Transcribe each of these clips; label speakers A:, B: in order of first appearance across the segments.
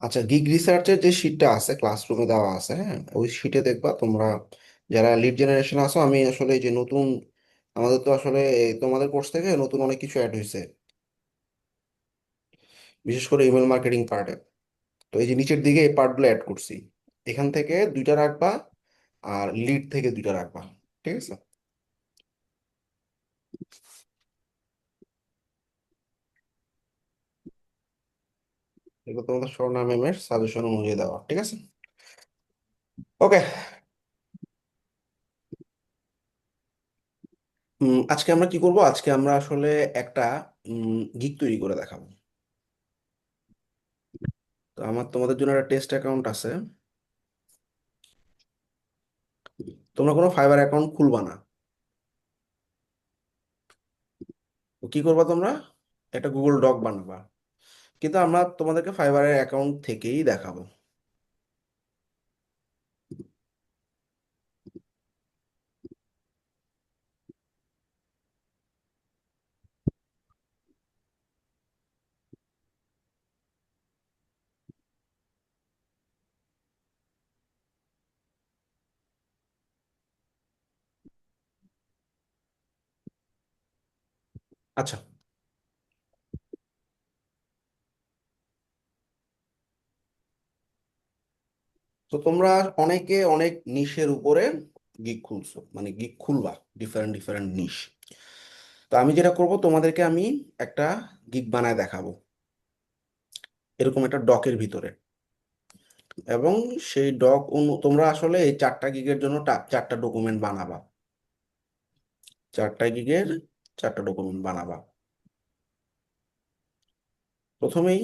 A: আচ্ছা, গিগ রিসার্চের যে শিটটা আছে ক্লাসরুমে দেওয়া আছে, হ্যাঁ, ওই শিটে দেখবা তোমরা যারা লিড জেনারেশন আছো। আমি আসলে এই যে নতুন, আমাদের তো আসলে এই তোমাদের কোর্স থেকে নতুন অনেক কিছু অ্যাড হয়েছে, বিশেষ করে ইমেল মার্কেটিং পার্টে। তো এই যে নিচের দিকে এই পার্টগুলো অ্যাড করছি, এখান থেকে দুইটা রাখবা, আর লিড থেকে দুইটা রাখবা। ঠিক আছে? এগুলো তোমাদের স্বর্ণা ম্যামের সাজেশন অনুযায়ী দেওয়া, ঠিক আছে? ওকে। আজকে আমরা কি করব? আজকে আমরা আসলে একটা গিগ তৈরি করে দেখাবো। তো আমার তোমাদের জন্য একটা টেস্ট অ্যাকাউন্ট আছে। তোমরা কোনো ফাইবার অ্যাকাউন্ট খুলবা না। তো কি করবা তোমরা? একটা গুগল ডক বানাবা, কিন্তু আমরা তোমাদেরকে ফাইবারের অ্যাকাউন্ট থেকেই দেখাবো। আচ্ছা, তো তোমরা অনেকে অনেক নিশের উপরে গিগ খুলছো, মানে গিগ খুলবা, ডিফারেন্ট ডিফারেন্ট নিশ। তো আমি যেটা করব, তোমাদেরকে আমি একটা গিগ বানায় দেখাবো এরকম একটা ডকের ভিতরে। এবং সেই ডক তোমরা আসলে এই 4টা গিগের জন্য 4টা ডকুমেন্ট বানাবা। 4টা গিগের 4টা ডকুমেন্ট বানাবা। প্রথমেই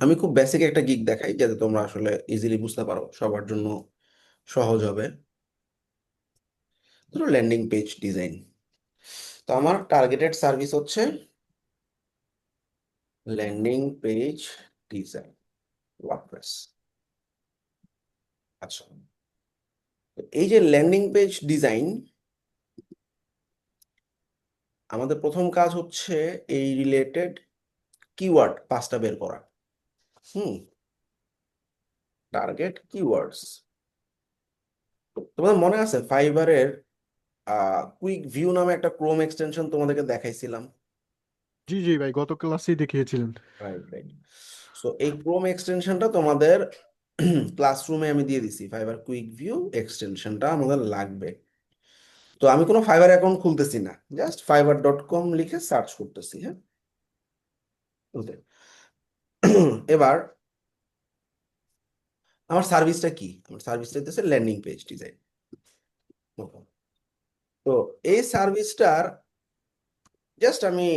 A: আমি খুব বেসিক একটা গিগ দেখাই, যাতে তোমরা আসলে ইজিলি বুঝতে পারো, সবার জন্য সহজ হবে। ধরো ল্যান্ডিং পেজ ডিজাইন। তো আমার টার্গেটেড সার্ভিস হচ্ছে ল্যান্ডিং পেজ ডিজাইন, ওয়ার্ডপ্রেস। আচ্ছা, তো এই যে ল্যান্ডিং পেজ ডিজাইন, আমাদের প্রথম কাজ হচ্ছে এই রিলেটেড কিওয়ার্ড 5টা বের করা। হুম। Target keywords. তোমাদের মনে আছে ফাইবারের কুইক ভিউ নামে একটা ক্রোম এক্সটেনশন তোমাদেরকে দেখাইছিলাম?
B: জি জি ভাই, গত ক্লাসেই দেখিয়েছিলেন।
A: Right, right. সো এই ক্রোম এক্সটেনশনটা তোমাদের ক্লাসরুমে আমি দিয়ে দিছি। ফাইবার কুইক ভিউ এক্সটেনশনটা আমাদের লাগবে। তো আমি কোনো ফাইবার অ্যাকাউন্ট খুলতেছি না, জাস্ট fiverr.com লিখে সার্চ করতেছি, হ্যাঁ। ওকে। এবার আমার সার্ভিসটা কি? আমার সার্ভিসটা হচ্ছে ল্যান্ডিং পেজ ডিজাইন। তো এই সার্ভিসটার জাস্ট আমি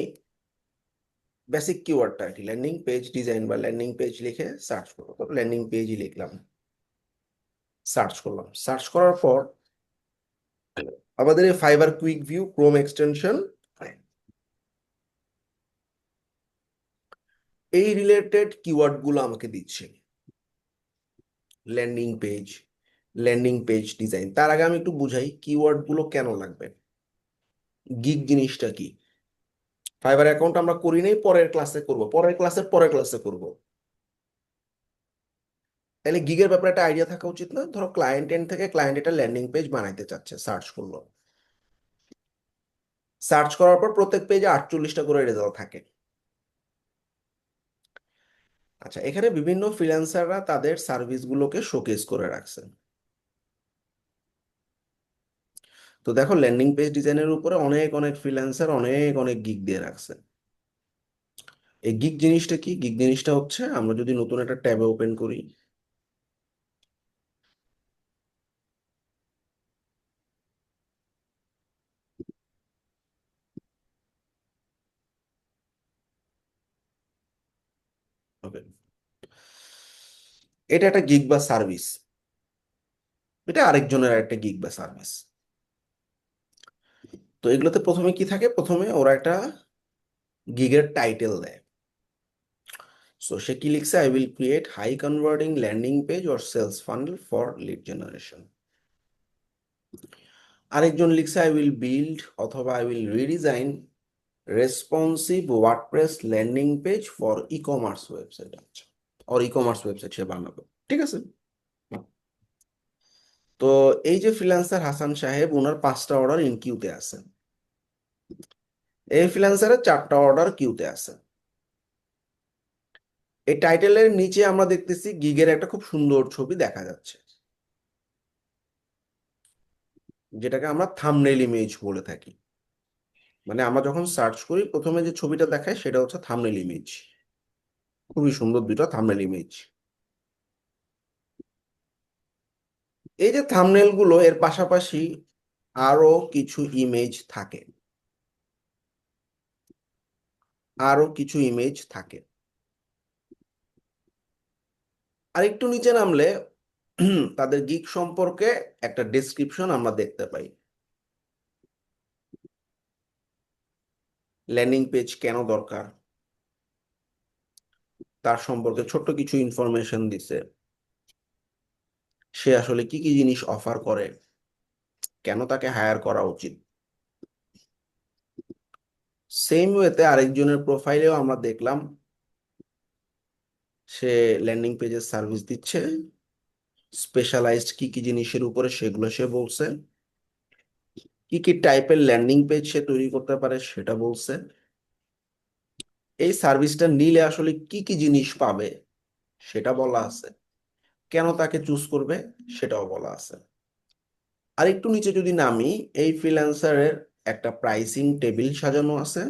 A: বেসিক কিওয়ার্ডটা আর কি, ল্যান্ডিং পেজ ডিজাইন বা ল্যান্ডিং পেজ লিখে সার্চ করবো। তো ল্যান্ডিং পেজই লিখলাম, সার্চ করলাম। সার্চ করার পর আমাদের এই fibre quick view Chrome extension এই রিলেটেড কিওয়ার্ড গুলো আমাকে দিচ্ছে। Landing page, landing page design. তার আগে আমি একটু বুঝাই কিওয়ার্ড গুলো কেন লাগবে, গিগ জিনিসটা কি। ফাইবার অ্যাকাউন্ট আমরা করি নাই, পরের ক্লাসে করব, পরের ক্লাসের পরের ক্লাসে করব। তাহলে গিগের ব্যাপারে একটা আইডিয়া থাকা উচিত না? ধরো ক্লায়েন্ট এন্ড থেকে ক্লায়েন্ট এটা ল্যান্ডিং পেজ বানাইতে চাচ্ছে, সার্চ করলো। সার্চ করার পর প্রত্যেক পেজে 48টা করে রেজাল্ট থাকে। আচ্ছা, এখানে বিভিন্ন ফ্রিল্যান্সাররা তাদের সার্ভিসগুলোকে শোকেস করে রাখছে। তো দেখো ল্যান্ডিং পেজ ডিজাইনের উপরে অনেক অনেক ফ্রিল্যান্সার অনেক অনেক গিগ দিয়ে রাখছে। এই গিগ জিনিসটা কি? গিগ জিনিসটা হচ্ছে, আমরা যদি নতুন একটা ট্যাবে ওপেন করি, ওকে, এটা একটা গিগ বা সার্ভিস। এটা আরেকজনের একটা গিগ বা সার্ভিস। তো এগুলোতে প্রথমে কি থাকে? প্রথমে ওরা একটা গিগের টাইটেল দেয়। সো সে কি লিখছে? I will create high converting landing page or sales funnel for lead generation. আরেকজন লিখছে আই উইল বিল্ড অথবা I will redesign responsive WordPress landing page for e commerce website. আচ্ছা, ওর ই কমার্স ওয়েবসাইট সে বানাবে, ঠিক আছে। তো এই যে ফ্রিল্যান্সার হাসান সাহেব, ওনার 5টা অর্ডার ইন কিউতে আছে, এই ফ্রিল্যান্সারের 4টা অর্ডার কিউতে আছে। এই টাইটেলের নিচে আমরা দেখতেছি গিগের একটা খুব সুন্দর ছবি দেখা যাচ্ছে, যেটাকে আমরা থাম্বনেইল ইমেজ বলে থাকি। মানে আমরা যখন সার্চ করি প্রথমে যে ছবিটা দেখায় সেটা হচ্ছে থাম্বনেইল ইমেজ। খুবই সুন্দর দুটো থাম্বনেইল ইমেজ। এই যে থাম্বনেইল গুলো, এর পাশাপাশি আরো কিছু ইমেজ থাকে, আরো কিছু ইমেজ থাকে। আর একটু নিচে নামলে তাদের গিগ সম্পর্কে একটা ডেসক্রিপশন আমরা দেখতে পাই। ল্যান্ডিং পেজ কেন দরকার, তার সম্পর্কে ছোট্ট কিছু ইনফরমেশন দিছে, সে আসলে কি কি জিনিস অফার করে, কেন তাকে হায়ার করা উচিত। সেম ওয়েতে আরেকজনের প্রোফাইলেও আমরা দেখলাম সে ল্যান্ডিং পেজের সার্ভিস দিচ্ছে, স্পেশালাইজড কি কি জিনিসের উপরে সেগুলো সে বলছে, কি কি টাইপের ল্যান্ডিং পেজ সে তৈরি করতে পারে সেটা বলছে, এই সার্ভিসটা নিলে আসলে কি কি জিনিস পাবে সেটা বলা আছে, কেন তাকে চুজ করবে সেটাও বলা আছে। আর একটু নিচে যদি নামি, এই ফ্রিল্যান্সারের একটা প্রাইসিং টেবিল সাজানো আছে,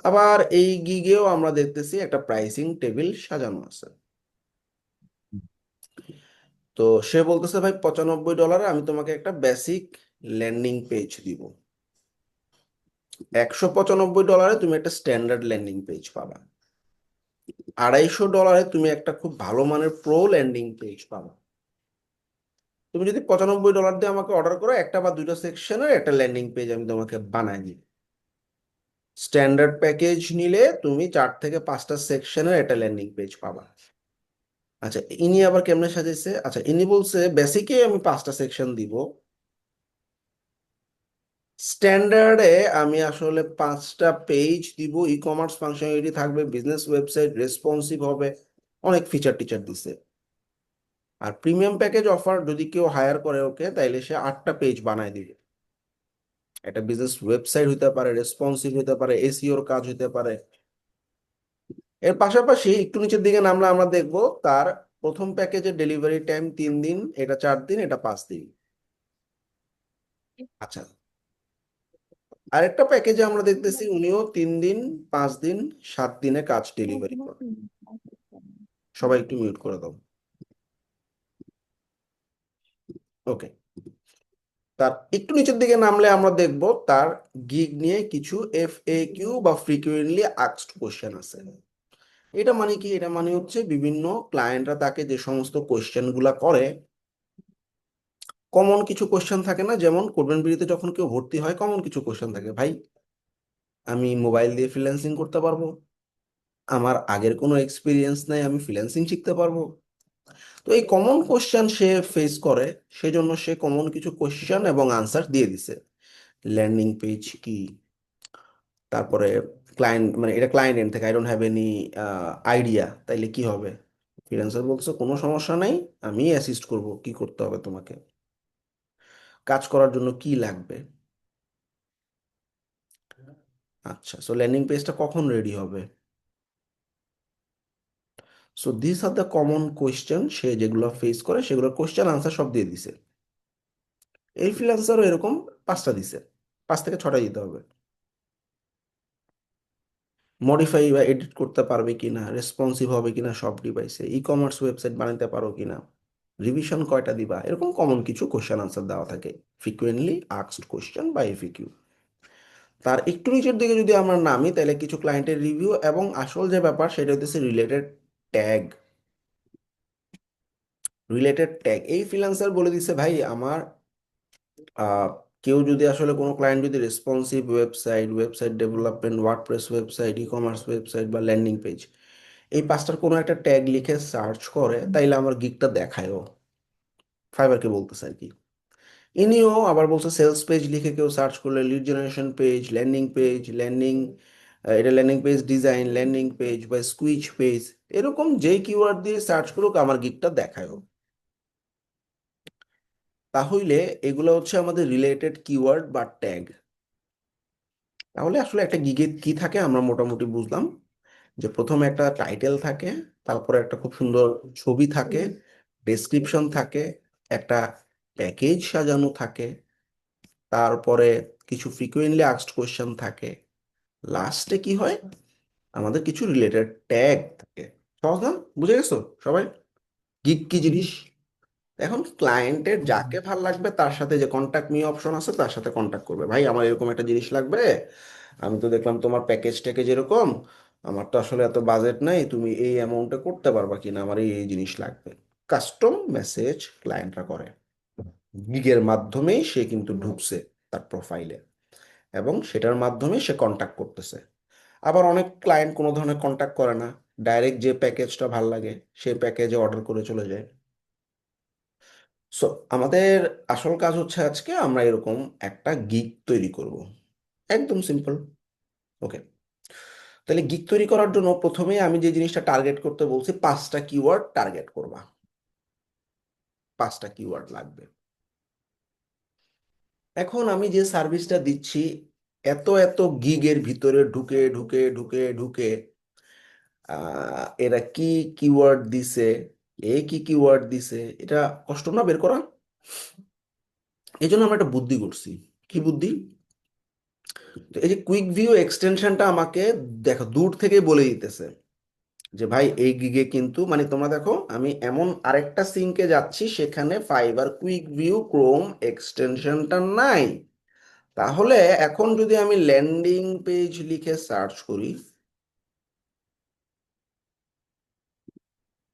A: আবার এই গিগেও আমরা দেখতেছি একটা প্রাইসিং টেবিল সাজানো আছে। তো সে বলতেছে ভাই $95 আমি তোমাকে একটা বেসিক ল্যান্ডিং পেজ দিব, $195 তুমি একটা স্ট্যান্ডার্ড ল্যান্ডিং পেজ পাবা, $250 তুমি একটা খুব ভালো মানের প্রো ল্যান্ডিং পেজ পাবা। তুমি যদি $95 দিয়ে আমাকে অর্ডার করো, একটা বা দুইটা সেকশনের একটা ল্যান্ডিং পেজ আমি তোমাকে বানাই দিই। স্ট্যান্ডার্ড প্যাকেজ নিলে তুমি 4 থেকে 5টা সেকশনের একটা ল্যান্ডিং পেজ পাবা। আচ্ছা, ইনি আবার কেমনে সাজাইছে, আচ্ছা ইনি বলছে বেসিকে আমি 5টা সেকশন দিব, স্ট্যান্ডার্ডে আমি আসলে 5টা পেজ দিব, ই কমার্স ফাংশনালিটি থাকবে, বিজনেস ওয়েবসাইট রেসপন্সিভ হবে, অনেক ফিচার টিচার দিছে। আর প্রিমিয়াম প্যাকেজ অফার যদি কেউ হায়ার করে ওকে, তাইলে সে 8টা পেজ বানায় দিবে। একটা বিজনেস ওয়েবসাইট হইতে পারে, রেসপন্সিভ হইতে পারে, এসইওর কাজ হইতে পারে। এর পাশাপাশি একটু নিচের দিকে নামলে আমরা দেখবো তার প্রথম প্যাকেজের ডেলিভারি টাইম 3 দিন, এটা 4 দিন, এটা 5 দিন। আচ্ছা, আরেকটা প্যাকেজে আমরা দেখতেছি উনিও 3 দিন, 5 দিন, 7 দিনে কাজ ডেলিভারি করে। সবাই একটু মিউট করে দাও। ওকে। তার একটু নিচের দিকে নামলে আমরা দেখব তার গিগ নিয়ে কিছু FAQ বা ফ্রিকুয়েন্টলি আস্কড কোশ্চেন আছে। এটা মানে কি, এটা মানে হচ্ছে বিভিন্ন ক্লায়েন্টরা তাকে যে সমস্ত কোশ্চেন গুলা করে, কমন কিছু কোশ্চেন থাকে না, যেমন কোরবান বিড়িতে যখন কেউ ভর্তি হয় কমন কিছু কোশ্চেন থাকে, ভাই আমি মোবাইল দিয়ে ফ্রিল্যান্সিং করতে পারবো, আমার আগের কোনো এক্সপিরিয়েন্স নাই, আমি ফ্রিল্যান্সিং শিখতে পারবো। তো এই কমন কোশ্চেন সে ফেস করে, সেজন্য সে কমন কিছু কোশ্চেন এবং আনসার দিয়ে দিছে। ল্যান্ডিং পেজ কি, তারপরে ক্লায়েন্ট, মানে এটা ক্লায়েন্ট এন্ড থেকে, I don't have any idea, তাইলে কি হবে। ফ্রিল্যান্সার বলছে কোনো সমস্যা নাই, আমি অ্যাসিস্ট করব, কি করতে হবে তোমাকে, কাজ করার জন্য কি লাগবে। আচ্ছা, সো ল্যান্ডিং পেজটা কখন রেডি হবে। So this are the common question, সে যেগুলো ফেস করে সেগুলোর কোয়েশ্চেন আনসার সব দিয়ে দিছে। এই ফ্রিল্যান্সারও এরকম 5টা দিছে, 5 থেকে 6টা দিতে হবে। মডিফাই বা এডিট করতে পারবে কিনা, রেসপন্সিভ হবে কিনা সব ডিভাইসে, ই কমার্স ওয়েবসাইট বানাতে পারো কিনা, রিভিশন কয়টা দিবা, এরকম কমন কিছু কোশ্চেন আনসার দেওয়া থাকে, ফ্রিকুয়েন্টলি আস্কড কোশ্চেন বা FAQ। তার একটু নিচের দিকে যদি আমরা নামি, তাহলে কিছু ক্লায়েন্টের রিভিউ এবং আসল যে ব্যাপার সেটা হচ্ছে রিলেটেড ট্যাগ। রিলেটেড ট্যাগ এই ফ্রিল্যান্সার বলে দিছে, ভাই আমার আহ, কেউ যদি আসলে কোনো ক্লায়েন্ট যদি responsive website, website development, WordPress website, ই কমার্স ওয়েবসাইট বা ল্যান্ডিং পেজ, এই 5টার কোনো একটা ট্যাগ লিখে সার্চ করে, তাইলে আমার গিগটা দেখায়ও। ফাইবারকে বলতেছে আর কি। ইনিও আবার বলছে সেলস পেজ লিখে কেউ সার্চ করলে লিড জেনারেশন পেজ, ল্যান্ডিং, এটা landing page design, landing page বা স্কুইচ পেজ, এরকম যেই কিওয়ার্ড দিয়ে সার্চ করুক আমার গিকটা দেখায় ও। তাহলে এগুলো হচ্ছে আমাদের রিলেটেড কিওয়ার্ড বা ট্যাগ। তাহলে আসলে একটা গিগে কি থাকে আমরা মোটামুটি বুঝলাম, যে প্রথমে একটা টাইটেল থাকে, তারপরে একটা খুব সুন্দর ছবি থাকে, ডেসক্রিপশন থাকে, একটা প্যাকেজ সাজানো থাকে, তারপরে কিছু ফ্রিকুয়েন্টলি আস্কড কোয়েশ্চেন থাকে, লাস্টে কি হয় আমাদের কিছু রিলেটেড ট্যাগ থাকে। সহজ না? বুঝে গেছো সবাই গিগ কি জিনিস? এখন ক্লায়েন্টের যাকে ভাল লাগবে তার সাথে, যে কন্ট্যাক্ট মি অপশন আছে তার সাথে কন্ট্যাক্ট করবে, ভাই আমার এরকম একটা জিনিস লাগবে, আমি তো দেখলাম তোমার প্যাকেজ ট্যাকেজ এরকম, আমার তো আসলে এত বাজেট নাই, তুমি এই অ্যামাউন্টে করতে পারবা কিনা, আমার এই এই জিনিস লাগবে। কাস্টম মেসেজ ক্লায়েন্টরা করে, গিগের মাধ্যমেই সে কিন্তু ঢুকছে তার প্রোফাইলে, এবং সেটার মাধ্যমে সে কন্ট্যাক্ট করতেছে। আবার অনেক ক্লায়েন্ট কোনো ধরনের কন্ট্যাক্ট করে না, ডাইরেক্ট যে প্যাকেজটা ভাল লাগে সেই প্যাকেজে অর্ডার করে চলে যায়। সো আমাদের আসল কাজ হচ্ছে আজকে আমরা এরকম একটা গিগ তৈরি করব, একদম সিম্পল। ওকে, তাহলে গিগ তৈরি করার জন্য প্রথমে আমি যে জিনিসটা টার্গেট করতে বলছি, 5টা কিওয়ার্ড টার্গেট করবা, 5টা কিওয়ার্ড লাগবে। এখন আমি যে সার্ভিসটা দিচ্ছি, এত এত গিগের ভিতরে ঢুকে ঢুকে ঢুকে ঢুকে এরা কি কিওয়ার্ড দিছে, এ কি কিওয়ার্ড দিছে, এটা কষ্ট না বের করা? এই জন্য আমরা একটা বুদ্ধি করছি। কি বুদ্ধি? তো এই যে কুইক ভিউ এক্সটেনশনটা আমাকে দেখো দূর থেকে বলে দিতেছে যে ভাই এই গিগে কিন্তু, মানে তোমরা দেখো আমি এমন আরেকটা সিঙ্কে যাচ্ছি সেখানে ফাইবার কুইক ভিউ ক্রোম এক্সটেনশনটা নাই। তাহলে এখন যদি আমি ল্যান্ডিং পেজ লিখে সার্চ করি,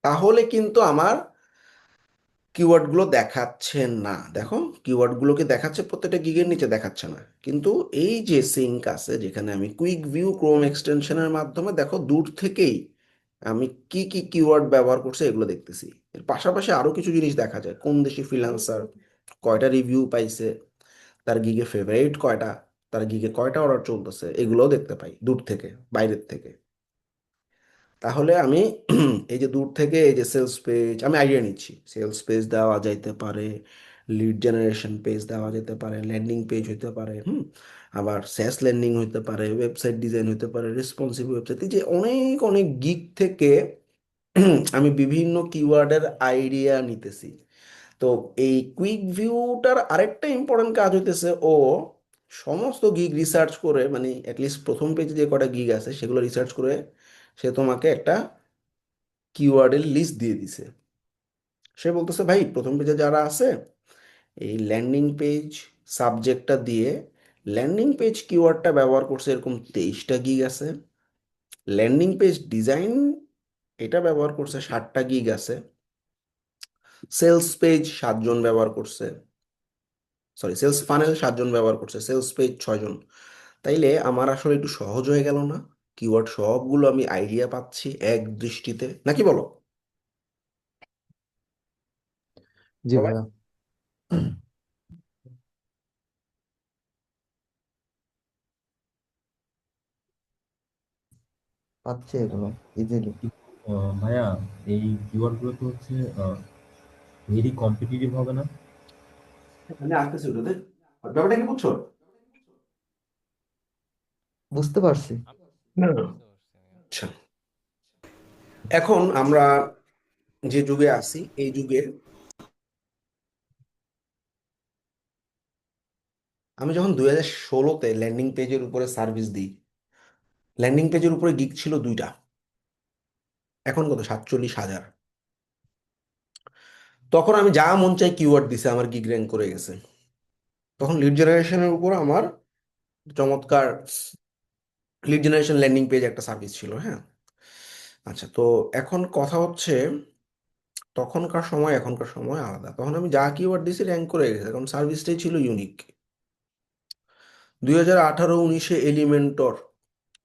A: তাহলে কিন্তু আমার কিওয়ার্ড গুলো দেখাচ্ছে না। দেখো কিওয়ার্ড গুলোকে দেখাচ্ছে প্রত্যেকটা গিগের নিচে দেখাচ্ছে না, কিন্তু এই যে সিঙ্ক আছে যেখানে আমি কুইক ভিউ ক্রোম এক্সটেনশনের মাধ্যমে দেখো দূর থেকেই আমি কি কি কিওয়ার্ড ব্যবহার করছি এগুলো দেখতেছি। এর পাশাপাশি আরো কিছু জিনিস দেখা যায়, কোন দেশি ফ্রিল্যান্সার কয়টা রিভিউ পাইছে, তার গিগে ফেভারিট কয়টা, তার গিগে কয়টা অর্ডার চলতেছে, এগুলোও দেখতে পাই দূর থেকে, বাইরের থেকে। তাহলে আমি এই যে দূর থেকে এই যে সেলস পেজ, আমি আইডিয়া নিচ্ছি, সেলস পেজ দেওয়া যাইতে পারে, লিড জেনারেশন পেজ দেওয়া যেতে পারে, ল্যান্ডিং পেজ হইতে পারে, আবার স্যাস ল্যান্ডিং হইতে পারে, ওয়েবসাইট ডিজাইন হইতে পারে, রেসপন্সিভ ওয়েবসাইট, এই যে অনেক অনেক গিগ থেকে আমি বিভিন্ন কিওয়ার্ডের আইডিয়া নিতেছি। তো এই কুইক ভিউটার আরেকটা ইম্পর্টেন্ট কাজ হইতেছে, ও সমস্ত গিগ রিসার্চ করে, মানে অ্যাটলিস্ট প্রথম পেজে যে কটা গিগ আছে সেগুলো রিসার্চ করে সে তোমাকে একটা কিওয়ার্ডের লিস্ট দিয়ে দিছে। সে বলতেছে ভাই প্রথম পেজে যারা আছে এই ল্যান্ডিং পেজ সাবজেক্টটা দিয়ে ল্যান্ডিং পেজ কিওয়ার্ডটা ব্যবহার করছে এরকম 23টা গিগ আছে, ল্যান্ডিং পেজ ডিজাইন এটা ব্যবহার করছে 60টা গিগ আছে, সেলস পেজ 7জন ব্যবহার করছে, সরি সেলস ফানেল 7জন ব্যবহার করছে, সেলস পেজ 6জন। তাইলে আমার আসলে একটু সহজ হয়ে গেল না? কিওয়ার্ড সবগুলো আমি আইডিয়া পাচ্ছি এক দৃষ্টিতে, নাকি বলো
C: জি
A: সবাই?
C: ভাইয়া। পাচ্ছে এগুলো ইজিলি।
D: ভাইয়া, এই কিওয়ার্ড গুলো তো হচ্ছে ভেরি কম্পিটিটিভ হবে না?
A: আমি আসতেছি ওটাতে, ব্যাপারটা কি বুঝছো?
C: বুঝতে পারছি।
E: বুঝতে পারছি আমি।
A: আচ্ছা, এখন আমরা যে যুগে আছি এই যুগে আমি যখন 2016-তে ল্যান্ডিং পেজের উপরে সার্ভিস দিই, ল্যান্ডিং পেজের উপরে গিগ ছিল 2টা, এখন কত 47,000। তখন আমি যা মন চাই কিওয়ার্ড দিছে আমার গিগ র্যাঙ্ক করে গেছে। তখন লিড জেনারেশনের উপর আমার চমৎকার লিড জেনারেশন ল্যান্ডিং পেজ একটা সার্ভিস ছিল, হ্যাঁ। আচ্ছা, তো এখন কথা হচ্ছে তখনকার সময় এখনকার সময় আলাদা, তখন আমি যা কিওয়ার্ড দিছি র্যাঙ্ক করে গেছে, কারণ সার্ভিসটাই ছিল ইউনিক। 2018-19-এ এলিমেন্টর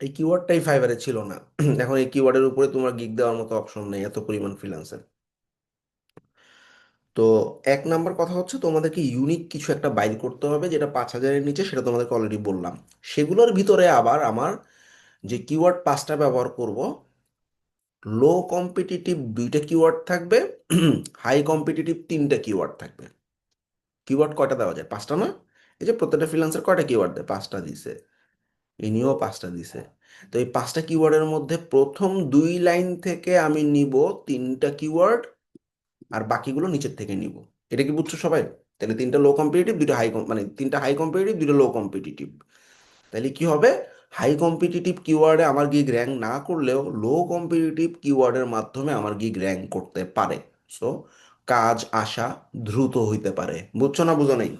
A: এই কিওয়ার্ডটাই ফাইবারে ছিল না। এখন এই কিওয়ার্ডের উপরে তোমার গিগ দেওয়ার মতো অপশন নেই, এত পরিমাণ ফ্রিল্যান্সার। তো 1 নাম্বার কথা হচ্ছে তোমাদেরকে ইউনিক কিছু একটা বাইর করতে হবে যেটা 5,000-এর নিচে, সেটা তোমাদেরকে অলরেডি বললাম। সেগুলোর ভিতরে আবার আমার যে কিওয়ার্ড 5টা ব্যবহার করব, লো কম্পিটিটিভ 2টা কিওয়ার্ড থাকবে, হাই কম্পিটিটিভ 3টা কিওয়ার্ড থাকবে। কিওয়ার্ড কয়টা দেওয়া যায়? 5টা না? এই যে প্রত্যেকটা ফ্রিল্যান্সার কয়টা কিওয়ার্ড দেয়? 5টা দিছে। ইনিও 5টা দিছে। তো এই 5টা কিওয়ার্ডের মধ্যে প্রথম 2 লাইন থেকে আমি নিব 3টা কিওয়ার্ড, আর বাকিগুলো নিচের থেকে নিব। এটা কি বুঝছো সবাই? তাহলে 3টা লো কম্পিটিটিভ, 2টা হাই, মানে 3টা হাই কম্পিটিটিভ, 2টা লো কম্পিটিটিভ। তাহলে কি হবে? হাই কম্পিটিটিভ কিওয়ার্ডে আমার গিগ র্যাঙ্ক না করলেও লো কম্পিটিটিভ কিওয়ার্ডের মাধ্যমে আমার গিগ র্যাঙ্ক করতে পারে। সো কাজ আসা দ্রুত হইতে পারে। বুঝছো না বুঝো নাই?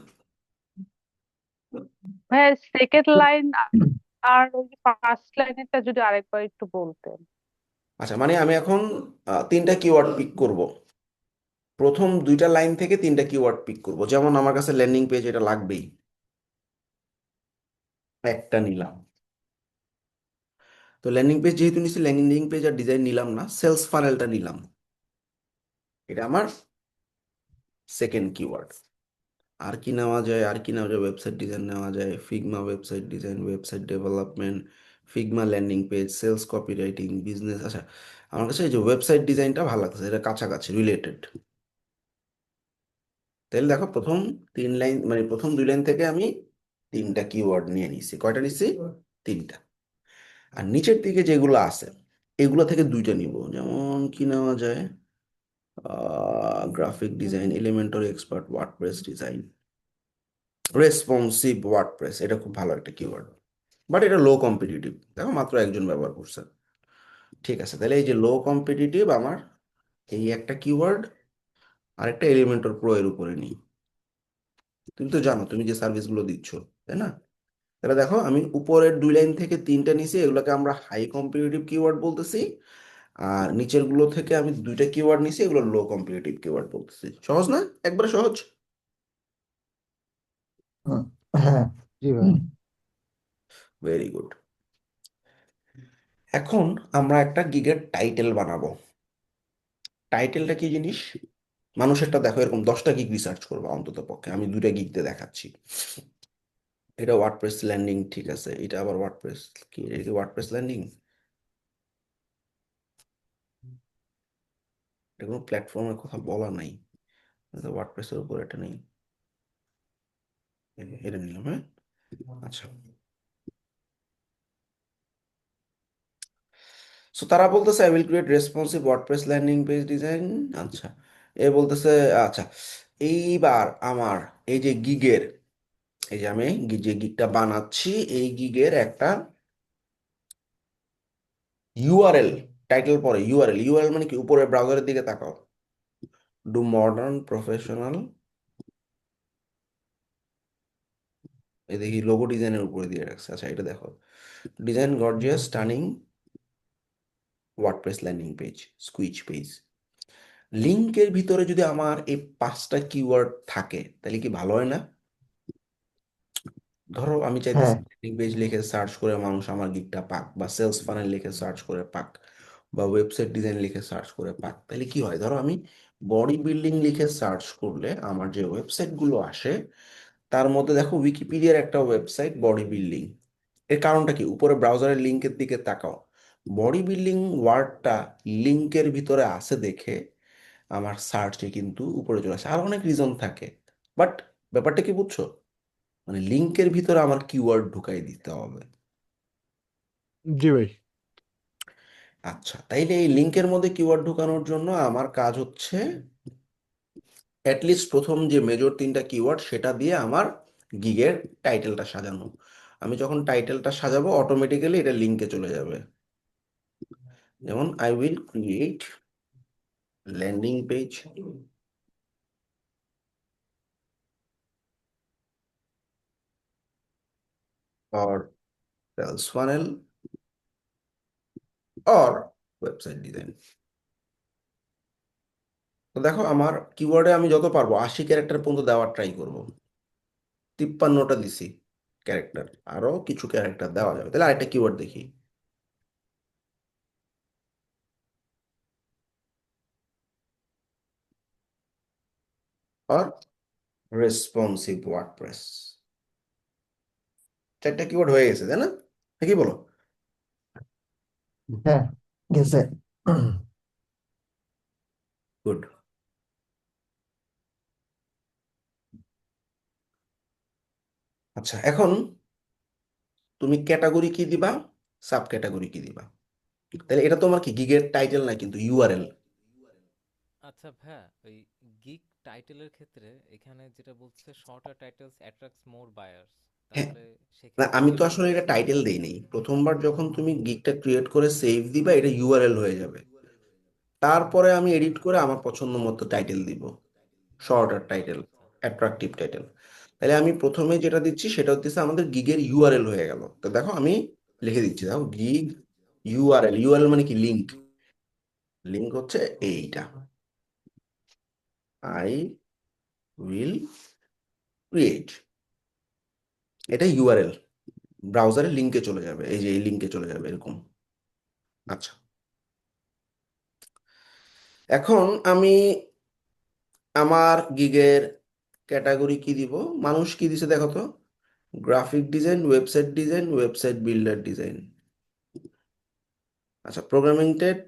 F: ভাইয়া সেকেন্ড লাইন আর ওই ফার্স্ট লাইনেরটা যদি আরেকবার একটু বলতেন।
A: আচ্ছা, মানে আমি এখন 3টা কিওয়ার্ড পিক করব। প্রথম 2টা লাইন থেকে 3টা কিওয়ার্ড পিক করব। যেমন আমার কাছে ল্যান্ডিং পেজ এটা লাগবেই, একটা নিলাম। তো ল্যান্ডিং পেজ যেহেতু নিচ্ছি, ল্যান্ডিং পেজ আর ডিজাইন নিলাম না, সেলস ফানেলটা নিলাম। এটা আমার সেকেন্ড কিওয়ার্ড। আর কি নেওয়া যায়? আর কি নেওয়া যায়? ওয়েবসাইট ডিজাইন নেওয়া যায়, Figma website design, website development, Figma landing page, sales copywriting, business. আচ্ছা, আমার কাছে এই যে ওয়েবসাইট ডিজাইনটা ভালো লাগছে, এটা কাছাকাছি রিলেটেড। তাহলে দেখো, প্রথম 3 লাইন, মানে প্রথম 2 লাইন থেকে আমি 3টা কিওয়ার্ড নিয়ে নিছি। কয়টা নিছি? 3টা। আর নিচের দিকে যেগুলো আছে এগুলো থেকে 2টা নিব। যেমন কি নেওয়া যায়? Graphic design, Elementor expert, WordPress design, responsive WordPress. এটা খুব ভালো একটা কিওয়ার্ড, বাট এটা লো কম্পিটিটিভ। দেখো মাত্র একজন ব্যবহার করছে। ঠিক আছে, তাহলে এই যে লো কম্পিটিটিভ আমার এই একটা কিওয়ার্ড, আর একটা এলিমেন্টর প্রো এর উপরে নিই। তুমি তো জানো, তুমি যে সার্ভিসগুলো দিচ্ছ, তাই না? তাহলে দেখো, আমি উপরের 2 লাইন থেকে 3টা নিছি, এগুলোকে আমরা হাই কম্পিটিটিভ কিওয়ার্ড বলতেছি। আর নিচের গুলো থেকে আমি 2টা কিওয়ার্ড নিছি, এগুলো লো কম্পিটিটিভ কিওয়ার্ড বলতেছি। সহজ না? একবারে সহজ।
C: হ্যাঁ, জি ভাই।
A: Very good. এখন আমরা একটা গিগের টাইটেল বানাবো। টাইটেলটা কি জিনিস? মানুষেরটা দেখো, এরকম 10টা গিগ রিসার্চ করবো অন্তত পক্ষে। আমি 2টা গিগ দিয়ে দেখাচ্ছি। এটা ওয়ার্ডপ্রেস ল্যান্ডিং, ঠিক আছে। এটা আবার ওয়ার্ডপ্রেস, কি এটা কি ওয়ার্ডপ্রেস ল্যান্ডিং? এটা কোনো প্ল্যাটফর্মের কথা বলা নাই। ওয়ার্ডপ্রেসের উপর এটা নেই, এটা নিলাম। হ্যাঁ, আচ্ছা। সো তারা বলতেছে I will create responsive WordPress landing page design. আচ্ছা, এ বলতেছে, আচ্ছা এইবার আমার এই যে গিগের, এই যে আমি যে গিগটা বানাচ্ছি, এই গিগের একটা ইউআরএল, টাইটেল পরে ইউআরএল। ইউআরএল মানে কি? উপরে ব্রাউজারের দিকে তাকাও, ডু মডার্ন প্রফেশনাল, এই দেখি লোগো ডিজাইনের উপরে দিয়ে রাখছে। আচ্ছা, এটা দেখো, design gorgeous stunning WordPress landing page, squeeze page. লিঙ্কের ভিতরে যদি আমার এই 5টা কিওয়ার্ড থাকে তাহলে কি ভালো হয় না? ধরো আমি চাইতেছি
C: হ্যাঁ,
A: ল্যান্ডিং পেজ লিখে সার্চ করে মানুষ আমার গিগটা পাক, বা সেলস ফানেল লিখে সার্চ করে পাক, বা ওয়েবসাইট ডিজাইন লিখে সার্চ করে পাক। তাহলে কি হয়? ধরো আমি বডি বিল্ডিং লিখে সার্চ করলে আমার যে ওয়েবসাইট গুলো আসে, তার মধ্যে দেখো উইকিপিডিয়ার একটা ওয়েবসাইট বডি বিল্ডিং। এর কারণটা কি? উপরে ব্রাউজারের লিঙ্কের দিকে তাকাও, বডি বিল্ডিং ওয়ার্ডটা লিঙ্কের ভিতরে আছে দেখে আমার সার্চে কিন্তু উপরে চলে আসে। আর অনেক রিজন থাকে, বাট ব্যাপারটা কি বুঝছো? মানে লিঙ্কের ভিতরে আমার কিওয়ার্ড ঢুকাই দিতে হবে।
B: জি ভাই।
A: আচ্ছা, তাইলে এই লিঙ্কের মধ্যে কিওয়ার্ড ঢুকানোর জন্য আমার কাজ হচ্ছে অ্যাটলিস্ট প্রথম যে মেজর 3টা কিওয়ার্ড সেটা দিয়ে আমার গিগের টাইটেলটা সাজানো। আমি যখন টাইটেলটা সাজাবো অটোমেটিক্যালি এটা লিঙ্কে চলে যাবে। যেমন I will create landing page or sales funnel or website design. তো দেখো, আমার কিওয়ার্ডে আমি যত পারবো 80 ক্যারেক্টার পর্যন্ত দেওয়ার ট্রাই করব। 53টা দিছি ক্যারেক্টার, আরো কিছু ক্যারেক্টার দেওয়া যাবে। তাহলে আরেকটা কিওয়ার্ড দেখি। আর রেসপন্সিভ ওয়ার্ডপ্রেস। চারটা কিওয়ার্ড হয়ে গেছে, তাই না? কি বলো?
C: হ্যাঁ, গেছে।
A: গুড। আচ্ছা, এখন তুমি ক্যাটাগরি কি দিবা, সাব ক্যাটাগরি কি দিবা? তাহলে এটা তোমার কি গিগের টাইটেল না, কিন্তু ইউআরএল।
E: আচ্ছা ভাইয়া, ওই গিগ টাইটেলের ক্ষেত্রে এখানে যেটা বলছে শর্টার টাইটেলস অ্যাট্রাক্টস মোর বায়ার্স,
A: হ্যাঁ,
E: তাহলে
A: না
E: সেক্ষেত্রে
A: আমি তো
E: কিভাবে
A: আসলে এটা
E: বুঝবো?
A: টাইটেল দেই নাই। প্রথমবার যখন তুমি গিগটা ক্রিয়েট করে সেভ দিবা, এটা ইউআরএল হয়ে যাবে। তারপরে আমি এডিট করে আমার পছন্দ মতো টাইটেল দিব, শর্টার টাইটেল,
E: আচ্ছা
A: অ্যাট্রাকটিভ টাইটেল। তাহলে আমি প্রথমে যেটা দিচ্ছি সেটা হচ্ছে আমাদের গিগের ইউআরএল হয়ে গেল। তো দেখো আমি লিখে দিচ্ছি, দেখো গিগ ইউআরএল। ইউআরএল মানে কি? লিঙ্ক। লিঙ্ক হচ্ছে এইটা, আই উইল ক্রিয়েট। এটা ইউআরএল, ব্রাউজারে লিঙ্কে চলে যাবে, এই যে এই লিঙ্কে চলে যাবে এরকম। আচ্ছা, এখন আমি আমার গিগের ক্যাটাগরি কি দিব? মানুষ কি দিছে দেখো তো? Graphic design, website design, website builder design. আচ্ছা, programming tech,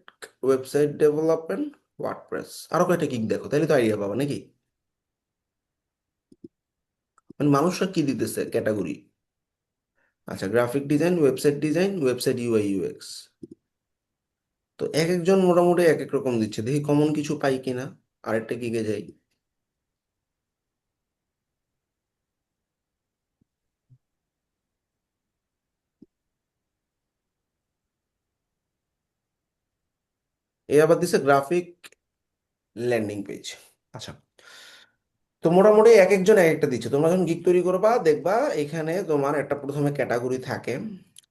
A: website development, WordPress. আরো কয়টা গিগ দেখো, তাহলে তো আইডিয়া পাবা নাকি? মানে মানুষরা কি দিতেছে ক্যাটাগরি? আচ্ছা, graphic design, website design, website UI UX. তো এক একজন মোটামুটি এক এক রকম দিচ্ছে, দেখি কমন কিছু পাই কিনা। আরেকটা গিগে যাই। এ আবার দিছে গ্রাফিক ল্যান্ডিং পেজ। আচ্ছা, তো মোটামুটি এক একজন এক একটা দিচ্ছে। তোমরা যখন গিগ তৈরি করবা দেখবা এখানে তোমার একটা প্রথমে ক্যাটাগরি থাকে,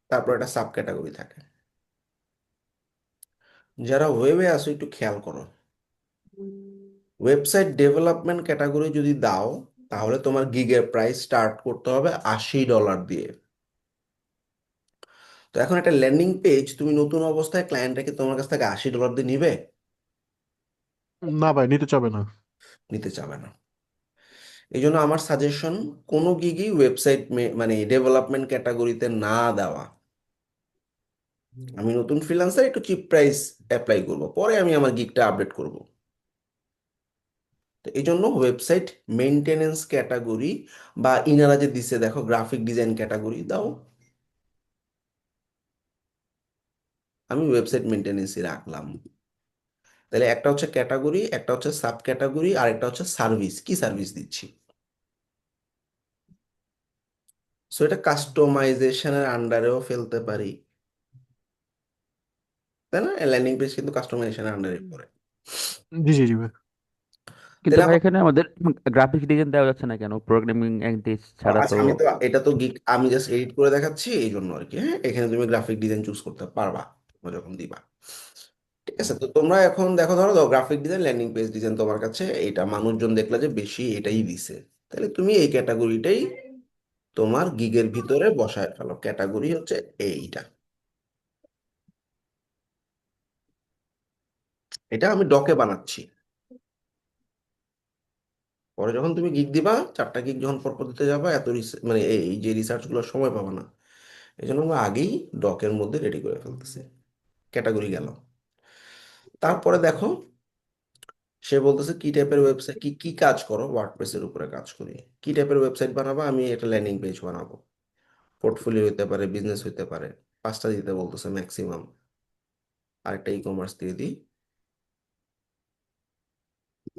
A: তারপর একটা সাব ক্যাটাগরি থাকে। যারা ওয়েবে আসো একটু খেয়াল করো, ওয়েবসাইট ডেভেলপমেন্ট ক্যাটাগরি যদি দাও তাহলে তোমার গিগের প্রাইস স্টার্ট করতে হবে $80 দিয়ে। তো এখন একটা ল্যান্ডিং পেজ তুমি নতুন অবস্থায় ক্লায়েন্টকে তোমার কাছ থেকে $80 দিয়ে নিবে?
B: না ভাই, নিতে চাবে না।
A: নিতে চাবে না। এই জন্য আমার সাজেশন, কোনো গিগই ওয়েবসাইট মানে ডেভেলপমেন্ট ক্যাটাগরিতে না দেওয়া। আমি নতুন ফ্রিল্যান্সার, একটু চিপ প্রাইস অ্যাপ্লাই করব, পরে আমি আমার গিগটা আপডেট করব। তো এই জন্য ওয়েবসাইট মেনটেনেন্স ক্যাটাগরি, বা ইনারা যে দিছে দেখো গ্রাফিক ডিজাইন ক্যাটাগরি দাও, আমি ওয়েবসাইট মেনটেনেন্সই রাখলাম। তাহলে একটা হচ্ছে ক্যাটাগরি, একটা হচ্ছে সাব ক্যাটাগরি, আর একটা হচ্ছে সার্ভিস। কি সার্ভিস দিচ্ছি? সো এটা কাস্টমাইজেশনের আন্ডারেও ফেলতে পারি, তাই না? ল্যান্ডিং পেজ কিন্তু কাস্টমাইজেশনের আন্ডারে পড়ে।
B: জি জি জি ভাই।
G: কিন্তু
A: তাহলে
G: ভাই এখানে আমাদের গ্রাফিক ডিজাইন দেওয়া যাচ্ছে না কেন? প্রোগ্রামিং ল্যাঙ্গুয়েজ ছাড়া
A: আচ্ছা,
G: তো।
A: আমি তো এটা তো গিগ আমি জাস্ট এডিট করে দেখাচ্ছি এই জন্য আর কি। হ্যাঁ, এখানে তুমি গ্রাফিক ডিজাইন চুজ করতে পারবা তোমরা যখন দিবা। ঠিক আছে, তো তোমরা এখন দেখো, ধরো graphic design, landing page design তোমার কাছে এটা মানুষজন দেখলে যে বেশি এটাই দিছে, তাহলে তুমি এই ক্যাটাগরিটাই তোমার গিগের ভিতরে বসায় ফেলো। ক্যাটাগরি হচ্ছে এইটা। এটা আমি ডকে বানাচ্ছি। পরে যখন তুমি গিগ দিবা, চারটা গিগ যখন পরপর দিতে যাবা, এত মানে এই যে রিসার্চ গুলো সময় পাবা না। এই জন্য আমরা আগেই ডকের মধ্যে রেডি করে ফেলতেছি। ক্যাটাগরি গেল। তারপরে দেখো সে বলতেছে কি টাইপের ওয়েবসাইট, কি কি কাজ করো? ওয়ার্ডপ্রেসের উপরে কাজ করি। কি টাইপের ওয়েবসাইট বানাবো? আমি একটা ল্যান্ডিং পেজ বানাবো, পোর্টফোলিও হতে পারে, বিজনেস হতে পারে। পাঁচটা দিতে বলতেছে ম্যাক্সিমাম। আরেকটা ই কমার্স দিয়ে দিই।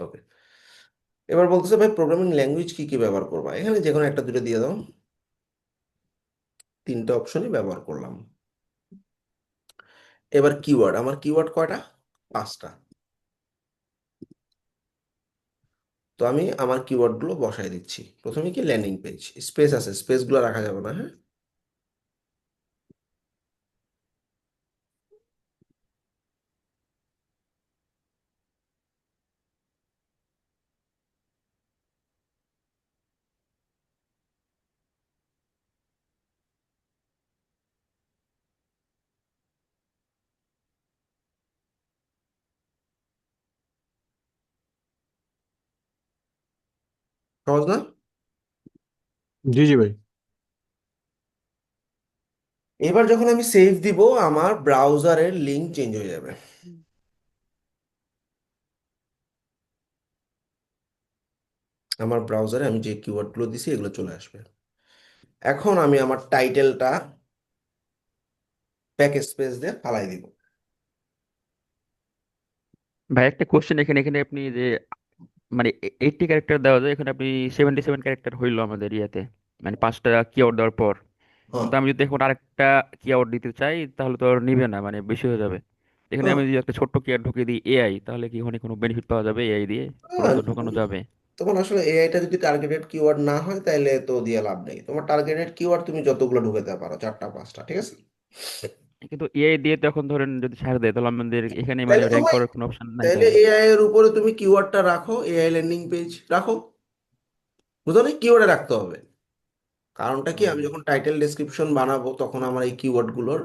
A: ওকে, এবার বলতেছে ভাই প্রোগ্রামিং ল্যাঙ্গুয়েজ কি কি ব্যবহার করবা? এখানে যে কোনো একটা দুটো দিয়ে দাও। তিনটা অপশনই ব্যবহার করলাম। এবার কিওয়ার্ড, আমার কিওয়ার্ড কয়টা? পাঁচটা। তো আমি আমার কিওয়ার্ড গুলো বসাই দিচ্ছি। প্রথমে কি ল্যান্ডিং পেজ, স্পেস আছে, স্পেস গুলো রাখা যাবে না, হ্যাঁ। সহজ না?
B: জি জি ভাই।
A: এবার যখন আমি সেভ দিব আমার ব্রাউজারের লিঙ্ক চেঞ্জ হয়ে যাবে। আমার ব্রাউজারে আমি যে কিওয়ার্ডগুলো দিছি এগুলো চলে আসবে। এখন আমি আমার টাইটেলটা ব্যাক স্পেস দিয়ে ফালাই দিব।
G: ভাই একটা কোশ্চেন, এখানে এখানে আপনি যে মানে 80 ক্যারেক্টার দেওয়া যায়, এখানে আপনি 77 ক্যারেক্টার হইলো আমাদের ইয়াতে, মানে 5টা কিওয়ার্ড দেওয়ার পর।
A: হ্যাঁ,
G: কিন্তু আমি যদি এখন আরেকটা কিওয়ার্ড দিতে চাই তাহলে তো আর নিবে না, মানে বেশি হয়ে যাবে। এখানে
A: হ্যাঁ,
G: আমি যদি একটা ছোট্ট কিওয়ার্ড ঢুকিয়ে দিই এআই, তাহলে কি ওখানে কোনো বেনিফিট পাওয়া যাবে এআই দিয়ে? ওটা
A: হ্যাঁ।
G: তো ঢোকানো যাবে।
A: তখন আসলে এআইটা যদি টার্গেটেড কিওয়ার্ড না হয় তাহলে তো দিয়ে লাভ নেই। তোমার টার্গেটেড কিওয়ার্ড তুমি যতগুলো ঢুকাতে পারো, 4টা 5টা, ঠিক আছে?
G: কিন্তু এআই দিয়ে তো এখন ধরেন যদি ছাড় দেয় তাহলে আমাদের এখানে মানে
A: তাহলে
G: র্যাঙ্ক
A: তোমার
G: করার কোনো অপশন নাই
A: তাহলে
G: তাহলে।
A: এআই এর উপরে তুমি কিওয়ার্ডটা রাখো, এআই ল্যান্ডিং পেজ রাখো। বুঝলো না? কিওয়ার্ডে রাখতে হবে। কারণটা কি, আমি
G: ও,
A: যখন টাইটেল ডেসক্রিপশন বানাবো তখন আমার এই কিওয়ার্ড গুলোর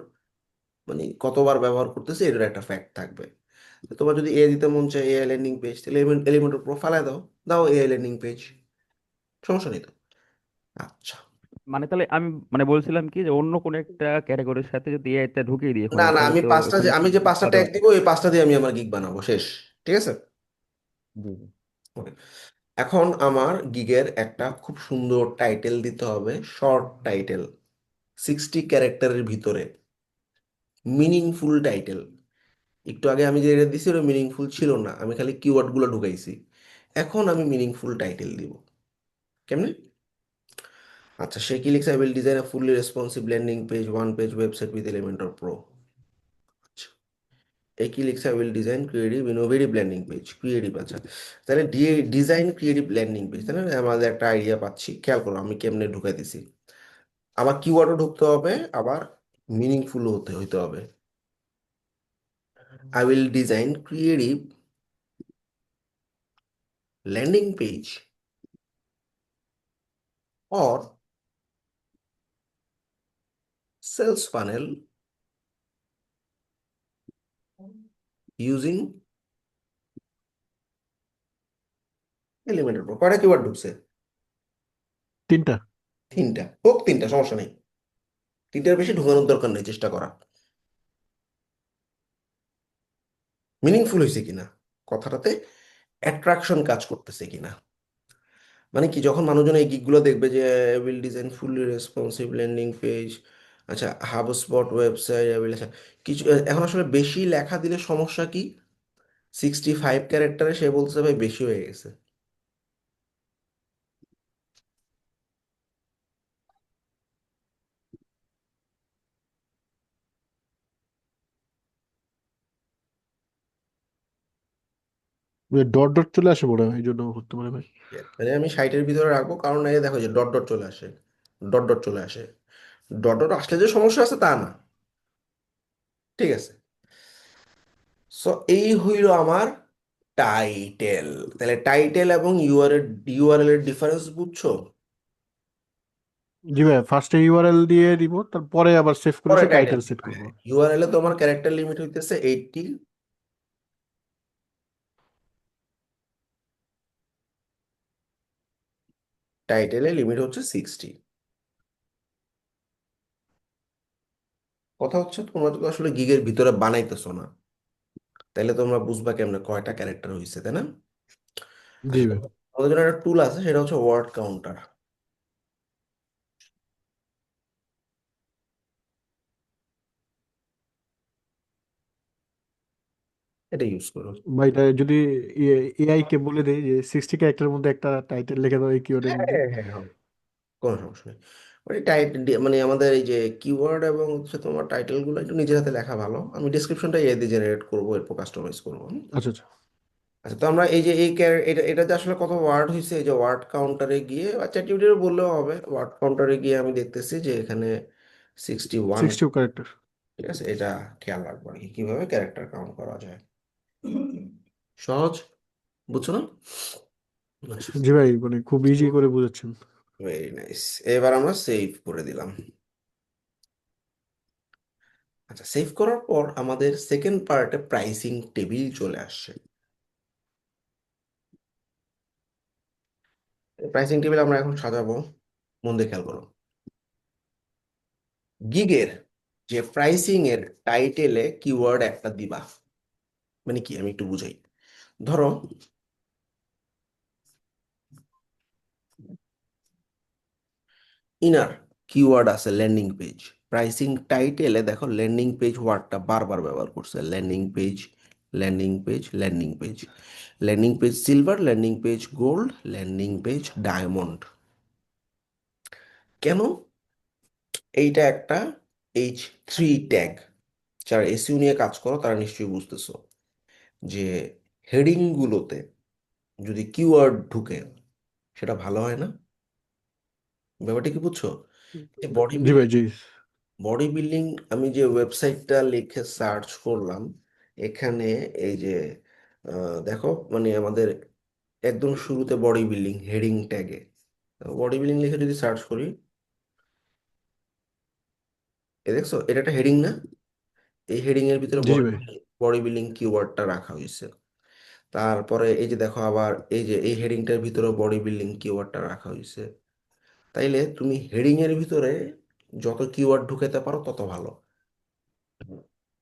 A: মানে কতবার ব্যবহার করতেছে এটার একটা ফ্যাক্ট থাকবে। তো তোমার যদি এ দিতে মন চায় এআই ল্যান্ডিং পেজ, তাহলে এলিমেন্টর প্রোফাইলে দাও, দাও এআই ল্যান্ডিং পেজ, সমস্যা নেই তো। আচ্ছা,
G: মানে তাহলে আমি মানে বলছিলাম কি যে অন্য কোনো একটা ক্যাটাগরির সাথে যদি এআইটা ঢুকিয়ে দিই
A: না
G: ওখানে
A: না,
G: তাহলে
A: আমি
G: তো
A: পাঁচটা যে
G: ওখানে কি
A: আমি যে পাঁচটা
G: পাওয়া
A: ট্যাগ
G: যাবে?
A: দিব এই 5টা দিয়ে আমি আমার গিগ বানাবো, শেষ। ঠিক আছে?
G: জি জি।
A: Okay. এখন আমার গিগের একটা খুব সুন্দর টাইটেল দিতে হবে, শর্ট টাইটেল, 60 ক্যারেক্টারের ভিতরে, মিনিংফুল টাইটেল। একটু আগে আমি যে এটা দিছি ওটা মিনিংফুল ছিল না, আমি খালি কিওয়ার্ড গুলো ঢুকাইছি। এখন আমি মিনিংফুল টাইটেল দিব। কেমনে? আচ্ছা, সে কি লিখছে, I will design a fully responsive landing page, one page website with Elementor pro. আচ্ছা, এই কি লিখছে, I will design creative innovative landing page, creative. আচ্ছা, তাহলে ডিজাইন ক্রিয়েটিভ ল্যান্ডিং পেজ, তাহলে আমাদের একটা আইডিয়া পাচ্ছি। খেয়াল করো আমি কেমনে ঢুকাই দিছি। আবার কিওয়ার্ডও ঢুকতে হবে, আবার মিনিংফুল হতে হইতে হবে। I will design creative landing page or sales funnel using Elementor Pro. কয়টা কিওয়ার্ড ঢুকছে?
B: 3টা।
A: 3টা হোক, 3টা সমস্যা নেই। 3টার বেশি ঢুকানোর দরকার নেই, চেষ্টা করা। মিনিংফুল হয়েছে কিনা, কথাটাতে অ্যাট্রাকশন কাজ করতেছে কিনা। মানে কি, যখন মানুষজন এই গিকগুলো দেখবে যে will design fully responsive landing page, আচ্ছা হাব স্পট ওয়েবসাইট, আচ্ছা কিছু এখন আসলে বেশি লেখা দিলে সমস্যা কি, 65 ক্যারেক্টারে সে বলছে ভাই বেশি হয়ে গেছে।
B: ডট ডট চলে আসে মনে হয়, এই জন্য হতে পারে ভাই।
A: মানে আমি 60-এর ভিতরে রাখবো, কারণ এই দেখো যে ডট ডট চলে আসে, ডট ডট চলে আসে। ডট ডট আসলে যে সমস্যা আছে তা না, ঠিক আছে? সো এই হইল আমার টাইটেল। তাহলে টাইটেল এবং ইউআরএল এর ডিফারেন্স বুঝছো?
B: জি ভাই, ফার্স্টে ইউআরএল দিয়ে দিব, তারপরে আবার সেভ করে
A: পরে
B: সে
A: টাইটেল।
B: টাইটেল সেট করব।
A: ইউআরএল এ তোমার ক্যারেক্টার লিমিট হইতেছে 80, টাইটেলে লিমিট হচ্ছে 60। কথা হচ্ছে তোমরা তো আসলে গিগের ভিতরে বানাইতেছো না, তাইলে তোমরা বুঝবা কেমনে কয়টা ক্যারেক্টার হইছে, তাই না?
B: জি
A: আচ্ছা,
B: ভাই।
A: আমাদের জন্য একটা টুল আছে, সেটা হচ্ছে ওয়ার্ড কাউন্টার। এটা ইউজ করো।
B: ভাই এটা যদি এআই কে বলে দেয় যে 60 ক্যারেক্টারের মধ্যে একটা টাইটেল লিখে দাও এই কিওয়ার্ডের
A: হ্যাঁ
B: মধ্যে।
A: হ্যাঁ হ্যাঁ হ্যাঁ, কোনো সমস্যা নেই। মানে মানে আমাদের এই যে কিওয়ার্ড এবং হচ্ছে তোমার টাইটেল গুলো একটু নিজের হাতে লেখা ভালো। আমি ডিসক্রিপশনটা এ দিয়ে জেনারেট করবো, এরপর কাস্টমাইজ করবো।
B: আচ্ছা আচ্ছা।
A: আচ্ছা, তো আমরা এই যে এটা এটা যে আসলে কত ওয়ার্ড হয়েছে, এই যে ওয়ার্ড কাউন্টারে গিয়ে বা চ্যাটজিপিটি বললেও হবে, ওয়ার্ড কাউন্টারে গিয়ে আমি দেখতেছি যে এখানে 61।
B: 60 ক্যারেক্টার।
A: ঠিক আছে, এটা খেয়াল রাখবো আর কি, কিভাবে ক্যারেক্টার কাউন্ট করা যায়। সহজ, বুঝছো না?
B: জি ভাই, মানে খুব ইজি করে বুঝাচ্ছেন।
A: Very nice. এবার আমরা সেভ করে দিলাম। আচ্ছা, সেভ করার পর আমাদের সেকেন্ড পার্টে প্রাইসিং টেবিল চলে আসছে। প্রাইসিং টেবিল আমরা এখন সাজাবো, মন দিয়ে খেয়াল করো। গিগের যে প্রাইসিং এর টাইটেলে কিওয়ার্ড একটা দিবা, মানে কি আমি একটু বুঝাই। ধরো ইনার কিওয়ার্ড আছে ল্যান্ডিং পেজ, প্রাইসিং টাইটেলে দেখো ল্যান্ডিং পেজ ওয়ার্ডটা বারবার ব্যবহার করছে, landing page, landing page, landing page, landing page silver, landing page gold, landing page diamond. কেন? এইটা একটা H3 ট্যাগ। যারা এসইও নিয়ে কাজ করো তারা নিশ্চয়ই বুঝতেছো যে হেডিং গুলোতে যদি কিওয়ার্ড ঢুকে সেটা ভালো হয় না। ব্যাপারটা কি বুঝছো? যে বডি
B: জি ভাই, জি।
A: বডি বিল্ডিং, আমি যে ওয়েবসাইটটা লিখে সার্চ করলাম, এখানে এই যে দেখো মানে আমাদের একদম শুরুতে বডি বিল্ডিং হেডিং ট্যাগে বডি বিল্ডিং লিখে যদি সার্চ করি, এ দেখছো এটা একটা হেডিং না? এই হেডিং এর ভিতরে
B: জি জি ভাই।
A: বডি বিল্ডিং কিওয়ার্ডটা রাখা হয়েছে। তারপরে এই যে দেখো আবার এই যে এই হেডিংটার ভিতরে বডি বিল্ডিং কিওয়ার্ডটা রাখা হয়েছে। তাইলে তুমি হেডিং এর ভিতরে যত কিওয়ার্ড ঢুকাতে পারো তত ভালো।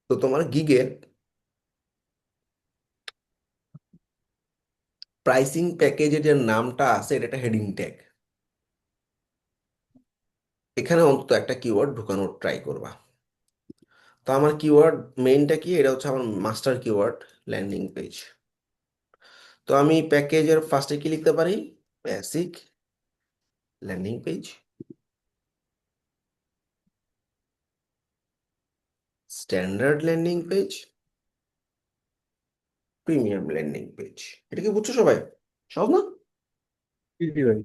A: তো তোমার গিগের প্রাইসিং প্যাকেজের যে নামটা আছে এটা একটা হেডিং ট্যাগ, এখানে অন্তত একটা কিওয়ার্ড ঢুকানোর ট্রাই করবা। তো আমার কিওয়ার্ড মেইনটা কি, এটা হচ্ছে আমার মাস্টার কিওয়ার্ড ল্যান্ডিং পেজ। তো আমি প্যাকেজের ফার্স্টে কি লিখতে পারি, basic landing page, standard landing page, premium landing page. এটা কি বুঝছো সবাই? সহজ না?
B: জি জি ভাই।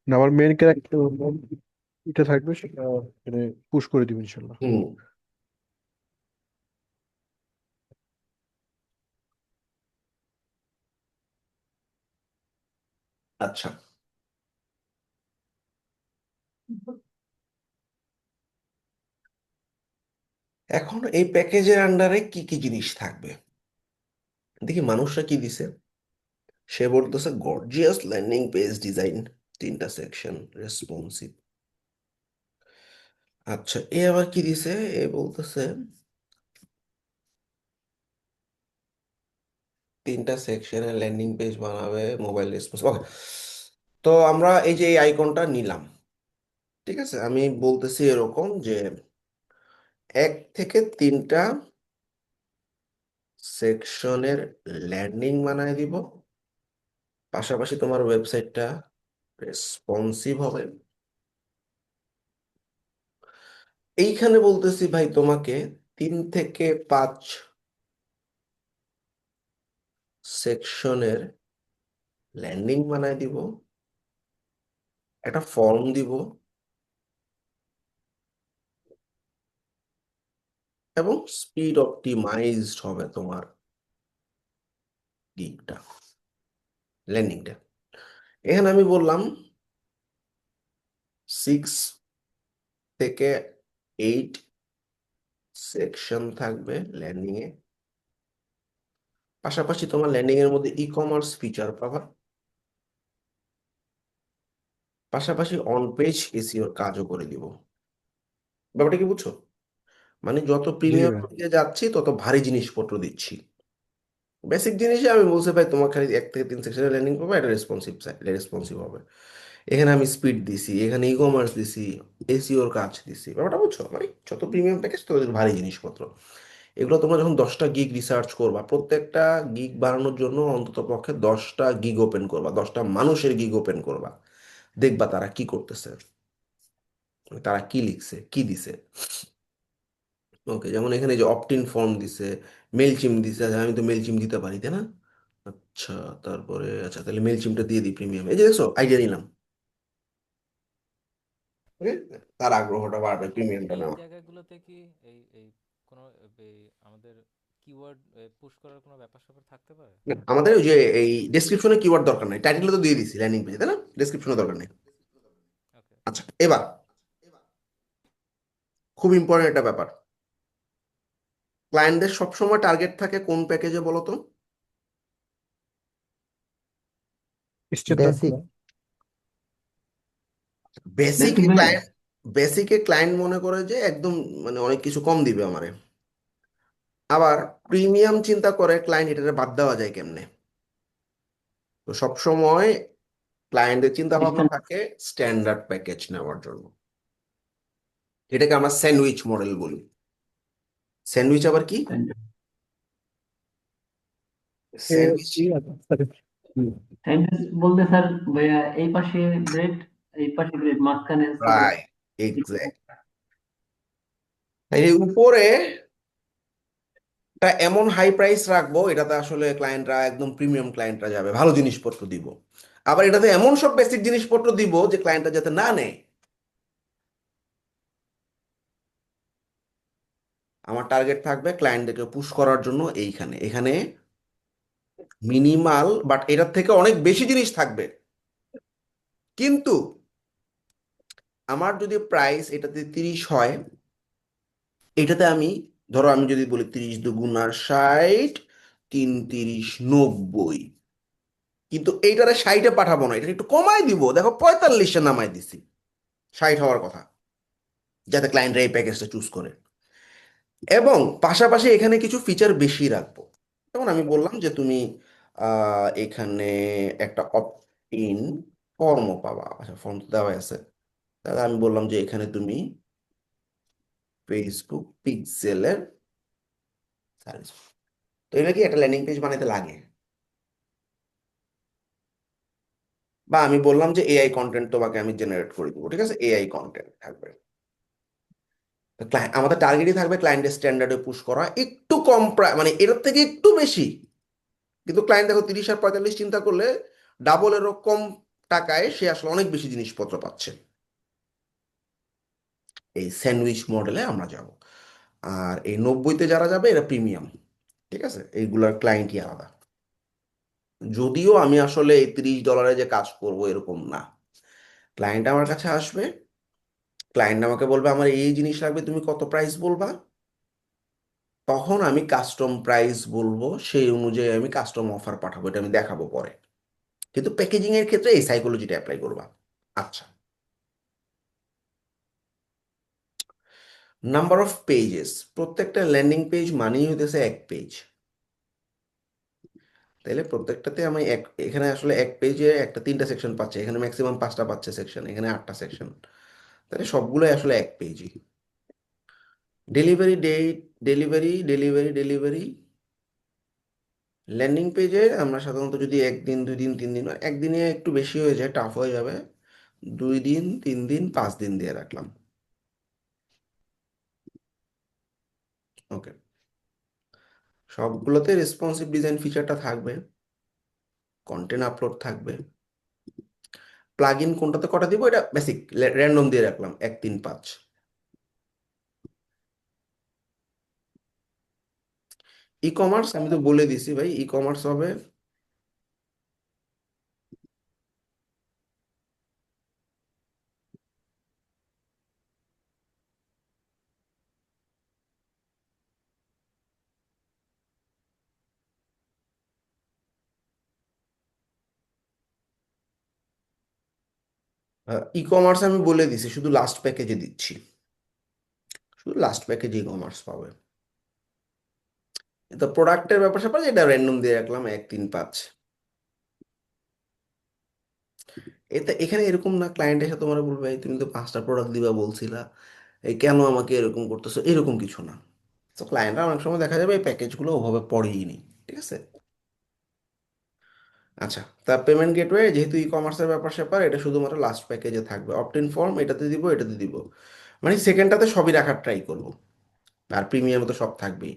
B: না, আমার মেন ক্যারেক্টার এটা থাকবে, সেটা মানে পুশ করে দিব ইনশাল্লাহ।
A: হুম। আচ্ছা, এখন এই প্যাকেজের আন্ডারে কি কি জিনিস থাকবে দেখি মানুষরা কি দিছে। সে বলতেছে গর্জিয়াস ল্যান্ডিং পেজ ডিজাইন, 3টা সেকশন, রেসপন্সিভ। আচ্ছা, এ আবার কি দিছে? এ বলতেছে 3টা সেকশনে ল্যান্ডিং পেজ বানাবে, মোবাইল রেসপন্সিভ। ওকে, তো আমরা এই যে এই আইকনটা নিলাম, ঠিক আছে। আমি বলতেছি এরকম যে 1 থেকে 3টা সেকশনের ল্যান্ডিং বানায় দিব, পাশাপাশি তোমার ওয়েবসাইটটা রেসপন্সিভ হবে। এইখানে বলতেছি ভাই তোমাকে 3 থেকে 5 সেকশনের ল্যান্ডিং বানায় দিব, একটা ফর্ম দিব, এবং স্পিড অপটিমাইজড হবে তোমার গিগটা, ল্যান্ডিংটা। এখানে আমি বললাম 6 থেকে 8 সেকশন থাকবে ল্যান্ডিং এ, পাশাপাশি তোমার ল্যান্ডিং এর মধ্যে ই কমার্স ফিচার পাবা, পাশাপাশি অন পেজ এসইওর কাজও করে দিব। ব্যাপারটা কি বুঝছো? মানে যত
B: জি
A: প্রিমিয়াম
B: ভাই।
A: দিকে যাচ্ছি তত ভারী জিনিসপত্র দিচ্ছি। বেসিক জিনিসে আমি বলছি ভাই তোমার খালি 1 থেকে 3 সেকশনের ল্যান্ডিং করবে, এটা রেসপন্সিভ রেসপন্সিভ হবে। এখানে আমি স্পিড দিছি, এখানে ই কমার্স দিছি, এসইওর কাজ দিছি। ব্যাপারটা বুঝছো? মানে যত প্রিমিয়াম প্যাকেজ তত ভারী জিনিসপত্র। এগুলো তোমরা যখন 10টা গিগ রিসার্চ করবা, প্রত্যেকটা গিগ বানানোর জন্য অন্তত পক্ষে 10টা গিগ ওপেন করবা, 10টা মানুষের গিগ ওপেন করবা, দেখবা তারা কি করতেছে, তারা কি লিখছে, কি দিছে। ওকে, যেমন এখানে যে অপটিন ফর্ম দিছে, মেল চিম দিছে। আচ্ছা, আমি তো মেল চিম দিতে পারি, তাই না? আচ্ছা, তারপরে আচ্ছা তাহলে মেল চিমটা দিয়ে দিই প্রিমিয়াম। এই যে দেখছো, আইডিয়া নিলাম। ওকে, তার আগ্রহটা বাড়বে প্রিমিয়ামটা
E: এই
A: নেওয়া।
E: জায়গাগুলোতে কি এই এই কোনো এই আমাদের কিওয়ার্ড পুশ করার কোনো ব্যাপার স্যাপার থাকতে পারে?
A: আমাদের ওই যে এই ডেসক্রিপশনে কিওয়ার্ড দরকার নাই, টাইটেলে তো দিয়ে দিছি ল্যান্ডিং পেজে, তাই না? ডেসক্রিপশনে দরকার নেই।
E: ওকে।
A: আচ্ছা, এবার খুব ইম্পর্টেন্ট একটা ব্যাপার, ক্লায়েন্টদের সবসময় টার্গেট থাকে কোন প্যাকেজে বলো তো?
B: Standard
C: basic.
A: বেসিকে
H: বেসিক ভাইয়া
A: ক্লায়েন্ট বেসিকে ক্লায়েন্ট মনে করে যে একদম মানে অনেক কিছু কম দিবে আমারে, আবার প্রিমিয়াম চিন্তা করে ক্লায়েন্ট এটাকে বাদ দেওয়া যায় কেমনে। তো সবসময় ক্লায়েন্টের চিন্তা ভাবনা
H: স্ট্যান্ড
A: থাকে স্ট্যান্ডার্ড প্যাকেজ নেওয়ার জন্য। এটাকে আমরা স্যান্ডউইচ মডেল বলি। স্যান্ডউইচ আবার কি? স্যান্ডউইচ
H: স্যান্ডউইচ বলতে স্যার ভাইয়া এই পাশে ব্রেড, এই পাশে ব্রেড, মাঝখানে সস।
A: Right, exact. এই উপরে টা এমন হাই প্রাইস রাখবো এটাতে আসলে ক্লায়েন্টরা একদম প্রিমিয়াম ক্লায়েন্টরা যাবে, ভালো জিনিসপত্র দিব। আবার এটাতে এমন সব বেসিক জিনিসপত্র দিব যে ক্লায়েন্টরা যাতে না নেয়। আমার টার্গেট থাকবে ক্লায়েন্টদেরকে পুশ করার জন্য এইখানে, এখানে মিনিমাল বাট এটার থেকে অনেক বেশি জিনিস থাকবে। কিন্তু আমার যদি প্রাইস এটাতে 30 হয়, এটাতে আমি, ধরো আমি যদি বলি 30 × 2 = 60, 3 × 3 = 90, কিন্তু এইটারে 60-এ পাঠাবো না, এটা একটু কমাই দিব, দেখো 45-এ নামাই দিছি, 60 হওয়ার কথা, যাতে ক্লায়েন্টরা এই প্যাকেজটা চুজ করে। এবং পাশাপাশি এখানে কিছু ফিচার বেশি রাখবো। যেমন আমি বললাম যে তুমি এখানে একটা অপট ইন ফর্মও পাবা। আচ্ছা, ফর্ম তো দেওয়া আছে, তাহলে আমি বললাম যে এখানে তুমি ফেসবুক পিক্সেলের সার্ভিস। তো এটা কি একটা ল্যান্ডিং পেজ বানাতে লাগে? বা আমি বললাম যে এআই কন্টেন্ট তোমাকে আমি জেনারেট করে দেবো, ঠিক আছে, এআই কন্টেন্ট থাকবে। তো আমাদের টার্গেটই থাকবে ক্লায়েন্টের স্ট্যান্ডার্ডে পুশ করা, একটু কম মানে এটার থেকে একটু বেশি। কিন্তু ক্লায়েন্ট দেখো 30 আর 45 চিন্তা করলে ডাবলেরও কম টাকায় সে আসলে অনেক বেশি জিনিসপত্র পাচ্ছে। এই স্যান্ডউইচ মডেলে আমরা যাব। আর এই 90-তে যারা যাবে এরা প্রিমিয়াম, ঠিক আছে, এইগুলার ক্লায়েন্টই আলাদা। যদিও আমি আসলে এই $30 যে কাজ করব এরকম না। ক্লায়েন্ট আমার কাছে আসবে, ক্লায়েন্ট আমাকে বলবে আমার এই জিনিস লাগবে, তুমি কত প্রাইস বলবা, তখন আমি কাস্টম প্রাইস বলবো, সেই অনুযায়ী আমি কাস্টম অফার পাঠাবো, এটা আমি দেখাবো পরে। কিন্তু প্যাকেজিং এর ক্ষেত্রে এই সাইকোলজিটা অ্যাপ্লাই করবা। আচ্ছা, নাম্বার অফ পেজেস, প্রত্যেকটা ল্যান্ডিং পেজ মানেই হইতেছে এক পেজ। তাইলে প্রত্যেকটাতে আমি এখানে আসলে এক পেজে একটা 3টা সেকশন পাচ্ছে, এখানে ম্যাক্সিমাম 5টা পাচ্ছে সেকশন, এখানে 8টা সেকশন, তাহলে সবগুলোই আসলে এক পেজই। Delivery date, delivery delivery delivery. Landing পেজে আমরা সাধারণত যদি 1 দিন 2 দিন 3 দিন, একদিনে একটু বেশি হয়ে যায়, টাফ হয়ে যাবে, 2 দিন 3 দিন 5 দিন দিয়ে রাখলাম। ওকে, সবগুলোতে রেসপন্সিভ ডিজাইন ফিচারটা থাকবে, কন্টেন্ট আপলোড থাকবে। প্লাগ ইন কোনটাতে কটা দিব এটা বেসিক র্যান্ডম দিয়ে রাখলাম, 1 3 5। ই কমার্স আমি তো বলে দিছি ভাই, ই কমার্স হবে ই কমার্স আমি বলে দিছি, শুধু লাস্ট প্যাকেজে দিচ্ছি, শুধু লাস্ট প্যাকেজে ই কমার্স পাবে। তো প্রোডাক্টের ব্যাপার স্যাপার এটা র্যান্ডম দিয়ে রাখলাম, 1 3 5। এতে এখানে এরকম না ক্লায়েন্ট এসে তোমার বলবে "এই তুমি তো 5টা প্রোডাক্ট দিবা বলছিলা, এই কেন আমাকে এরকম করতেছো", এরকম কিছু না। তো ক্লায়েন্টরা অনেক সময় দেখা যাবে এই প্যাকেজগুলো ওভাবে পড়েই নি, ঠিক আছে। আচ্ছা, তা পেমেন্ট গেটওয়ে যেহেতু ই কমার্সের ব্যাপার স্যাপার, এটা শুধুমাত্র লাস্ট প্যাকেজে থাকবে। অপট ইন ফর্ম এটাতে দিব, এটাতে দিব, মানে সেকেন্ডটাতে সবই রাখার ট্রাই করব। আর প্রিমিয়ামে তো সব থাকবেই।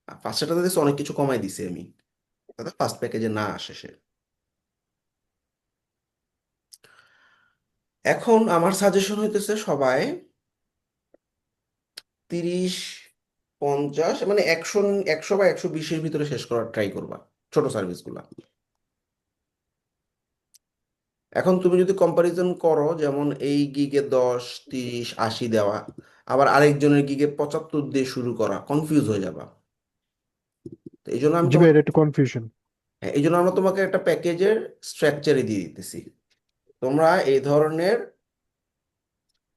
A: আর ফার্স্টটাতে দেখছি অনেক কিছু কমাই দিছি আমি, যাতে ফার্স্ট প্যাকেজে না আসে সে। এখন আমার সাজেশন হইতেছে সবাই 30 50 মানে 100 100 বা 120-এর ভিতরে শেষ করার ট্রাই করবা ছোট সার্ভিসগুলা। এখন তুমি যদি কম্পারিজন করো, যেমন এই গিগে 10 30 80 দেওয়া, আবার আরেকজনের গিগে 75 দিয়ে শুরু করা, কনফিউজ হয়ে যাবা। তো এই জন্য আমি
B: জি ভাই,
A: তোমাকে,
B: এটা একটু কনফিউশন।
A: এই জন্য আমরা তোমাকে একটা প্যাকেজের স্ট্রাকচারে দিয়ে দিতেছি। তোমরা এই ধরনের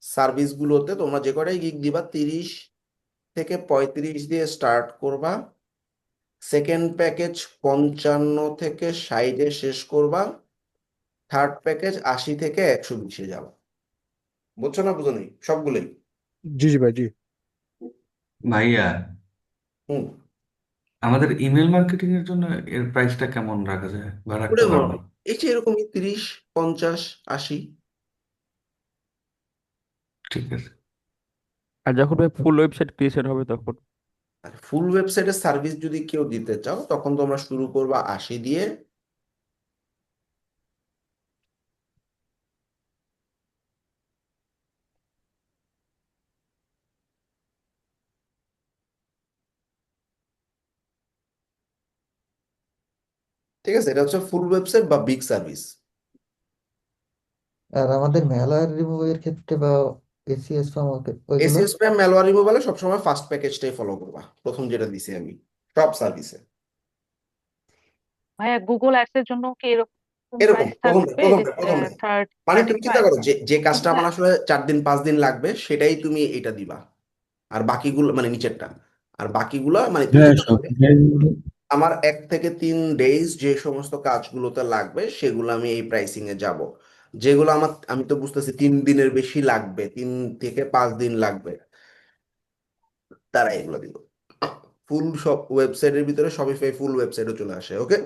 A: সার্ভিসগুলোতে তোমরা যে কটাই গিগ দিবা 30 থেকে 35 দিয়ে স্টার্ট করবা, সেকেন্ড প্যাকেজ 55 থেকে 60-এ শেষ করবা, থার্ড প্যাকেজ 80 থেকে 120-এ যাবা। বুঝছো না বুঝো নি সবগুলোই?
B: জি জি ভাই, জি।
I: ভাইয়া,
A: হুম।
I: আমাদের ইমেল মার্কেটিং এর জন্য এর প্রাইসটা কেমন রাখা যায় বা রাখতে
A: ওরে বাবা,
I: পারবো?
A: এই যে এরকমই 30, 50, 80।
I: ঠিক আছে।
G: আর যখন ভাই ফুল ওয়েবসাইট ক্রিয়েশন হবে তখন?
A: আর ফুল ওয়েবসাইটের সার্ভিস যদি কেউ দিতে চাও তখন তোমরা শুরু করবা 80 দিয়ে। ঠিক আছে, এটা হচ্ছে ফুল ওয়েবসাইট বা বিগ সার্ভিস।
C: আর আমাদের ম্যালওয়্যার রিমুভের ক্ষেত্রে বা এসিএস ফর্ম ওইগুলো?
A: এসিও স্প্যাম ম্যালওয়্যার রিমুভালে সবসময় ফার্স্ট প্যাকেজটাই ফলো করবা, প্রথম যেটা দিছি আমি সব সার্ভিসে।
F: ভাইয়া গুগল অ্যাডস এর জন্য কি এরকম
A: এরকম
F: প্রাইস
A: প্রথমটা
F: থাকবে যে
A: প্রথমটা প্রথমটা
F: থার্ড
A: মানে
F: পার্টি
A: তুমি চিন্তা
F: প্রাইস?
A: করো যে যে কাজটা
F: কিন্তু
A: আমার আসলে 4 দিন 5 দিন লাগবে সেটাই তুমি এটা দিবা, আর বাকিগুলো মানে নিচেরটা, আর বাকিগুলো মানে তুমি
D: হ্যাঁ,
A: চিন্তা
D: সব
A: করবে আমার 1 থেকে 3 ডেজ যে সমস্ত কাজগুলোতে লাগবে সেগুলো আমি এই প্রাইসিং এ যাব। যেগুলো আমার আমি তো বুঝতেছি 3 দিনের বেশি লাগবে, 3 থেকে 5 দিন লাগবে, তারা এগুলো দিব। ফুল সব ওয়েবসাইটের ভিতরে শপিফাই ফুল ওয়েবসাইটে চলে আসে। ওকে,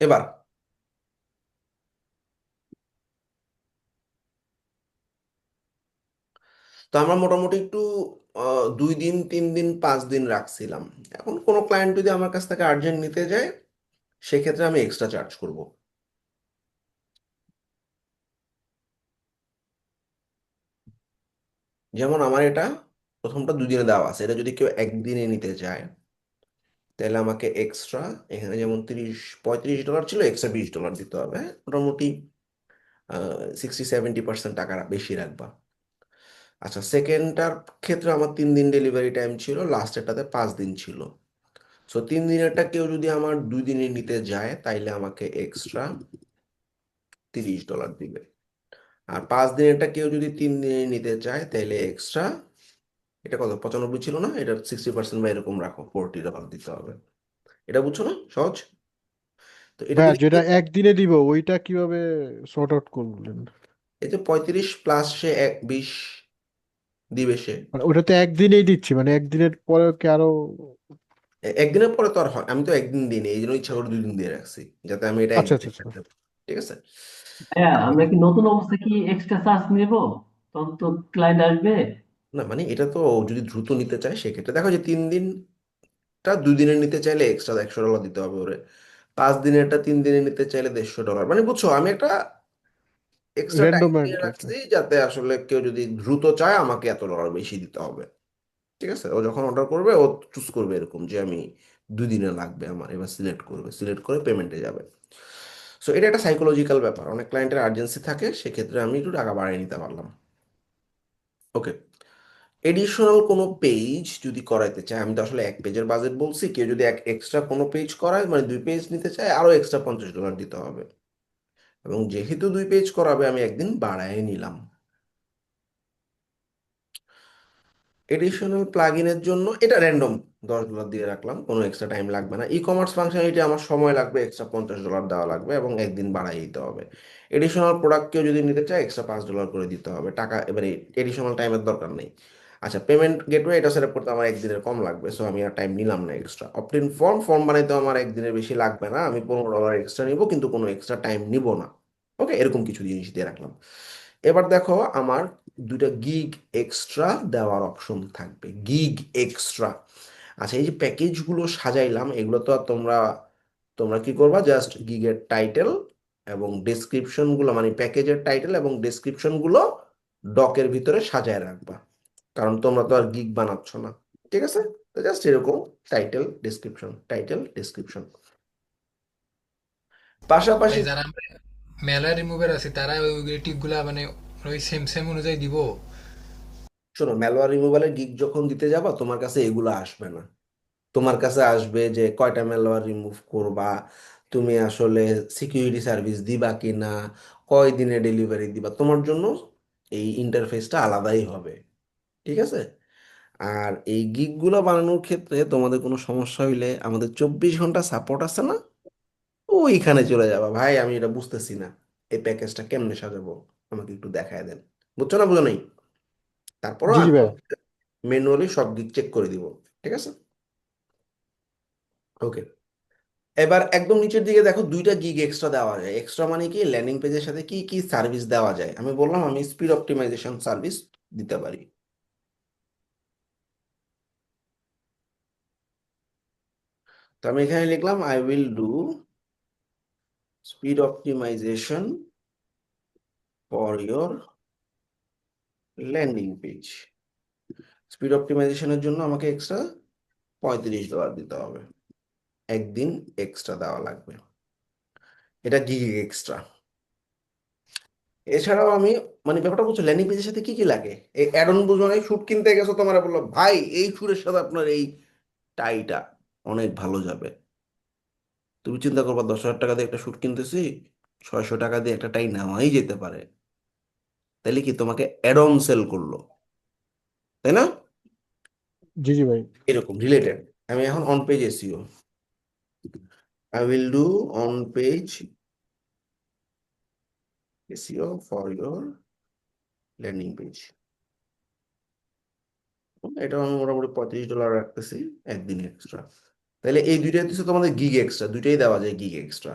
A: এবার তো আমরা মোটামুটি একটু 2 দিন 3 দিন 5 দিন রাখছিলাম। এখন কোনো ক্লায়েন্ট যদি আমার কাছ থেকে আর্জেন্ট নিতে যায় সেক্ষেত্রে আমি এক্সট্রা চার্জ করব। যেমন আমার এটা প্রথমটা 2 দিনে দেওয়া আছে, এটা যদি কেউ একদিনে নিতে চায় তাহলে আমাকে এক্সট্রা, এখানে যেমন 35 $40 ছিল, এক্সট্রা $20 দিতে হবে। মোটামুটি 60-70% টাকা বেশি রাখবা। আচ্ছা, সেকেন্ডটার ক্ষেত্রে আমার 3 দিন ডেলিভারি টাইম ছিল, লাস্টেরটাতে 5 দিন ছিল। সো 3 দিনেরটা কেউ যদি আমার 2 দিনে নিতে যায় তাইলে আমাকে এক্সট্রা $30 দিবে। আর 5 দিনেরটা কেউ যদি 3 দিনে নিতে চায় তাহলে এক্সট্রা, এটা কত 95 ছিল না, এটা 60% বা এরকম রাখো, $40 দিতে হবে। এটা বুঝছো না সহজ? তো এটা
B: ভাইয়া
A: দিলে কি,
B: যেটা একদিনে দিব ওইটা কিভাবে সর্ট আউট করলেন?
A: এই যে 35 প্লাস সে 20 দিবে সে।
B: মানে ওটা তো একদিনেই দিচ্ছি, মানে একদিনের পরে কি আরো?
A: একদিনের পরে তো আর হয়, আমি তো একদিন দিই নি, এই জন্য ইচ্ছা করে 2 দিন দিয়ে রাখছি যাতে আমি এটা
B: আচ্ছা আচ্ছা
A: একদিনে
B: আচ্ছা।
A: রাখতে পারি। ঠিক আছে।
H: হ্যাঁ, আমরা কি নতুন অবস্থায় কি এক্সট্রা চার্জ নেব? তখন তো ক্লায়েন্ট আসবে।
A: না মানে এটা তো যদি দ্রুত নিতে চায় সেক্ষেত্রে দেখো যে 3 দিনটা 2 দিনে নিতে চাইলে এক্সট্রা $100 দিতে হবে ওরে, 5 দিনেরটা 3 দিনে নিতে চাইলে $150, মানে বুঝছো আমি একটা এক্সট্রা টাইম
B: র্যান্ডম আর
A: দিয়ে
B: কি একটা।
A: রাখছি যাতে আসলে কেউ যদি দ্রুত চায় আমাকে $1 বেশি দিতে হবে। ঠিক আছে, ও যখন অর্ডার করবে ও চুজ করবে এরকম যে আমি 2 দিনে লাগবে আমার, এবার সিলেক্ট করবে, সিলেক্ট করে পেমেন্টে যাবে। সো এটা একটা সাইকোলজিক্যাল ব্যাপার, অনেক ক্লায়েন্টের আর্জেন্সি থাকে, সেক্ষেত্রে আমি একটু টাকা বাড়িয়ে নিতে পারলাম। ওকে, এডিশনাল কোনো পেজ যদি করাইতে চায়, আমি তো আসলে 1 পেজের বাজেট বলছি, কেউ যদি এক্সট্রা কোনো পেজ করায় মানে 2 পেজ নিতে চায় আরো এক্সট্রা $50 দিতে হবে। এবং যেহেতু 2 পেজ করাবে আমি একদিন বাড়ায় নিলাম। এডিশনাল প্লাগইনের জন্য এটা র্যান্ডম $10 দিয়ে রাখলাম, কোনো এক্সট্রা টাইম লাগবে না। ই কমার্স ফাংশনালিটি আমার সময় লাগবে, এক্সট্রা $50 দেওয়া লাগবে এবং একদিন বাড়াই দিতে হবে। এডিশনাল প্রোডাক্ট কেউ যদি নিতে চায় এক্সট্রা $5 করে দিতে হবে টাকা, এবারে এডিশনাল টাইমের দরকার নেই। আচ্ছা, পেমেন্ট গেটওয়ে এটা সেট আপ করতে আমার একদিনের কম লাগবে, সো আমি আর টাইম নিলাম না এক্সট্রা। অপটিন ফর্ম ফর্ম বানাইতে আমার একদিনের বেশি লাগবে না, আমি $15 এক্সট্রা নিব কিন্তু কোনো এক্সট্রা টাইম নিব না। ওকে, এরকম কিছু জিনিস দিয়ে রাখলাম। এবার দেখো আমার 2টা গিগ এক্সট্রা দেওয়ার অপশন থাকবে, গিগ এক্সট্রা। আচ্ছা, এই যে প্যাকেজগুলো সাজাইলাম এগুলো তো আর তোমরা তোমরা কি করবা, জাস্ট গিগের টাইটেল এবং ডেসক্রিপশন গুলো, মানে প্যাকেজের টাইটেল এবং ডেসক্রিপশন গুলো ডকের ভিতরে সাজায় রাখবা, কারণ তোমরা তো আর গিগ বানাচ্ছ না। ঠিক আছে, তো জাস্ট এরকম টাইটেল ডেসক্রিপশন, টাইটেল ডেসক্রিপশন।
J: ভাই
A: পাশাপাশি
J: যারা আমরা মেলা রিমুভার আছে তারা ওই টিপগুলা মানে ওই সেম সেম অনুযায়ী দিব।
A: শোনো, ম্যালওয়্যার রিমুভালের গিগ যখন দিতে যাবা তোমার কাছে এগুলো আসবে না। তোমার কাছে আসবে যে কয়টা ম্যালওয়্যার রিমুভ করবা, তুমি আসলে সিকিউরিটি সার্ভিস দিবা কি না, কয় দিনে ডেলিভারি দিবা, তোমার জন্য এই ইন্টারফেসটা আলাদাই হবে। ঠিক আছে? আর এই গিগগুলো বানানোর ক্ষেত্রে তোমাদের কোনো সমস্যা হইলে আমাদের 24 ঘন্টা সাপোর্ট আছে না, ওইখানে চলে যাবা। ভাই আমি এটা বুঝতেছি না, এই প্যাকেজটা কেমনে সাজাবো, আমাকে একটু দেখায় দেন। বুঝছো না, বুঝো নাই? তারপরও
B: জি জি
A: আমি
B: ভাইয়া।
A: ম্যানুয়ালি সব দিক চেক করে দিব। ঠিক আছে? ওকে। এবার একদম নিচের দিকে দেখো, দুইটা গিগ এক্সট্রা দেওয়া যায়। এক্সট্রা মানে কি, ল্যান্ডিং পেজের সাথে কি কি সার্ভিস দেওয়া যায়। আমি বললাম আমি স্পিড অপটিমাইজেশন সার্ভিস দিতে পারি। তো আমি এখানে লিখলাম I will do speed optimization for your landing page. Speed অপটিমাইজেশনের জন্য আমাকে এক্সট্রা $35 দিতে হবে, একদিন এক্সট্রা দেওয়া লাগবে। এটা গিগ এক্সট্রা। এছাড়াও আমি, মানে ব্যাপারটা বলছো ল্যান্ডিং পেজের সাথে কি কি লাগে। এই অ্যাডন বুঝো নাই, শুট কিনতে গেছো, তোমার বললো ভাই এই শুটের সাথে আপনার এই টাইটা অনেক ভালো যাবে। তুমি চিন্তা করবা 10,000 টাকা দিয়ে একটা শুট কিনতেছি, 600 টাকা দিয়ে একটা টাই নেওয়াই যেতে পারে। তাইলে কি তোমাকে অ্যাডন সেল করলো, তাই না?
B: জি জি ভাই।
A: এরকম রিলেটেড। আমি এখন on page SEO, I will do on page SEO for your landing page. এটা আমি মোটামুটি $35 রাখতেছি, একদিন এক্সট্রা। তাহলে এই দুইটা হচ্ছে তোমাদের গিগ এক্সট্রা, দুইটাই দেওয়া যায় গিগ এক্সট্রা।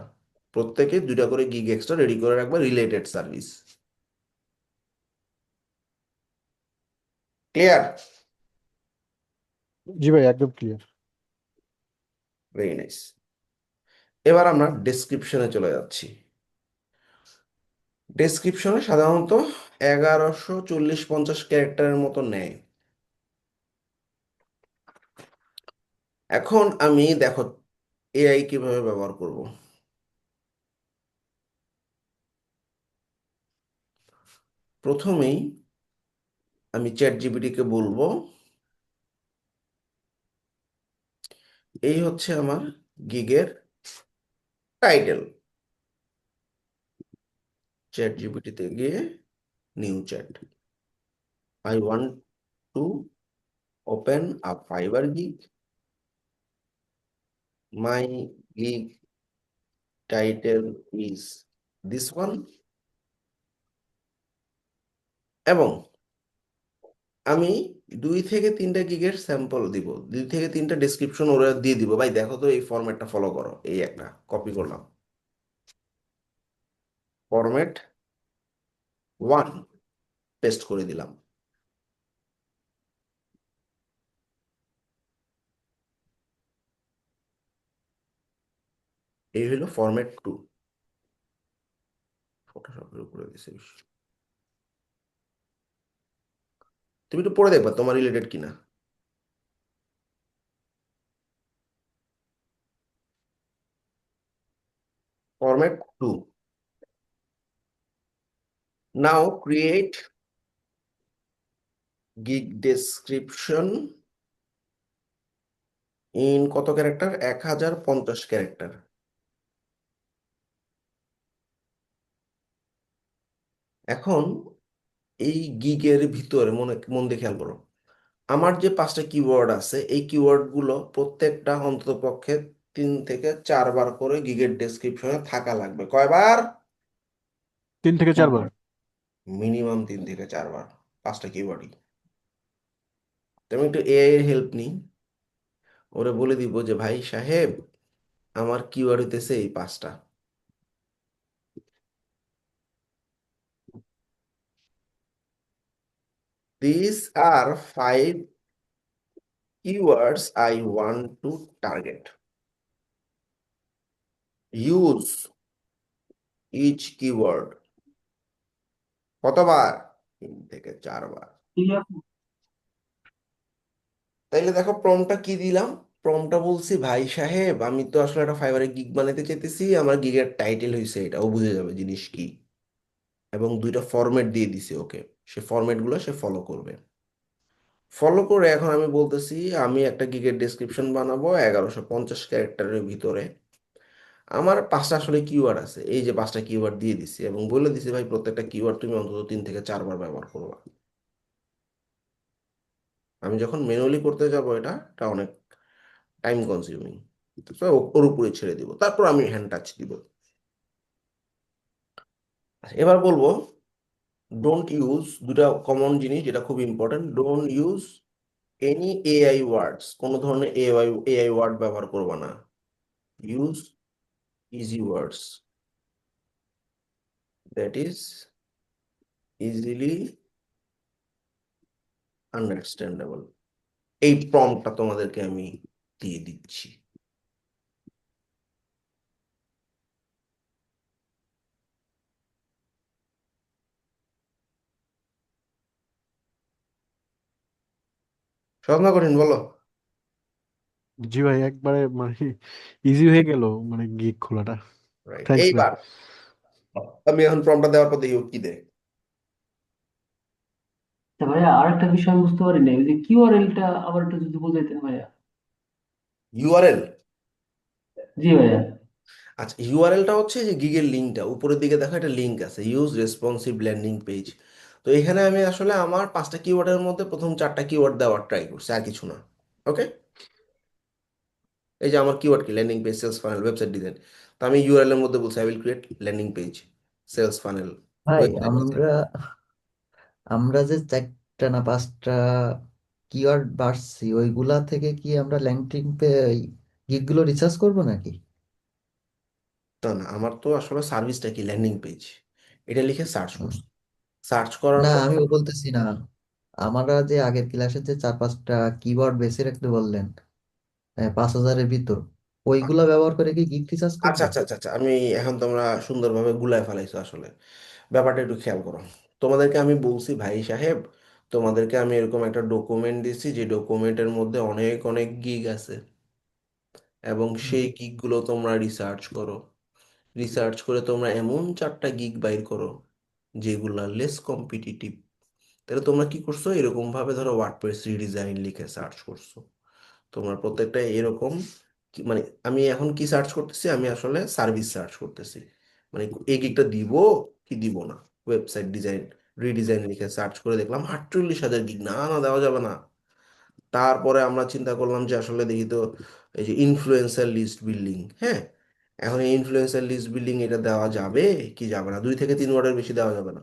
A: প্রত্যেকে দুইটা করে গিগ এক্সট্রা রেডি করে রাখবা, রিলেটেড সার্ভিস। ক্লিয়ার?
B: জি ভাই, একদম ক্লিয়ার।
A: Very nice. এবার আমরা ডেসক্রিপশনে চলে যাচ্ছি। ডেসক্রিপশনে সাধারণত 1140-50 ক্যারেক্টারের মতো নেয়। এখন আমি দেখো এআই কিভাবে ব্যবহার করব। প্রথমেই আমি চ্যাট জিপিটিকে বলবো এই হচ্ছে আমার গিগের টাইটেল। চ্যাট জিপিটিতে গিয়ে new chat, I want to open a fibre gig, my gig title is this one, এবং আমি 2 থেকে 3টা গিগের স্যাম্পল দিব, 2 থেকে 3টা ডেসক্রিপশন ওরা দিয়ে দিব। ভাই দেখো তো এই ফরম্যাটটা ফলো করো, এই একটা কপি করলাম, ফরম্যাট 1 পেস্ট করে দিলাম। এই হলো ফরম্যাট 2। ফটোশপের উপরে দিছি। তুমি একটু পড়ে দেখবা তোমার রিলেটেড কিনা। Format 2, now create gig description in কত ক্যারেক্টার, 1050 ক্যারেক্টার। এখন এই গিগের ভিতরে মন দিয়ে খেয়াল করো, আমার যে 5টা কিওয়ার্ড আছে, এই কিওয়ার্ড গুলো প্রত্যেকটা অন্ততপক্ষে 3 থেকে 4 বার করে গিগের ডেসক্রিপশনে থাকা লাগবে। কয়বার?
B: 3 থেকে 4 বার।
A: মিনিমাম 3 থেকে 4 বার, 5টা কিওয়ার্ডই। আমি একটু এআই এর হেল্প নিই, ওরে বলে দিব যে ভাই সাহেব আমার কিওয়ার্ড হইতেছে এই 5টা। These are 5 keywords I want to target. Use each keyword কতবার? 3 থেকে 4 বার। তাইলে দেখো প্রম্পটটা কি দিলাম। প্রমটা বলছি ভাই সাহেব আমি তো আসলে একটা ফাইবারে গিগ বানাইতে চাইতেছি, আমার গিগের টাইটেল হয়েছে এটা, ও বুঝে যাবে জিনিস কি, এবং দুইটা ফরম্যাট দিয়ে দিছি ওকে, সে ফরম্যাটগুলো সে ফলো করবে। ফলো করে এখন আমি বলতেছি আমি একটা গিগের ডেসক্রিপশন বানাবো 1150 ক্যারেক্টারের ভিতরে। আমার 5টা আসলে কিওয়ার্ড আছে, এই যে 5টা কিওয়ার্ড দিয়ে দিছি এবং বলে দিছি ভাই প্রত্যেকটা কিওয়ার্ড তুমি অন্তত 3 থেকে 4 বার ব্যবহার করবা। আমি যখন ম্যানুয়ালি করতে যাব এটা অনেক টাইম কনজিউমিং, তো ওর উপরে ছেড়ে দিব, তারপর আমি হ্যান্ড টাচ দিব। এবার বলবো ডোন্ট ইউজ, দুটা কমন জিনিস যেটা খুব important, don't use any AI words, কোনো ধরনের এআই এআই ওয়ার্ড ব্যবহার করবা না। Use easy words that is easily understandable. এই প্রম্পটটা তোমাদেরকে আমি দিয়ে দিচ্ছি। সহজ না কঠিন বলো?
B: জি ভাই, একবারে মানে ইজি হয়ে গেল মানে গিগ খোলাটা।
A: রাইট,
B: থ্যাঙ্কস ভাই।
A: এইবার আমি এখন প্রম্পটটা দেওয়ার পর দেখি ও কি দেয়।
H: তা ভাইয়া আর একটা বিষয় আমি বুঝতে পারি না, ওই যে কিউআরএলটা আবার একটু যদি বুঝাইতেন ভাইয়া।
A: ইউআরএল?
H: জি ভাইয়া।
A: আচ্ছা, ইউআরএলটা হচ্ছে যে গিগের লিঙ্কটা, উপরের দিকে দেখো একটা লিঙ্ক আছে, ইউজ রেসপন্সিভ ল্যান্ডিং পেজ। তো এখানে আমি আসলে আমার 5টা কিওয়ার্ডের মধ্যে প্রথম 4টা কিওয়ার্ড দেওয়ার ট্রাই করছি, আর কিছু না। ওকে, এই যে আমার কিওয়ার্ড কি, landing page, sales funnel, website design. তো আমি ইউআরএল এর মধ্যে বলছি I will create landing page, sales funnel,
C: ভাই
A: ওয়েবসাইট ডিজাইন।
C: আমরা যে 4টা না 5টা কিওয়ার্ড বাড়ছি ওইগুলা থেকে কি আমরা ল্যাঙ্কডিন গিগ গুলো রিসার্চ করবো নাকি?
A: না না, আমার তো আসলে সার্ভিসটা কি, ল্যান্ডিং পেজ, এটা লিখে সার্চ
C: হুম।
A: করছি। সার্চ করার
C: না
A: পর
C: আমি বলতেছি না, আমরা যে আগের ক্লাসে যে 4-5টা কিওয়ার্ড বেছে রাখতে বললেন 5,000-এর ভিতর, ওইগুলা ব্যবহার করে কি গিগ রিসার্চ
A: আচ্ছা
C: করবো?
A: আচ্ছা আচ্ছা আচ্ছা, আমি এখন তোমরা সুন্দরভাবে গুলায় ফেলাইছো আসলে, ব্যাপারটা একটু খেয়াল করো। তোমাদেরকে আমি বলছি ভাই সাহেব, তোমাদেরকে আমি এরকম একটা ডকুমেন্ট দিছি যে ডকুমেন্টের মধ্যে অনেক অনেক গিগ আছে, এবং
C: হুম।
A: সেই গিগগুলো তোমরা রিসার্চ করো। রিসার্চ করে তোমরা এমন 4টা গিগ বাইর করো যেগুলা লেস কম্পিটিটিভ। তাহলে তোমরা কি করছো, এরকম ভাবে ধরো ওয়ার্ডপ্রেস রিডিজাইন লিখে সার্চ করছো, তোমার প্রত্যেকটা এরকম মানে আমি এখন কি সার্চ করতেছি, আমি আসলে সার্ভিস সার্চ করতেছি, মানে এই গিগটা দিব কি দিব না। ওয়েবসাইট ডিজাইন রিডিজাইন লিখে সার্চ করে দেখলাম 48,000 গিগ, না না দেওয়া যাবে না। তারপরে আমরা চিন্তা করলাম যে আসলে দেখি তো এই যে ইনফ্লুয়েন্সার লিস্ট বিল্ডিং, হ্যাঁ, এখন এই ইনফ্লুয়েন্সার লিস্ট বিল্ডিং এটা দেওয়া যাবে কি যাবে না, 2 থেকে 3 ওয়ার্ডের বেশি দেওয়া যাবে না।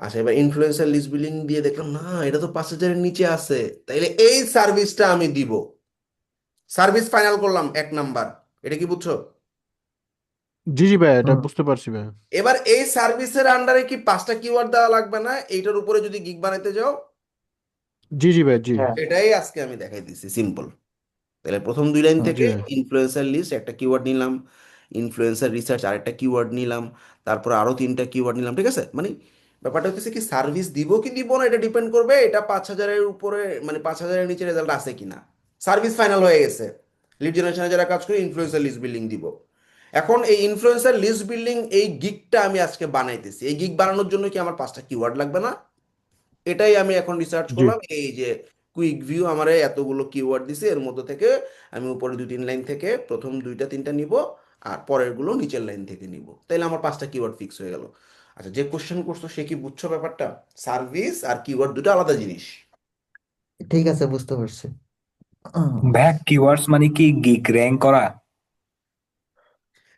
A: আচ্ছা, এবার ইনফ্লুয়েন্সার লিস্ট বিল্ডিং দিয়ে দেখলাম না, এটা তো 5,000-এর নিচে আছে, তাইলে এই সার্ভিসটা আমি দিব। সার্ভিস ফাইনাল করলাম 1 নাম্বার, এটা কি বুঝছো?
B: জি জি ভাই, এটা
C: হুম।
B: বুঝতে পারছি ভাই।
A: এবার এই সার্ভিসের আন্ডারে কি 5টা কিওয়ার্ড দেওয়া লাগবে না এইটার উপরে যদি গিগ বানাইতে যাও?
B: জি জি ভাই, জি
C: হ্যাঁ।
A: এটাই আজকে আমি দেখাই দিচ্ছি, সিম্পল। তাহলে প্রথম 2 লাইন
C: হুম।
B: জি
A: থেকে
B: ভাই।
A: ইনফ্লুয়েন্সার লিস্ট একটা কিওয়ার্ড নিলাম, ইনফ্লুয়েন্সার রিসার্চ আরেকটা কিওয়ার্ড নিলাম, তারপর আরো 3টা কিওয়ার্ড নিলাম, ঠিক আছে? মানে ব্যাপারটা হচ্ছে কি, সার্ভিস দিব কি দিব না এটা ডিপেন্ড করবে এটা 5,000-এর উপরে মানে 5,000-এর নিচে রেজাল্ট আছে কিনা। সার্ভিস ফাইনাল হয়ে গেছে, লিড জেনারেশনে যারা কাজ করে ইনফ্লুয়েন্সার লিস্ট বিল্ডিং দিব। এখন এই ইনফ্লুয়েন্সার লিস্ট বিল্ডিং এই গিগটা আমি আজকে বানাইতেছি, এই গিগ বানানোর জন্য কি আমার 5টা কিওয়ার্ড লাগবে না? এটাই আমি এখন রিসার্চ
B: জি
A: করলাম, এই যে কুইক ভিউ আমারে এতগুলো কিওয়ার্ড দিছে, এর মধ্যে থেকে আমি উপরে 2-3 লাইন থেকে প্রথম 2টা 3টা নিব, আর পরের গুলো নিচের লাইন থেকে নিব, তাইলে আমার 5টা কিওয়ার্ড ফিক্স হয়ে গেল। আচ্ছা, যে কোশ্চেন করছো সে কি বুঝছো ব্যাপারটা? সার্ভিস আর কিওয়ার্ড দুটো আলাদা জিনিস।
C: ঠিক আছে, বুঝতে পারছি।
K: ভাইয়া কিওয়ার্ডস মানে কি গিগ র্যাঙ্ক করা?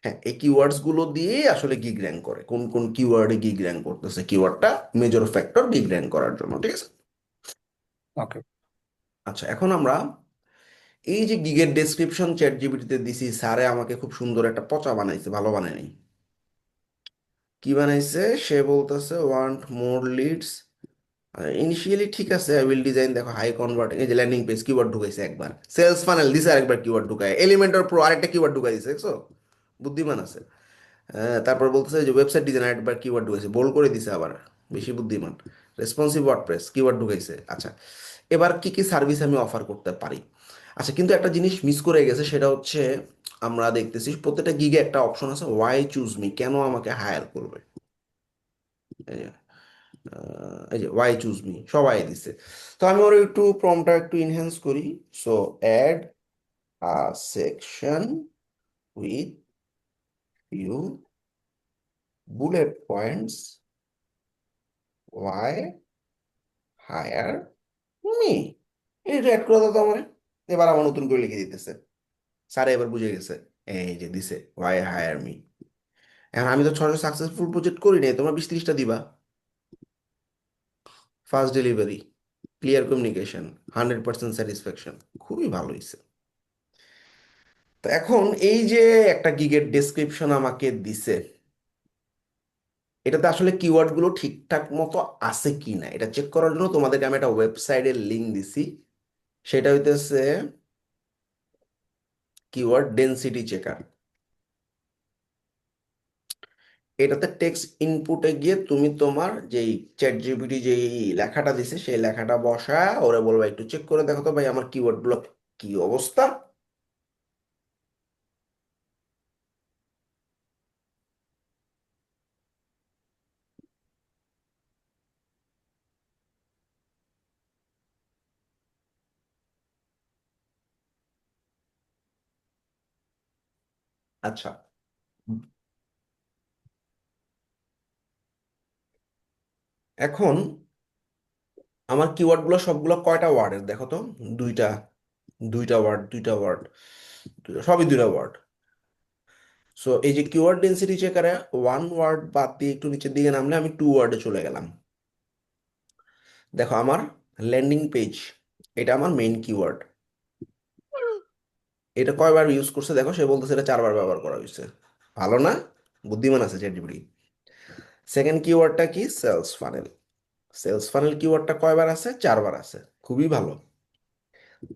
A: হ্যাঁ, এই কিওয়ার্ডস গুলো দিয়ে আসলে গিগ র্যাঙ্ক করে, কোন কোন কিওয়ার্ডে গিগ র্যাঙ্ক করতেছে, কিওয়ার্ডটা মেজর ফ্যাক্টর গিগ র্যাঙ্ক করার জন্য, ঠিক আছে?
K: ওকে।
A: আচ্ছা, এখন আমরা এই যে গিগের ডেসক্রিপশন চ্যাট জিপিটিতে দিছি, স্যারে আমাকে খুব সুন্দর একটা পচা বানাইছে, ভালো বানায়নি। কি বানাইছে, সে বলতেছে ওয়ান্ট মোর লিডস, ইনিশিয়ালি ঠিক আছে, আই উইল ডিজাইন, দেখো হাই কনভার্টিং, এই যে ল্যান্ডিং পেজ কিওয়ার্ড ঢুকাইছে একবার, সেলস ফানেল দিছে আরেকবার কিওয়ার্ড ঢুকায়, এলিমেন্টর প্রো আরেকটা কিওয়ার্ড ঢুকাই দিছে, দেখছো? বুদ্ধিমান আছে। হ্যাঁ, তারপর বলতেছে যে ওয়েবসাইট ডিজাইন আরেকবার কিওয়ার্ড ঢুকাইছে, বোল্ড করে দিছে আবার, বেশি বুদ্ধিমান। রেসপন্সিভ ওয়ার্ডপ্রেস কিওয়ার্ড ঢুকাইছে। আচ্ছা, এবার কি কি সার্ভিস আমি অফার করতে পারি। আচ্ছা, কিন্তু একটা জিনিস মিস করে গেছে, সেটা হচ্ছে আমরা দেখতেছি প্রত্যেকটা গিগে একটা অপশন আছে, ওয়াই চুজ মি, কেন আমাকে হায়ার করবে। এই যে এই যে ওয়াই চুজ মি সবাই দিছে। তো আমি ওর একটু প্রমটা একটু ইনহ্যান্স করি। So add a section with few bullet points, why hire me. এটা অ্যাড করে দাও তো আমার। এবার আমার নতুন করে লিখে দিতেছে, স্যার এবার বুঝে গেছে। এই যে দিছে ওয়াই হায়ার মি। এখন আমি তো 6টা সাকসেসফুল প্রজেক্ট করি নাই, তোমরা 20-30টা দিবা। Fast delivery, clear communication, 100% satisfaction, খুবই ভালো হয়েছে। তো এখন এই যে একটা গিগের ডেসক্রিপশন আমাকে দিছে, এটাতে আসলে কিওয়ার্ড গুলো ঠিকঠাক মতো আছে কি না এটা চেক করার জন্য তোমাদেরকে আমি একটা ওয়েবসাইটের লিঙ্ক দিছি। সেটা হইতেছে কিওয়ার্ড ডেনসিটি চেকার। এটাতে টেক্সট ইনপুটে গিয়ে তুমি তোমার যেই চ্যাট জিপিটি যেই লেখাটা দিছে সেই লেখাটা বসা ওরে বলবা একটু চেক করে দেখো তো ভাই আমার কিওয়ার্ড গুলো কি অবস্থা। আচ্ছা, এখন আমার কিওয়ার্ড গুলো সবগুলো কয়টা ওয়ার্ডের দেখো তো। দুইটা, দুইটা ওয়ার্ড, দুইটা ওয়ার্ড, সবই দুইটা ওয়ার্ড। সো এই যে কিওয়ার্ড ডেন্সিটি চেকারে ওয়ান ওয়ার্ড বাদ দিয়ে একটু নিচের দিকে নামলে আমি 2 ওয়ার্ডে চলে গেলাম। দেখো আমার ল্যান্ডিং পেজ, এটা আমার মেইন কিওয়ার্ড। এটা কয়বার ইউজ করছে দেখো, সে বলতেছে এটা 4বার ব্যবহার করা হয়েছে। ভালো না? বুদ্ধিমান আছে চ্যাটজিপিটি। সেকেন্ড কিওয়ার্ডটা কি? Sales funnel. সেলস ফানেল কিওয়ার্ডটা কয়বার আছে? 4বার আছে, খুবই ভালো।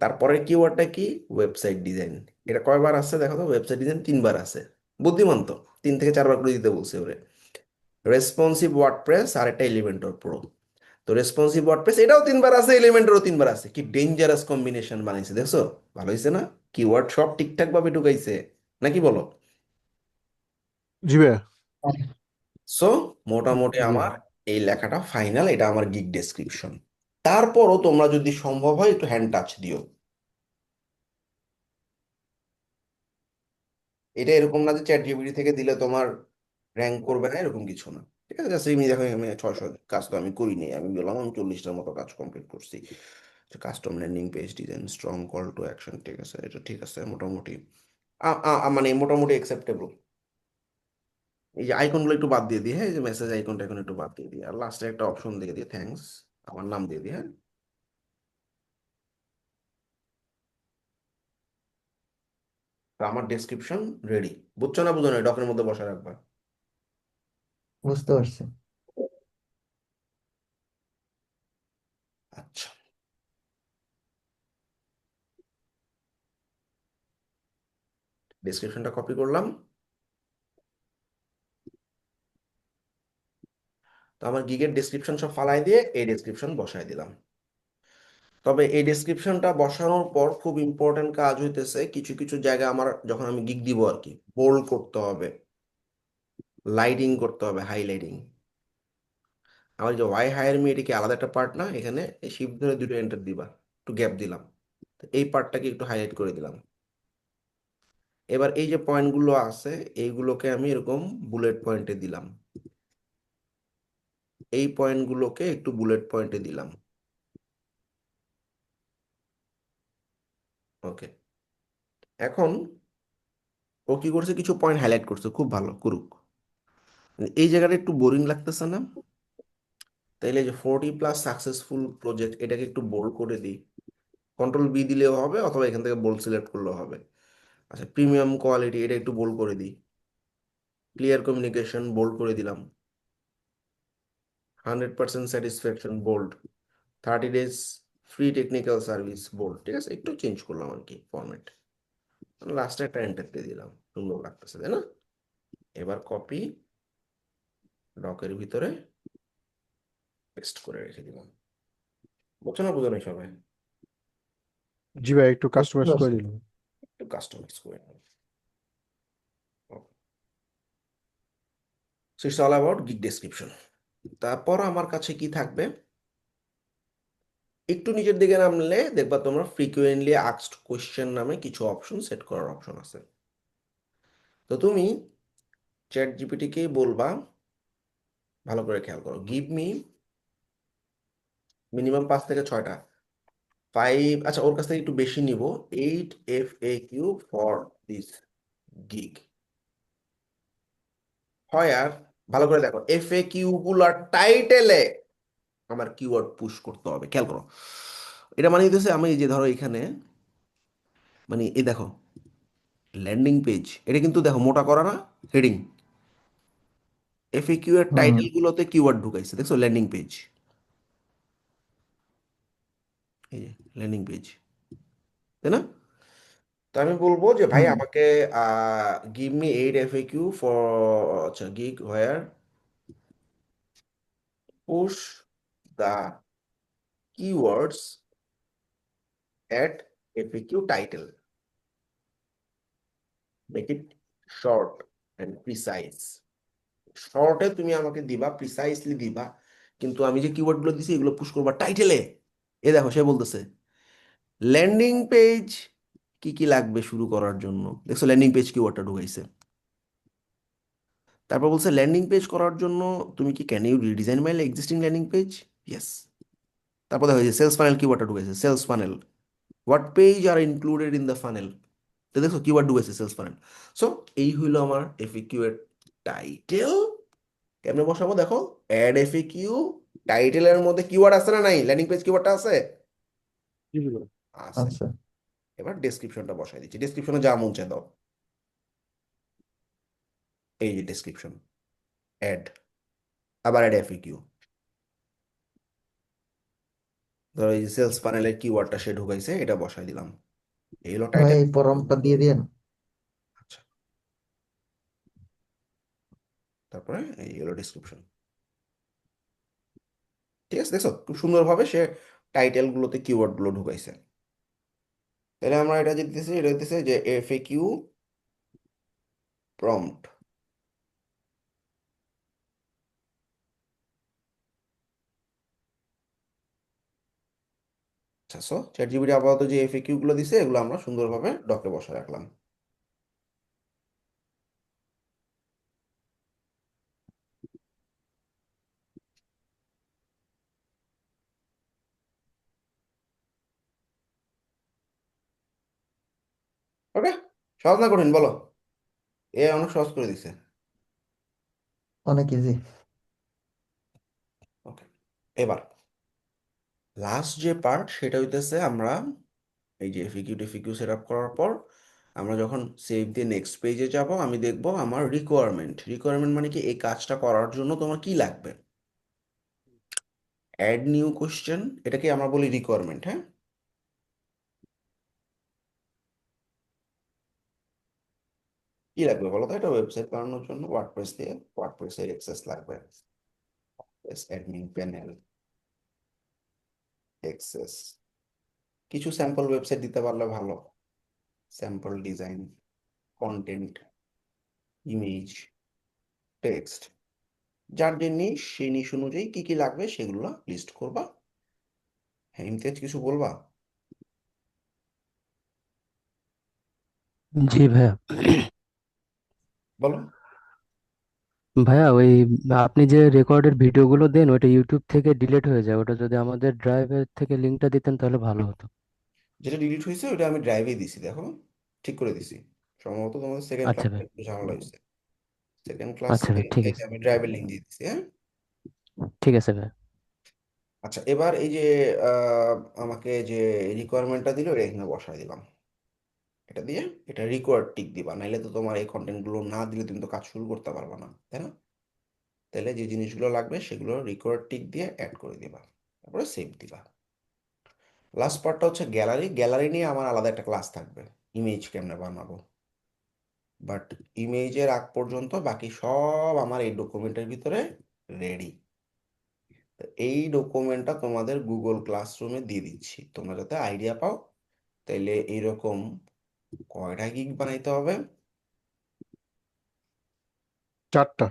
A: তারপরের কিওয়ার্ডটা কি? Website design. এটা কয়বার আছে দেখো তো? ওয়েবসাইট ডিজাইন 3বার আছে। বুদ্ধিমান তো, 3 থেকে 4বার করে দিতে বলছে ওরে। রেসপন্সিভ ওয়ার্ডপ্রেস আর একটা এলিমেন্টর প্রো। তো রেসপন্সিভ ওয়ার্ডপ্রেস এটাও 3বার আছে, এলিমেন্টরও 3বার আছে। কি ডেঞ্জারাস কম্বিনেশন বানাইছে দেখছো? ভালো হয়েছে না? কিওয়ার্ড সব ঠিকঠাক ভাবে ঢুকাইছে, নাকি বলো?
B: জি ভাইয়া।
A: সো মোটামুটি
B: জি
A: আমার এই লেখাটা ফাইনাল, এটা আমার গিগ ডেসক্রিপশন। তারপরও তোমরা যদি সম্ভব হয় একটু হ্যান্ড টাচ দিও। এটা এরকম না যে চ্যাট জিপিটি থেকে দিলে তোমার র্যাঙ্ক করবে না, এরকম কিছু না। ঠিক আছে, জাস্ট এমনি দেখো আমি 600 কাজ তো আমি করিনি, আমি বললাম আমি 40টার মতো কাজ কমপ্লিট করছি। Custom landing page design, strong call to action, ঠিক আছে, এটা ঠিক আছে মোটামুটি। মানে মোটামুটি অ্যাকসেপ্টেবল। এই যে আইকনগুলো একটু বাদ দিয়ে দিই, হ্যাঁ, এই যে মেসেজ আইকনটা এখন একটু বাদ দিয়ে দিই, আর লাস্টে একটা অপশন দিয়ে দিই থ্যাঙ্কস, আমার নাম দিয়ে দিই, হ্যাঁ। তো আমার ডেসক্রিপশন রেডি। বুঝছো না বুঝো না, ডকের মধ্যে বসা রাখবা।
C: বুঝতে পারছি।
A: আচ্ছা, ডেসক্রিপশনটা কপি করলাম। তো আমার গিগের ডেসক্রিপশন সব ফালাই দিয়ে এই ডেসক্রিপশন বসায় দিলাম। তবে এই ডেসক্রিপশনটা বসানোর পর খুব ইম্পর্টেন্ট কাজ হইতেছে, কিছু কিছু জায়গা আমার যখন আমি গিগ দিব আর কি, বোল্ড করতে হবে, লাইটিং করতে হবে, হাইলাইটিং। আমার যে ওয়াই হায়ার মি, এটা কি আলাদা একটা পার্ট না? এখানে এই শিফট ধরে দুটো এন্টার দিবা, একটু গ্যাপ দিলাম, তো এই পার্টটাকে একটু হাইলাইট করে দিলাম। এবার এই যে পয়েন্টগুলো আছে এইগুলোকে আমি এরকম বুলেট পয়েন্টে দিলাম, এই পয়েন্টগুলোকে একটু বুলেট পয়েন্টে দিলাম। ওকে, এখন ও কি করছে, কিছু পয়েন্ট হাইলাইট করছে, খুব ভালো করুক। এই জায়গাটা একটু বোরিং লাগতেছে না? তাইলে যে 40+ সাকসেসফুল প্রজেক্ট, এটাকে একটু বোল্ড করে দিই। কন্ট্রোল বি দিলেও হবে, অথবা এখান থেকে বোল্ড সিলেক্ট করলেও হবে। আচ্ছা, প্রিমিয়াম কোয়ালিটি, এটা একটু বোল্ড করে দিই। ক্লিয়ার কমিউনিকেশন বোল্ড করে দিলাম। 100% satisfaction bold. 30 days free technical service bold. ঠিক আছে, একটু চেঞ্জ করলাম আর কি ফরম্যাট। লাস্টে একটা এন্টার দিয়ে দিলাম, সুন্দর লাগতেছে তাই না? এবার কপি, ডকের ভিতরে পেস্ট করে রেখে দিলাম। বুঝছো না বুঝো নাই সবাই?
B: জি ভাই, একটু
C: বুঝতে
B: কাস্টমাইজ করে
C: পারছি।
B: দিন।
A: একটু কাস্টমাইজ করে নাও। So it's all about gig description. তারপর আমার কাছে কি থাকবে, একটু নিচের দিকে নামলে দেখবা তোমরা ফ্রিকুয়েন্টলি আস্কড কোশ্চেন নামে কিছু অপশন সেট করার অপশন আছে। তো তুমি চ্যাট জিপিটিকেই বলবা, ভালো করে খেয়াল করো, গিভ মি মিনিমাম 5 থেকে 6টা, 5, আচ্ছা ওর কাছ থেকে একটু বেশি নিব, 8 FAQ ফর দিস গিগ। হয় আর ভালো করে দেখো, FAQ গুলার টাইটেলে আমার কিওয়ার্ড পুশ করতে হবে। খেয়াল করো, এটা মানে হইতেছে আমি এই যে ধরো এখানে, মানে এই দেখো ল্যান্ডিং পেজ, এটা কিন্তু দেখো মোটা করা না হেডিং, FAQ এর
C: হুম
A: টাইটেল গুলোতে কিওয়ার্ড ঢুকাইছে, দেখছো ল্যান্ডিং পেজ, এই যে ল্যান্ডিং পেজ, তাই না? তো আমি বলবো যে ভাই
C: হুম
A: আমাকে গিভ মি 8 FAQ ফর, আচ্ছা gig where push the keywords at FAQ title, make it short and precise। শর্টে তুমি আমাকে দিবা, প্রিসাইসলি দিবা, কিন্তু আমি যে কিওয়ার্ড গুলো দিছি এগুলো পুশ করবা টাইটেলে। এ দেখো সে বলতেছে ল্যান্ডিং পেজ কি কি লাগবে শুরু করার জন্য, দেখছো ল্যান্ডিং পেজ কিওয়ার্ডটা ঢুকাইছে। তারপর বলছে ল্যান্ডিং পেজ করার জন্য তুমি কি can you redesign my existing landing page, yes. তারপর দেখো সেলস ফানেল কিওয়ার্ডটা ঢুকাইছে, sales funnel, what page are included in the funnel. তো দেখো কিওয়ার্ড ঢুকাইছে সেলস ফানেল। সো এই হইলো আমার এফএকিউ এর টাইটেল। কেমনে বসাবো দেখো, অ্যাড এফএকিউ, টাইটেলের মধ্যে কিওয়ার্ড আছে না নাই, ল্যান্ডিং পেজ কিওয়ার্ডটা আছে,
B: জি ভাই।
A: আছে।
C: আচ্ছা
A: এবার ডেসক্রিপশনটা বসাই দিচ্ছি, ডেসক্রিপশনে যা মন চায় দাও, এই যে ডেসক্রিপশন, অ্যাড, আবার অ্যাড এফএকিউ, ধরো এই সেলস প্যানেলের কিওয়ার্ডটা সে ঢুকাইছে, এটা বসাই দিলাম, এই হলো
C: ভাই,
A: টাইটেল।
C: এই প্রম্পটটা দিয়ে দিন।
A: আচ্ছা, তারপরে এই হলো ডেসক্রিপশন। ঠিক আছে, দেখছো খুব সুন্দরভাবে সে টাইটেল গুলোতে কিওয়ার্ড গুলো ঢুকাইছে। তাহলে আমরা এটা যে দিতেছি, এটা দিতেছে যে এফএকিউ প্রম্পট। আচ্ছা, সো চ্যাট জিপিটি আপাতত যে এফএকিউ গুলো দিছে এগুলো আমরা সুন্দরভাবে ডকে বসায় রাখলাম। ওকে, সহজ না কঠিন বলো? এ অনেক সহজ করে দিছে।
C: অনেক ইজি।
A: ওকে, এবার লাস্ট যে পার্ট সেটা হইতেছে আমরা এই যে এফএকিউ টেফিকিউ সেট আপ করার পর আমরা যখন সেভ দিয়ে নেক্সট পেজে যাব, আমি দেখব আমার রিকোয়ারমেন্ট। রিকোয়ারমেন্ট মানে কি, এই কাজটা করার জন্য তোমার কি লাগবে, অ্যাড নিউ কোশ্চেন, এটাকে আমরা বলি রিকোয়ারমেন্ট। হ্যাঁ, কি লাগবে বলো তো, এটা ওয়েবসাইট বানানোর জন্য ওয়ার্ডপ্রেস দিয়ে ওয়ার্ডপ্রেসের অ্যাক্সেস লাগবে, অ্যাডমিন প্যানেল অ্যাক্সেস, কিছু স্যাম্পল ওয়েবসাইট দিতে পারলে ভালো, sample design, content, image, text, যার যে নিশ সেই নিশ অনুযায়ী কি কি লাগবে সেগুলো লিস্ট করবা। হ্যাঁ, ইমতিয়াজ কিছু বলবা?
L: জি ভাইয়া।
A: বলো।
L: ভাইয়া, ওই আপনি যে রেকর্ডের ভিডিওগুলো দেন ওটা ইউটিউব থেকে ডিলিট হয়ে যায়, ওটা যদি আমাদের ড্রাইভের থেকে লিঙ্কটা দিতেন তাহলে ভালো হতো।
A: যেটা ডিলিট হয়েছে ওটা আমি ড্রাইভে দিছি, দেখো ঠিক করে দিছি। সম্ভবত তোমাদের সেকেন্ড
L: আচ্ছা
A: ক্লাসে
L: ভাই।
A: একটু ঝামেলা হয়েছে, সেকেন্ড
L: আচ্ছা
A: ক্লাসে
L: ভাই, ঠিক
A: এই যে
L: আছে।
A: আমি ড্রাইভের লিঙ্ক দিয়ে দিছি। হ্যাঁ,
L: ঠিক আছে ভাই।
A: আচ্ছা এবার এই যে আমাকে যে রিকোয়ারমেন্টটা দিল এটা এখানে বসাই দিলাম, এটা দিয়ে এটা রিকোয়ার্ড টিক দিবা, নাইলে তো তোমার এই কন্টেন্ট গুলো না দিলে তুমি তো কাজ শুরু করতে পারবে না, তাই না? তাহলে যে জিনিসগুলো লাগবে সেগুলো রিকোয়ার্ড টিক দিয়ে অ্যাড করে দিবা, তারপরে সেভ দিবা। লাস্ট পার্টটা হচ্ছে গ্যালারি। গ্যালারি নিয়ে আমার আলাদা একটা ক্লাস থাকবে, ইমেজ কেমনে বানাবো, বাট ইমেজের আগ পর্যন্ত বাকি সব আমার এই ডকুমেন্টের ভিতরে রেডি। এই ডকুমেন্টটা তোমাদের গুগল ক্লাসরুমে দিয়ে দিচ্ছি, তোমরা যাতে আইডিয়া পাও। তাইলে এইরকম কয়টা গিগ বানাইতে হবে?
B: 4টা।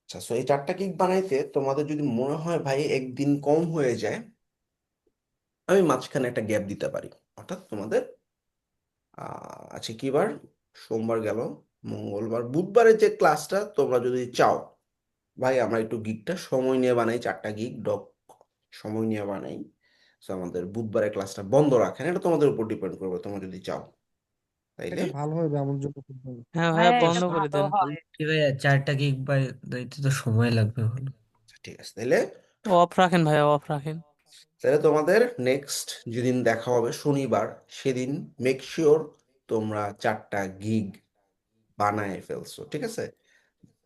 A: আচ্ছা, সো এই 4টা গিগ বানাইতে তোমাদের যদি মনে হয় ভাই একদিন কম হয়ে যায়, আমি মাঝখানে একটা গ্যাপ দিতে পারি। অর্থাৎ তোমাদের আছে কি বার? সোমবার গেল, মঙ্গলবার, বুধবারের যে ক্লাসটা তোমরা যদি চাও ভাই আমরা একটু গিগটা সময় নিয়ে বানাই, 4টা গিগ ডক সময় নিয়ে বানাই, তো আমাদের বুধবারের ক্লাসটা বন্ধ রাখেন, এটা তোমাদের উপর ডিপেন্ড করবে তোমরা যদি চাও। তাইলে
B: এটা ভালো হবে আমার জন্য, খুব ভালো।
M: হ্যাঁ ভাইয়া
F: হ্যাঁ, এটা
M: বন্ধ করে
F: ভালো
M: দেন।
F: হয়।
M: বলছি ভাইয়া 4টা গিগ দিতে তো সময় লাগবে ভালো।
A: আচ্ছা, ঠিক আছে। তাইলে
M: অফ রাখেন ভাইয়া, অফ রাখেন।
A: তাহলে তোমাদের নেক্সট যেদিন দেখা হবে শনিবার, সেদিন মেক শিওর তোমরা 4টা গিগ বানায় ফেলছো, ঠিক আছে?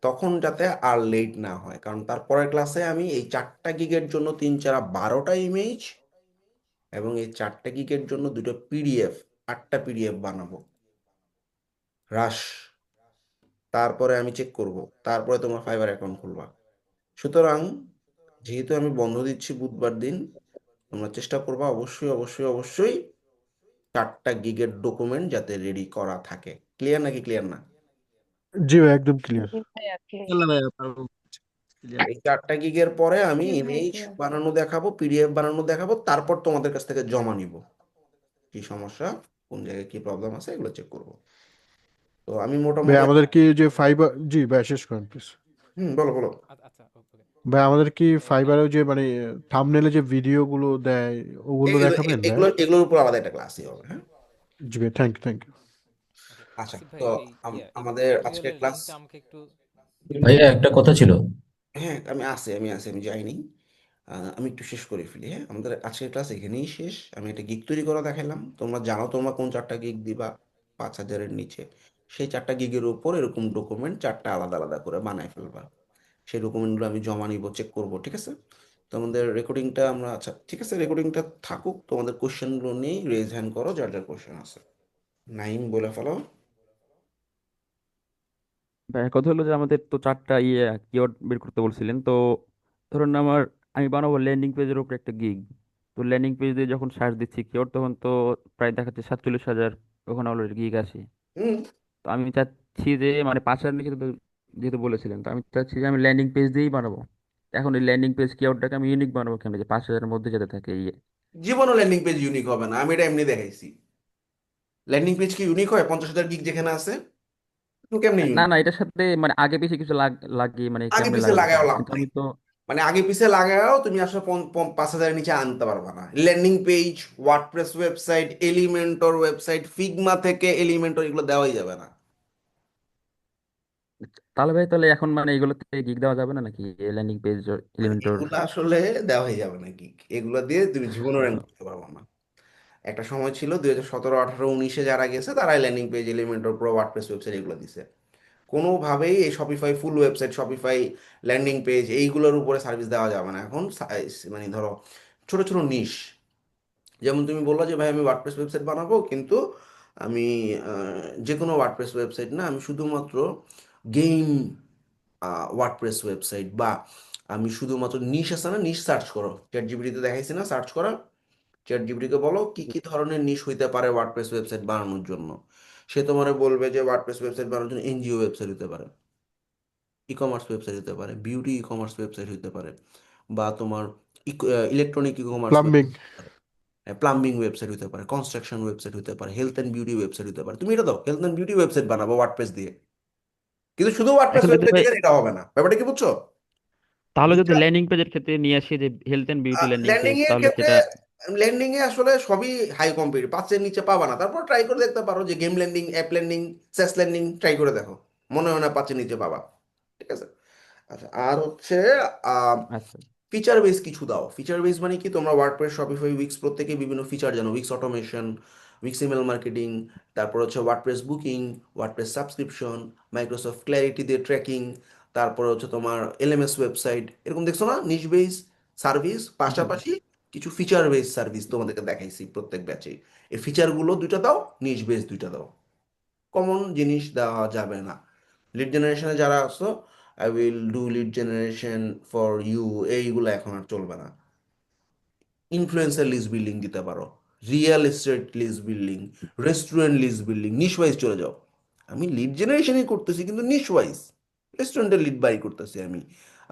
A: তখন যাতে আর লেট না হয়, কারণ তারপরের ক্লাসে আমি এই 4টা গিগের জন্য 3 4 12টা ইমেজ এবং এই 4টা গিগের জন্য 2টো পিডিএফ, 8টা পিডিএফ বানাবো রাশ। তারপরে আমি চেক করব, তারপরে তোমরা ফাইবার অ্যাকাউন্ট খুলবা। সুতরাং যেহেতু আমি বন্ধ দিচ্ছি বুধবার দিন, তোমরা চেষ্টা করবা অবশ্যই অবশ্যই অবশ্যই 4টা গিগের ডকুমেন্ট যাতে রেডি করা থাকে। ক্লিয়ার নাকি ক্লিয়ার না?
B: জি ভাই, একদম ক্লিয়ার।
F: জি ভাইয়া, clear।
M: চলো ভাইয়া পারবো। ক্লিয়ার।
A: এই 4টা গিগের পরে আমি
F: জি ভাই,
A: ইমেজ
F: clear।
A: বানানো দেখাবো, পিডিএফ বানানো দেখাবো, তারপর তোমাদের কাছ থেকে জমা নিব। কি সমস্যা, কোন জায়গায় কি প্রবলেম আছে এগুলো চেক করব। তো আমি
B: ভাই
A: মোটামুটি
B: আমাদের কি যে ফাইবার, জি ভাই শেষ করেন প্লিজ।
A: বলো বলো।
E: আচ্ছা ওকে।
B: ভাই আমাদের কি
E: তো
B: ফাইবারে যে মানে থাম্বনেলে যে ভিডিও গুলো দেয় ওগুলো
A: এগুলো
B: দেখাবেন ভাই?
A: এগুলোর উপর আলাদা একটা ক্লাসই হবে, হ্যাঁ।
B: জি ভাই, থ্যাংক ইউ।
E: ওকে
A: আচ্ছা,
E: আসিফ ভাই,
A: তো
E: এই
A: আমাদের আজকের
E: টিউটোরিয়ালের
A: ক্লাস,
E: লিংকটা আমাকে একটু
D: ভাইয়া একটা কথা ছিল।
A: হ্যাঁ আমি যাইনি। আমি একটু শেষ করে ফেলি, হ্যাঁ। আমাদের আজকের ক্লাস এখানেই শেষ। আমি একটা গিগ তৈরি করা দেখালাম, তোমরা জানো তোমরা কোন 4টা গিগ দিবা 5,000-এর নিচে। সেই 4টা গিগের উপর এরকম ডকুমেন্ট 4টা আলাদা আলাদা করে বানায় ফেলবা। সেই ডকুমেন্টগুলো আমি জমা নিব, চেক করব, ঠিক আছে? তোমাদের রেকর্ডিংটা আমরা, আচ্ছা ঠিক আছে, রেকর্ডিংটা থাকুক, তোমাদের কোশ্চেনগুলো নিয়ে রেজ হ্যান্ড করো, যার যার কোশ্চেন আছে। নাইম বলে ফেলো।
G: ভাই কথা হলো যে আমাদের তো 4টা কিওয়ার্ড বের করতে বলছিলেন, তো ধরুন আমি বানাবো ল্যান্ডিং পেজের উপর একটা গিগ। তো ল্যান্ডিং পেজ দিয়ে যখন সার্চ দিচ্ছি কিওয়ার্ড, তখন তো প্রায় দেখাচ্ছে 47,000 ওখানে অলরেডি গিগ আছে।
A: হুম
G: তো আমি চাচ্ছি যে মানে 5,000 নিচে তো যেহেতু বলেছিলেন, তো আমি চাচ্ছি যে আমি ল্যান্ডিং পেজ দিয়েই বানাবো। এখন এই ল্যান্ডিং পেজ কিওয়ার্ডটাকে আমি ইউনিক বানাবো কেন, যে 5,000-এর মধ্যে যাতে থাকে
A: জীবনও ল্যান্ডিং পেজ ইউনিক হবে না, আমি এটা এমনি দেখাইছি। ল্যান্ডিং পেজ কি ইউনিক হয় 50,000 গিগ যেখানে আছে? তো কেমনে
G: না
A: ইউনিক?
G: না, এটার সাথে মানে আগে পিছে কিছু লাগিয়ে মানে
A: আগে
G: কেমনে
A: পিছে
G: লাগাবো
A: লাগাও লাভ
G: কিন্তু
A: নাই,
G: আমি তো।
A: মানে আগে পিছে লাগাও তুমি আসলে 5,000-এর নিচে আনতে পারবা না। Landing page, WordPress website, Elementor website, Figma থেকে এলিমেন্টর, এগুলো দেওয়াই যাবে না।
G: তাহলে ভাই তাহলে এখন মানে এগুলোতে গিগ দেওয়া যাবে না নাকি, ল্যান্ডিং পেজ
A: মানে
G: এলিমেন্টর?
A: এগুলো আসলে দেওয়াই যাবে না গিগ, এগুলো দিয়ে তুমি জীবনও র্যাঙ্ক করতে পারবা না। একটা সময় ছিল 2017 18 19-এ যারা গেছে তারাই landing page, Elementor, pro, WordPress website এগুলো দিছে। কোনোভাবেই এই শপিফাই ফুল ওয়েবসাইট, শপিফাই ল্যান্ডিং পেজ এইগুলোর উপরে সার্ভিস দেওয়া যাবে না এখন। মানে ধরো ছোট ছোট নিশ, যেমন তুমি বললো যে ভাই আমি ওয়ার্ডপ্রেস ওয়েবসাইট বানাবো, কিন্তু আমি যে কোনো ওয়ার্ডপ্রেস ওয়েবসাইট না, আমি শুধুমাত্র গেম ওয়ার্ডপ্রেস ওয়েবসাইট, বা আমি শুধুমাত্র নিশ আছে না, নিশ সার্চ করো, চ্যাট জিপিটিতে দেখাইছি না সার্চ করা। চ্যাট জিপিটিকে বলো কি কি ধরনের নিশ হইতে পারে ওয়ার্ডপ্রেস ওয়েবসাইট বানানোর জন্য, সে তোমার বলবে যে ওয়ার্ডপ্রেস ওয়েবসাইট বানানোর জন্য এনজিও ওয়েবসাইট হতে পারে, ই কমার্স ওয়েবসাইট হতে পারে, বিউটি ই কমার্স ওয়েবসাইট হতে পারে, বা তোমার electronic e commerce
B: plumbing.
A: Website হতে পারে, প্লাম্বিং ওয়েবসাইট হতে পারে, কনস্ট্রাকশন ওয়েবসাইট হতে পারে, হেলথ অ্যান্ড বিউটি ওয়েবসাইট হতে পারে। তুমি এটা দাও, হেলথ অ্যান্ড বিউটি ওয়েবসাইট বানাবো ওয়ার্ডপ্রেস দিয়ে, কিন্তু শুধু ওয়ার্ডপ্রেস
G: এখন যদি
A: ওয়েবসাইট
G: ভাই,
A: দিয়ে এটা হবে না, ব্যাপারটা কি বুঝছো?
G: তাহলে যদি
A: বুঝছো?
G: ল্যান্ডিং পেজের ক্ষেত্রে নিয়ে আসি যে health and beauty landing
A: landing
G: page,
A: এর
G: তাহলে
A: ক্ষেত্রে,
G: সেটা।
A: ল্যান্ডিং এ আসলে সবই হাই কম্পিটিটিভ, 5-এর নিচে পাবা না। তারপর ট্রাই করে দেখতে পারো যে গেম ল্যান্ডিং, অ্যাপ ল্যান্ডিং, সেস ল্যান্ডিং ট্রাই করে দেখো, মনে হয় না 5-এর নিচে পাবা, ঠিক আছে? আচ্ছা, আর হচ্ছে
G: আচ্ছা।
A: ফিচার বেস কিছু দাও। ফিচার বেস মানে কি, তোমরা ওয়ার্ডপ্রেস, শপিফাই, উইক্স প্রত্যেকে বিভিন্ন ফিচার জানো, weeks automation, weeks email marketing, তারপর হচ্ছে WordPress booking, WordPress subscription, Microsoft clarity দিয়ে ট্র্যাকিং, তারপর হচ্ছে তোমার এলএমএস ওয়েবসাইট, এরকম দেখছো না নিশ বেস সার্ভিস,
G: হুম।
A: পাশাপাশি কিছু ফিচার বেস সার্ভিস তোমাদেরকে দেখাইছি প্রত্যেক ব্যাচে। এই ফিচারগুলো দুইটা দাও, নিশ বেস দুইটা দাও। কমন জিনিস দেওয়া যাবে না। লিড জেনারেশনে যারা আসো, I will do lead generation for you, এইগুলো এখন আর চলবে না। ইনফ্লুয়েন্সার লিস্ট বিল্ডিং দিতে পারো, real estate list building, restaurant list building, niche wise চলে যাও। আমি লিড জেনারেশনই করতেছি কিন্তু নিশ ওয়াইজ। রেস্টুরেন্টের লিড বাই করতেছি আমি,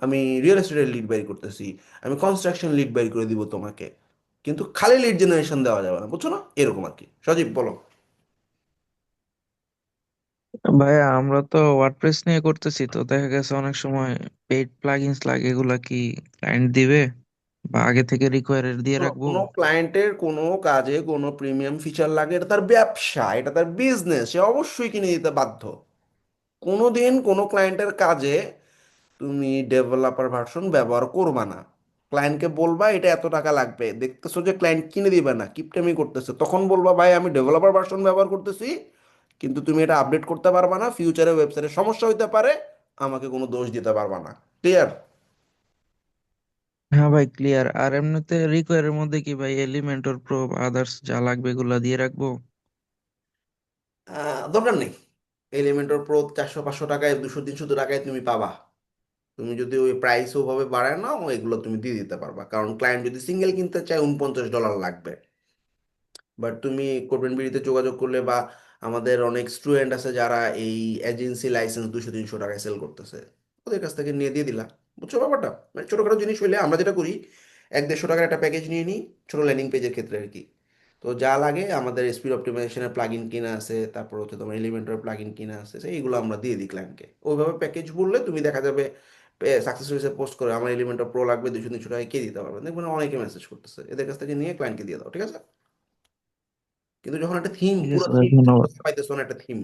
A: আমি রিয়েল এস্টেটের লিড বাই করতেছি, আমি কনস্ট্রাকশন লিড বাই করে দিব তোমাকে, কিন্তু খালি লিড জেনারেশন দেওয়া যাবে না, বুঝছো না? এরকম আর কি। সজীব বলো।
N: ভাইয়া আমরা তো ওয়ার্ডপ্রেস নিয়ে করতেছি, তো দেখা গেছে অনেক সময় পেইড প্লাগইনস লাগে, এগুলা কি ক্লায়েন্ট দিবে বা আগে থেকে রিকোয়ার দিয়ে
A: শোনো,
N: রাখবো?
A: কোনো ক্লায়েন্টের কোনো কাজে কোনো প্রিমিয়াম ফিচার লাগে, এটা তার ব্যবসা, এটা তার বিজনেস, সে অবশ্যই কিনে দিতে বাধ্য। কোনোদিন কোনো ক্লায়েন্টের কাজে তুমি ডেভেলপার ভার্সন ব্যবহার করবা না। ক্লায়েন্টকে বলবা এটা এত টাকা লাগবে, দেখতেছো যে ক্লায়েন্ট কিনে দিবে না, কিপটেমি করতেছে, তখন বলবা ভাই আমি ডেভেলপার ভার্সন ব্যবহার করতেছি, কিন্তু তুমি এটা আপডেট করতে পারবা না, ফিউচারে ওয়েবসাইটে সমস্যা হইতে পারে, আমাকে কোনো দোষ দিতে পারবা না। ক্লিয়ার?
N: হ্যাঁ ভাই, ক্লিয়ার। আর এমনিতে রিকোয়ারের মধ্যে কি ভাই এলিমেন্টর প্রো আদার্স যা লাগবে এগুলা দিয়ে রাখবো?
A: দরকার নেই। এলিমেন্টর প্রো 400-500 টাকায়, 200-300 টাকায় তুমি পাবা। তুমি যদি ওই প্রাইস ওভাবে বাড়ায় নাও, এগুলো তুমি দিয়ে দিতে পারবা, কারণ ক্লায়েন্ট যদি সিঙ্গেল কিনতে চায় $49 লাগবে। বাট তুমি কোরবান বিড়িতে যোগাযোগ করলে, বা আমাদের অনেক স্টুডেন্ট আছে যারা এই এজেন্সি লাইসেন্স 200-300 টাকায় সেল করতেছে, ওদের কাছ থেকে নিয়ে দিয়ে দিলা। বুঝছো ব্যাপারটা? মানে ছোটখাটো জিনিস হইলে আমরা যেটা করি, 100-150 টাকার একটা প্যাকেজ নিয়ে নিই, ছোট ল্যান্ডিং পেজের ক্ষেত্রে আর কি। তো যা লাগে আমাদের স্পিড অপটিমাইজেশনের প্লাগ ইন কিনা আছে, তারপর হচ্ছে তোমার এলিমেন্টের প্লাগ ইন কিনা আছে, এইগুলো আমরা দিয়ে দিই ক্লায়েন্টকে। ওইভাবে প্যাকেজ বললে তুমি দেখা যাবে সাকসেস রেসে পোস্ট করে আমার এলিমেন্টের প্রো লাগবে 200-300 টাকায় কে দিতে পারবে, দেখবেন অনেকে মেসেজ করতেছে, এদের কাছ থেকে নিয়ে ক্লায়েন্টকে দিয়ে দাও, ঠিক আছে? কিন্তু যখন একটা থিম,
N: ঠিক
A: পুরো
N: আছে ভাই,
A: থিম
N: ধন্যবাদ।
A: পাইতেছো না, একটা থিম,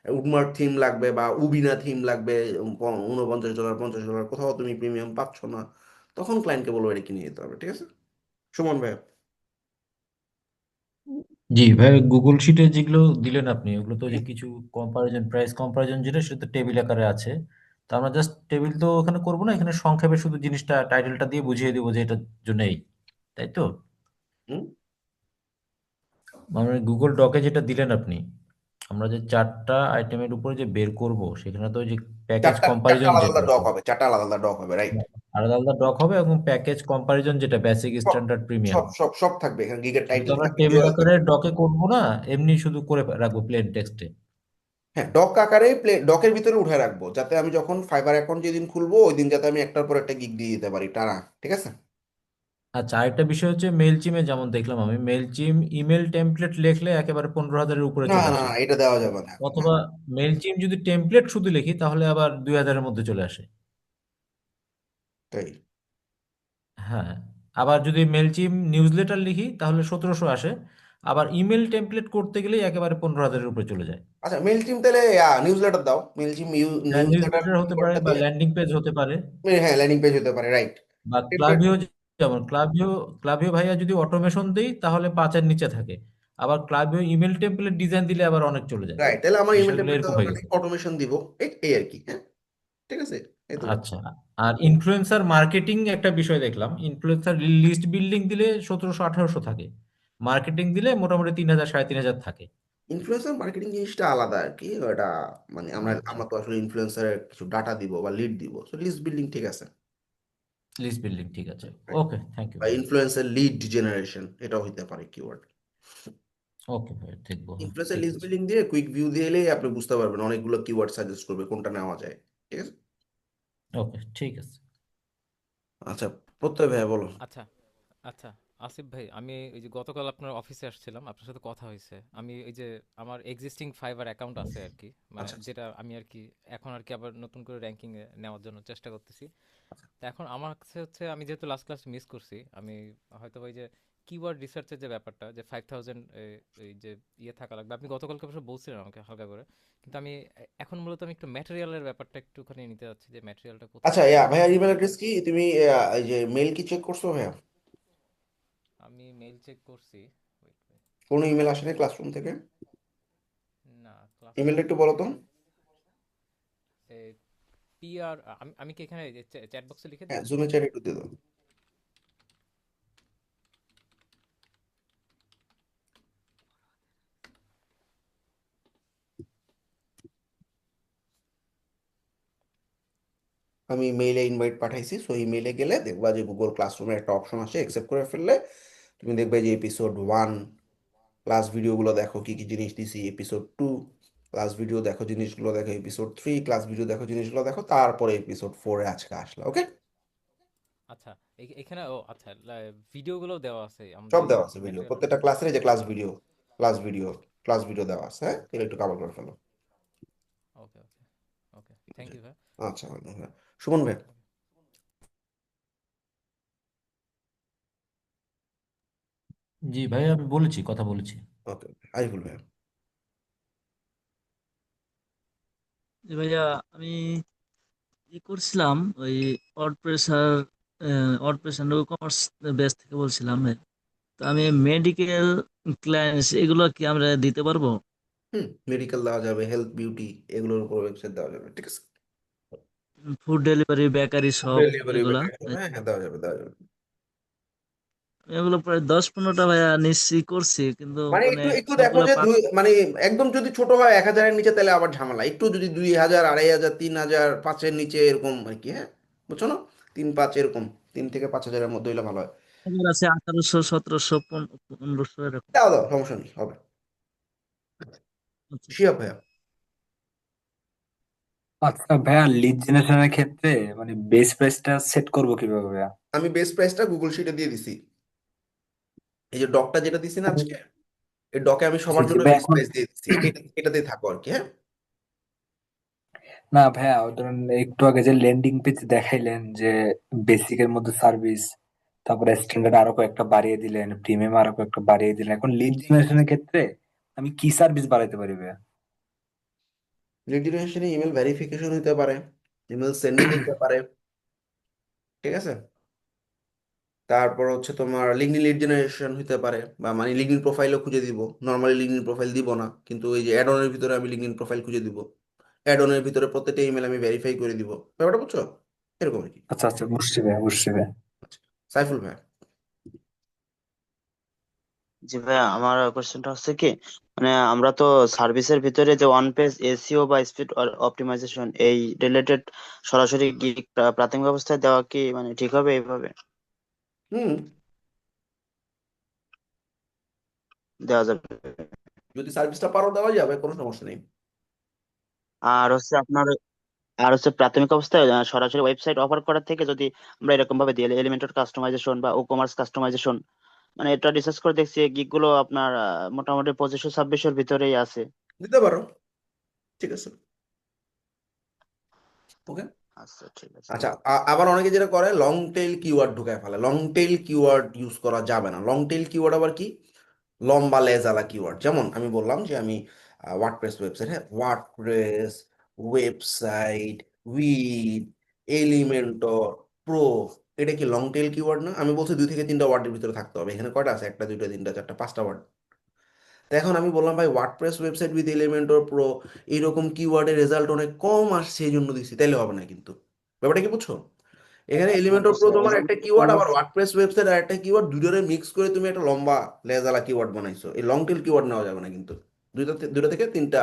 A: উডমার্ক থিম লাগবে বা উবিনা থিম লাগবে, $49, $50, কোথাও তুমি প্রিমিয়াম পাচ্ছ না, তখন ক্লায়েন্টকে বলবো এটা কিনে নিতে হবে, ঠিক আছে? সুমন ভাই।
D: জি ভাই, গুগল শিটে যেগুলো দিলেন আপনি, ওগুলো তো যে কিছু কম্পারিজন, প্রাইস কম্পারিজন যেটা, সেটা তো টেবিল আকারে আছে। তো আমরা জাস্ট টেবিল তো ওখানে করবো না, এখানে সংক্ষেপে শুধু জিনিসটা টাইটেলটা দিয়ে বুঝিয়ে দেবো যে এটার জন্য এই, তাই তো?
A: হুম?
D: মানে গুগল ডকে যেটা দিলেন আপনি, আমরা যে 4টা আইটেমের উপরে যে বের করব, সেখানে তো ওই যে প্যাকেজ
A: চারটা চারটা
D: কম্পারিজন
A: আলাদা
D: যেটা
A: আলাদা ডক
D: আছে,
A: হবে, চারটা আলাদা আলাদা ডক হবে, রাইট?
D: আলাদা আলাদা ডক হবে, এবং প্যাকেজ কম্পারিজন যেটা বেসিক,
A: সব
D: স্ট্যান্ডার্ড, প্রিমিয়াম,
A: সব সব সব থাকবে এখানে, গিগের
D: সেটা তো
A: টাইটেল
D: আমরা
A: থাকবে,
D: টেবিল
A: URL
D: আকারে
A: থাকবে।
D: ডকে করবো না, এমনি শুধু করে রাখবো প্লেন টেক্সটে।
A: হ্যাঁ, ডক আকারে ডকের ভিতরে উঠে রাখবো, যাতে আমি যখন ফাইবার অ্যাকাউন্ট যেদিন খুলবো ওই দিন যাতে আমি একটার পর একটা গিগ দিয়ে দিতে পারি টানা, ঠিক আছে?
D: আচ্ছা, আরেকটা বিষয় হচ্ছে মেলচিমে যেমন দেখলাম আমি, মেলচিম ইমেল টেমপ্লেট লিখলে একেবারে 15,000-এর উপরে
A: না
D: চলে
A: না
D: আসে।
A: না, এটা দেওয়া যাবে না এখন,
D: অথবা
A: হ্যাঁ।
D: মেলচিম যদি টেমপ্লেট শুধু লিখি তাহলে আবার 2,000-এর মধ্যে চলে আসে।
A: তাই?
D: হ্যাঁ, আবার যদি মেলচিম নিউজলেটার লিখি তাহলে 1,700 আসে। আবার ইমেল টেমপ্লেট করতে গেলেই একেবারে 15,000-এর উপরে চলে যায়।
A: আচ্ছা, মেল টিম তাহলে নিউজ লেটার দাও, মেল টিম
D: হ্যাঁ,
A: নিউজ
D: নিউজ
A: লেটার
D: লেটার হতে পারে বা
A: দিয়ে,
D: ল্যান্ডিং পেজ হতে পারে
A: হ্যাঁ ল্যান্ডিং পেজ হতে পারে, রাইট?
D: বা ক্লাভিও, যেমন ক্লাভিও, ক্লাভিও ভাইয়া যদি অটোমেশন দেই তাহলে 5-এর নিচে থাকে। আবার ক্লাভিও ইমেল টেমপ্লেট ডিজাইন দিলে আবার অনেক চলে যায়।
A: রাইট, তাহলে আমার ইমেল
D: বিষয়গুলো
A: টেমপ্লেট
D: এরকম
A: দেওয়ার
D: হয়ে
A: কাছে
D: গেছে।
A: অটোমেশন দিব, এই এই আর কি, হ্যাঁ, ঠিক আছে, এই তো।
D: আচ্ছা, আর ইনফ্লুয়েন্সার মার্কেটিং একটা বিষয় দেখলাম, ইনফ্লুয়েন্সার লিস্ট বিল্ডিং দিলে 1,700-1,800 থাকে, মার্কেটিং দিলে মোটামুটি 3,000-3,500 থাকে।
A: ইনফ্লুয়েন্সার মার্কেটিং জিনিসটা আলাদা আর কি, ওটা মানে আমরা
D: আচ্ছা,
A: আমরা তো আসলে ইনফ্লুয়েন্সারের কিছু ডাটা দিব বা লিড দিব, তো লিস্ট বিল্ডিং ঠিক আছে।
D: লিস্ট বিল্ডিং ঠিক আছে।
A: Right.
D: ওকে, থ্যাংক ইউ
A: বা
D: ভাই।
A: ইনফ্লুয়েন্সার লিড জেনারেশন, এটাও হতে পারে কিওয়ার্ড।
D: ওকে ভাই, দেখবো, হ্যাঁ,
A: ইনফ্লুয়েন্সার
D: ঠিক
A: লিস্ট
D: আছে।
A: বিল্ডিং দিয়ে কুইক ভিউ দিয়ে এলেই আপনি বুঝতে পারবেন, অনেকগুলো কিওয়ার্ড সাজেস্ট করবে কোনটা নেওয়া যায়, ঠিক আছে?
D: ওকে, ঠিক আছে।
A: আচ্ছা, প্রত্যয় ভাইয়া বলো।
E: আচ্ছা, আচ্ছা, আসিফ ভাই, আমি ওই যে গতকাল আপনার অফিসে আসছিলাম, আপনার সাথে কথা হয়েছে। আমি ওই যে আমার এক্সিস্টিং ফাইবার অ্যাকাউন্ট আছে আর কি, মানে
A: আচ্ছা আচ্ছা।
E: যেটা আমি আর কি এখন আর কি আবার নতুন করে র্যাঙ্কিং এ নেওয়ার জন্য চেষ্টা করতেছি। তো এখন আমার কাছে হচ্ছে, আমি যেহেতু লাস্ট ক্লাস মিস করছি, আমি হয়তো ওই যে কিওয়ার্ড রিসার্চের যে ব্যাপারটা, যে 5,000 এই যে ইয়ে থাকা লাগবে, আপনি গতকালকে অবশ্য বলছিলেন আমাকে হালকা করে, কিন্তু আমি এখন মূলত আমি একটু ম্যাটেরিয়ালের ব্যাপারটা একটুখানি নিতে যাচ্ছি, যে ম্যাটেরিয়ালটা কোথায়
A: আচ্ছা,
E: পাবো
A: ভাইয়া ইমেল
E: বা
A: অ্যাড্রেস কি, তুমি এই যে মেল কি চেক করছো ভাইয়া?
E: আমি মেইল চেক করছি। ওয়েট ওয়েট,
A: কোনো ইমেল আসেনি ক্লাসরুম থেকে?
E: না, ক্লাসরুম
A: ইমেলটা একটু বলো তো।
E: থেকে পিআর, আমি কি এখানে চ্যাট বক্সে লিখে
A: হ্যাঁ,
E: দিই?
A: জুমে চ্যাট একটু দিয়ে দাও। আমি মেইলে ইনভাইট পাঠাইছি, সো এই মেইলে গেলে দেখবা যে গুগল ক্লাসরুমের একটা অপশন আসে, অ্যাকসেপ্ট করে ফেললে তুমি দেখবে যে এপিসোড 1 ক্লাস ভিডিওগুলো দেখো, কি কি জিনিস দিছি, এপিসোড 2 ক্লাস ভিডিও দেখো, জিনিসগুলো দেখো, এপিসোড 3 ক্লাস ভিডিও দেখো, জিনিসগুলো দেখো, তারপরে এপিসোড 4-এ আজকে আসলে। ওকে,
E: আচ্ছা, এখানে ও আচ্ছা ভিডিওগুলো দেওয়া আছে
A: সব
E: আমাদের
A: দেওয়া আছে ভিডিও,
E: ম্যাটেরিয়ালের
A: প্রত্যেকটা
E: মধ্যে।
A: ক্লাসের এই যে class video, class video, class video দেওয়া আছে। হ্যাঁ, এগুলো একটু কভার করে ফেলো।
E: ওকে ওকে ওকে, থ্যাংক ইউ ভাই।
A: আচ্ছা, হ্যাঁ। সুমন ভাই।
D: জি ভাই, আমি বলেছি, কথা বলেছি।
A: ওকে, আরিফুল ভাই।
O: জি ভাইয়া, আমি করছিলাম ওই ওয়ার্ডপ্রেসার ওয়ার্ডপ্রেস এন্ড কমার্স বেস থেকে বলছিলাম। তো আমি মেডিকেল ক্লায়েন্টস এগুলো কি আমরা দিতে পারবো?
A: মেডিকেল দেওয়া যাবে, হেলথ বিউটি এগুলোর উপর ওয়েবসাইট দেওয়া যাবে, ঠিক আছে।
O: Food delivery, bakery shop
A: delivery,
O: এগুলা
A: হ্যাঁ হ্যাঁ, দেওয়া যাবে, দেওয়া যাবে।
O: এগুলো প্রায় 10-15টা ভাইয়া নিশ্চয়ই করছি, কিন্তু
A: মানে
O: মানে
A: একটু একটু দেখো
O: সবগুলা
A: যে মানে একদম যদি ছোট হয় 1,000-এর নিচে, তাহলে আবার ঝামেলা। একটু যদি 2,000, 2,500, 3,000, 5-এর নিচে এরকম আর কি, হ্যাঁ, বুঝছো না, 3-5 এরকম, 3 থেকে 5,000-এর মধ্যে হইলে ভালো হয়।
O: আছে 1800, 1700, 1500 এরকম।
A: দাও দাও, সমস্যা নেই, হবে।
O: আচ্ছা।
A: শিওর ভাইয়া।
K: আচ্ছা ভাইয়া, লিড জেনারেশনের ক্ষেত্রে মানে বেস প্রাইসটা সেট করবো কিভাবে ভাইয়া?
A: আমি বেস প্রাইসটা গুগল শিটে দিয়ে দিছি, এই যে ডকটা যেটা দিছি না আজকে, এই ডকে আমি
K: জি
A: সবার
K: জি
A: জন্য
K: ভাই,
A: বেস
K: এখন
A: প্রাইস দিয়ে দিচ্ছি, এটাতেই থাকো আর কি, হ্যাঁ।
K: না ভাইয়া, ওই ধরুন একটু আগে যে ল্যান্ডিং পেজ দেখাইলেন যে বেসিকের মধ্যে সার্ভিস, তারপরে স্ট্যান্ডার্ড আরো কয়েকটা বাড়িয়ে দিলেন, প্রিমিয়াম আরো কয়েকটা বাড়িয়ে দিলেন, এখন লিড জেনারেশনের ক্ষেত্রে আমি কি সার্ভিস বাড়াইতে পারি ভাইয়া?
A: লিড জেনারেশনে ইমেল ভেরিফিকেশন হতে পারে, ইমেল সেন্ডিং হতে পারে, ঠিক আছে। তারপর হচ্ছে তোমার লিঙ্কডইন লিড জেনারেশন হতে পারে, বা মানে লিঙ্কডইন প্রোফাইলও খুঁজে দিব। নর্মালি লিঙ্কডইন প্রোফাইল দিব না, কিন্তু এই যে অ্যাড অনের ভিতরে আমি লিঙ্কডইন প্রোফাইল খুঁজে দিব, অ্যাড অনের ভিতরে প্রত্যেকটা ইমেল আমি ভেরিফাই করে দিব, ব্যাপারটা বুঝছো, এরকম আর কি।
K: আচ্ছা আচ্ছা, বুঝছি ভাইয়া, বুঝছি ভাইয়া।
A: আচ্ছা, সাইফুল ভাই।
P: জি ভাইয়া, আমার কোশ্চেনটা হচ্ছে কি, মানে আমরা তো সার্ভিসের ভিতরে যে ওয়ান পেজ এসইও বা স্পিড অপটিমাইজেশন এই রিলেটেড সরাসরি গিগ প্রাথমিক অবস্থায় দেওয়া কি মানে ঠিক হবে এইভাবে
A: হুম,
P: দেওয়া যাবে?
A: যদি সার্ভিসটা পারো দেওয়া যাবে, কোনো সমস্যা নেই।
P: আর হচ্ছে আপনার আর হচ্ছে প্রাথমিক অবস্থায় সরাসরি ওয়েবসাইট অফার করার থেকে যদি আমরা এরকম ভাবে দিই, এলিমেন্টর কাস্টমাইজেশন বা ও কমার্স কাস্টমাইজেশন, মানে এটা রিসার্চ করে দেখছি গিগ গুলো আপনার মোটামুটি 2500-2600-এর ভিতরেই আছে।
A: দিতে পারো, ঠিক আছে, ওকে।
P: আচ্ছা ঠিক আছে।
A: আচ্ছা, আবার অনেকে যেটা করে লং টেইল কিওয়ার্ড ঢুকায় ফেলে, লং টেইল কিওয়ার্ড ইউজ করা যাবে না। লং টেইল কিওয়ার্ড আবার কি? লম্বা লেজালা কিওয়ার্ড। যেমন আমি বললাম যে আমি ওয়ার্ডপ্রেস ওয়েবসাইট, হ্যাঁ, WordPress website with Elementor pro, এটা কি লং টেইল কিওয়ার্ড না? আমি বলছি 2 থেকে 3টা ওয়ার্ডের ভিতরে থাকতে হবে। এখানে কয়টা আছে? 1টা, 2টা, 3টা, 4টা, 5টা ওয়ার্ড। তো এখন আমি বললাম ভাই WordPress website with Elementor pro, এইরকম কিওয়ার্ডের রেজাল্ট অনেক কম আসছে, এই জন্য দিচ্ছি, তাইলে হবে না কিন্তু। ব্যাপারটা কি বুঝছো? এখানে
P: হ্যাঁ
A: এলিমেন্টর প্রো
P: বুঝতে
A: তোমার
P: পারছি।
A: একটা কিওয়ার্ড, আবার ওয়ার্ডপ্রেস ওয়েবসাইট আর একটা কিওয়ার্ড, দুটোরে মিক্স করে তুমি একটা লম্বা লেজালা কিওয়ার্ড বানাইছো। এই লং টেল কিওয়ার্ড নেওয়া যাবে না কিন্তু। 2টা থেকে 3টা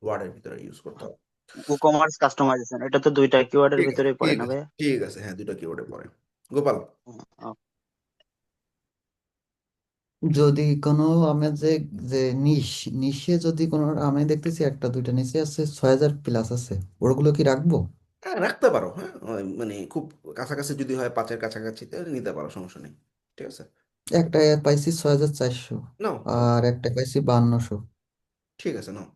A: ওয়ার্ডের ভিতরে ইউজ করতে হবে।
P: ই কমার্স কাস্টমাইজেশন এটা তো 2টা কিওয়ার্ডের
A: ঠিক আছে,
P: ভিতরেই পড়ে
A: ঠিক
P: না
A: আছে,
P: ভাইয়া?
A: ঠিক আছে, হ্যাঁ, 2টা কিওয়ার্ডে পড়ে। গোপাল।
P: হ্যাঁ,
C: যদি কোনো আমি যে যে নিশে যদি কোনো আমি দেখতেছি একটা দুইটা নিচে আছে 6000 প্লাস আছে, ওগুলো কি রাখবো?
A: হ্যাঁ, রাখতে পারো, হ্যাঁ, মানে খুব কাছাকাছি যদি হয়, 5-এর কাছাকাছি, তাহলে নিতে পারো, সমস্যা নেই, ঠিক আছে।
C: একটা পাইছি 6400,
A: নাও,
C: আর একটা পাইছি 5200।
A: ঠিক আছে, নাও।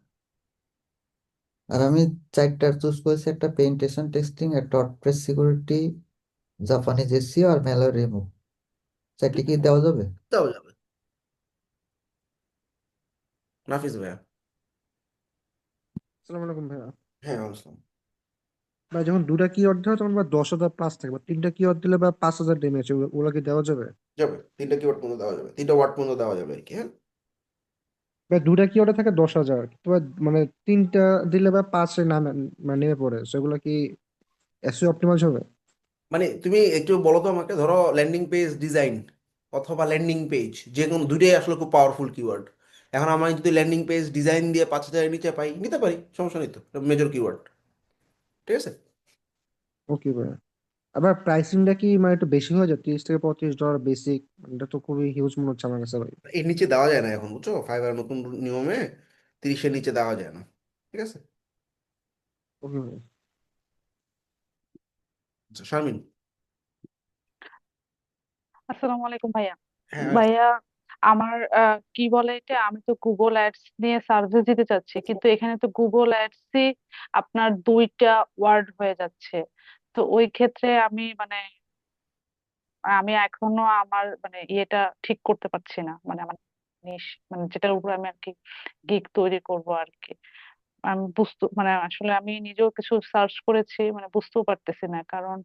C: আর আমি চারটার চুজ করেছি, একটা পেইন্টেশন টেস্টিং, একটা ওয়ার্ডপ্রেস সিকিউরিটি, জাপানিজ এসইও আর ম্যালওয়্যার রিমুভ। চারটি কি দেওয়া যাবে?
A: দাও যাবে। নাফিস ভাইয়া।
B: আসসালামু আলাইকুম ভাইয়া।
A: হ্যাঁ, আসসালাম।
B: ভাই যখন দুটা কি অর্ধ হয় তখন বা 10,000 প্লাস থাকে, বা তিনটা কি অর্ধ দিলে বা 5,000 ডেমেজ, ওগুলো কি দেওয়া যাবে?
A: যাবে, 3টা কিওয়ার্ড পর্যন্ত দেওয়া যাবে, 3টা ওয়ার্ড পর্যন্ত দেওয়া যাবে আর কি, হ্যাঁ।
B: ভাই দুটা কি অর্ডার থাকে 10,000, তো ভাই মানে তিনটা দিলে বা 5-এ নামে মানে নেমে পড়ে, সেগুলো কি এসইও অপটিমাইজ হবে?
A: মানে তুমি একটু বলো তো আমাকে, ধরো ল্যান্ডিং পেজ ডিজাইন অথবা ল্যান্ডিং পেজ, যে কোনো দুটোই আসলে খুব পাওয়ারফুল কিওয়ার্ড। এখন আমি যদি ল্যান্ডিং পেজ ডিজাইন দিয়ে 5,000-এর নিচে পাই, নিতে পারি, সমস্যা নেই তো, মেজর কিওয়ার্ড, ঠিক আছে।
B: ওকে ভাই। আবার প্রাইসিংটা কি মানে একটু বেশি হয়ে যায়, $30 থেকে $35 বেসিক? এটা তো খুবই হিউজ মনে হচ্ছে আমার কাছে ভাই।
A: এর নিচে দেওয়া যায় না এখন, বুঝছো? ফাইবার নতুন নিয়মে 30-এর নিচে দেওয়া যায় না। ঠিক আছে?
B: ওকে ভাই।
A: আচ্ছা, শারমিন।
F: আসসালামু আলাইকুম ভাইয়া।
A: হ্যাঁ,
F: ভাইয়া আমার কি বলে এটা, আমি তো গুগল অ্যাডস নিয়ে সার্ভিস দিতে চাচ্ছি, কিন্তু এখানে তো গুগল অ্যাডসই আপনার দুইটা ওয়ার্ড হয়ে যাচ্ছে। তো ওই ক্ষেত্রে আমি মানে আমি এখনো আমার মানে ইয়েটা ঠিক করতে পারছি না, মানে আমার নিশ মানে যেটার উপর আমি আর কি গিগ তৈরি করব আর কি। আমি বুঝতে মানে আসলে আমি নিজেও কিছু সার্চ করেছি, মানে বুঝতেও পারতেছি না, কারণ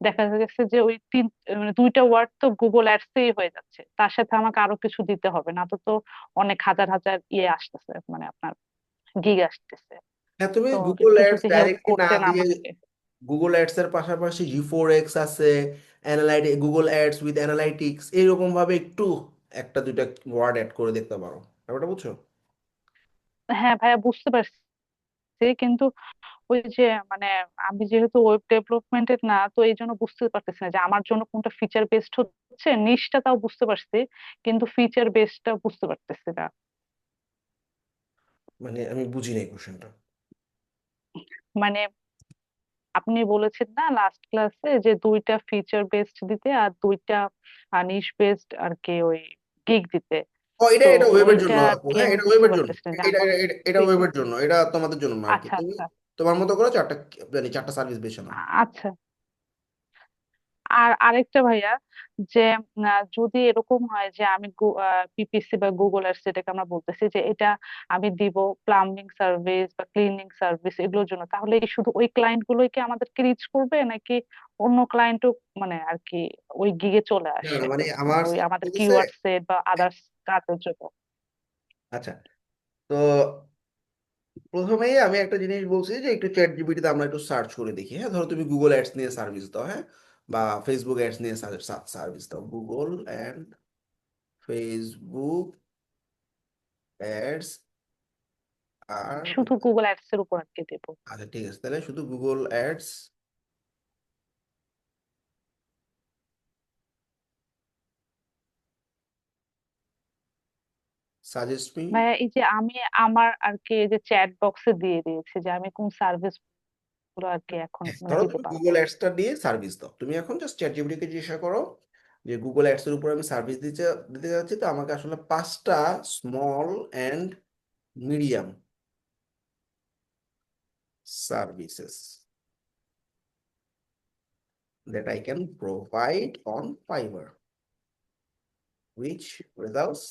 F: দেখা গেছে যে ওই মানে দুইটা ওয়ার্ড তো গুগল অ্যাডসেই হয়ে যাচ্ছে, তার সাথে আমাকে আরো কিছু দিতে হবে না তো। তো অনেক হাজার হাজার ইয়ে আসতেছে, মানে আপনার গিগ আসতেছে।
A: হ্যাঁ, তুমি
F: তো
A: গুগল
F: একটু
A: অ্যাডস
F: যদি হেল্প
A: ডাইরেক্টলি না
F: করতেন
A: দিয়ে
F: আমাকে।
A: গুগল অ্যাডস এর পাশাপাশি G4X আছে, গুগল অ্যাডস উইথ অ্যানালাইটিক্স, এইরকম ভাবে একটু একটা দুইটা ওয়ার্ড অ্যাড করে দেখতে পারো। ব্যাপারটা বুঝছো?
F: হ্যাঁ ভাইয়া, বুঝতে পারছি, কিন্তু ওই যে মানে আমি যেহেতু ওয়েব ডেভেলপমেন্টের না, তো এই জন্য বুঝতে পারতেছি না যে আমার জন্য কোনটা ফিচার বেসড হচ্ছে। নিশটা তাও বুঝতে পারছি, কিন্তু ফিচার বেসডটা বুঝতে পারতেছি না।
A: মানে আমি বুঝি নাই কোশ্চেনটা।
F: মানে আপনি বলেছেন না লাস্ট ক্লাসে যে দুইটা ফিচার বেসড দিতে আর দুইটা নিশ বেসড আর কি ওই গিগ দিতে।
A: ও, এটা
F: তো
A: এটা ওয়েবের
F: ওইটা
A: জন্য
F: আর
A: আপু।
F: কি
A: হ্যাঁ,
F: আমি
A: এটা
F: বুঝতে
A: ওয়েবের জন্য।
F: পারতেছি না যে
A: এটা
F: আমার
A: এটা এটা এটা
F: ফিচার।
A: ওয়েবের জন্য, এটা তোমাদের জন্য না আর কি।
F: আচ্ছা
A: তুমি
F: আচ্ছা
A: তোমার মতো করে চারটা, মানে চারটা সার্ভিস বেছে নাও।
F: আচ্ছা। আর আরেকটা ভাইয়া, যে যদি এরকম হয় যে আমি পিপিসি বা গুগল অ্যাডস যেটাকে আমরা বলতেছি, যে এটা আমি দিব প্লাম্বিং সার্ভিস বা ক্লিনিং সার্ভিস এগুলোর জন্য, তাহলে কি শুধু ওই ক্লায়েন্ট গুলোই কি আমাদেরকে রিচ করবে, নাকি অন্য ক্লায়েন্টও মানে আর কি ওই গিগে চলে
A: না না,
F: আসে,
A: মানে
F: মানে
A: আমার
F: ওই আমাদের
A: বলতেছে।
F: কিওয়ার্ড সেট বা আদার্স কাজের জন্য?
A: আচ্ছা, তো প্রথমেই আমি একটা জিনিস বলছি যে একটু চ্যাট জিপিটিতে আমরা একটু সার্চ করে দেখি। হ্যাঁ, ধরো তুমি গুগল অ্যাডস নিয়ে সার্ভিস দাও, হ্যাঁ, বা ফেসবুক অ্যাডস নিয়ে সার্ভিস দাও। গুগল অ্যান্ড ফেসবুক অ্যাডস আর,
F: শুধু গুগল অ্যাডস এর উপর আর কি দেবো?
A: আচ্ছা ঠিক আছে, তাহলে শুধু গুগল অ্যাডস সাজেস্ট মি।
F: ভাইয়া এই যে আমি আমার আর কি এই যে চ্যাট বক্সে দিয়ে দিয়েছি যে আমি কোন সার্ভিস গুলো আর কি এখন
A: হ্যাঁ,
F: মানে
A: ধরো
F: দিতে
A: তুমি
F: পারবো।
A: গুগল অ্যাডসটা দিয়ে সার্ভিস দাও। তুমি এখন জাস্ট চ্যাট জিপিটিকে জিজ্ঞাসা করো যে গুগল অ্যাডস এর উপর আমি সার্ভিস দিতে দিতে যাচ্ছি, তো আমাকে আসলে 5টা small and medium services that I can provide on Fiverr, which results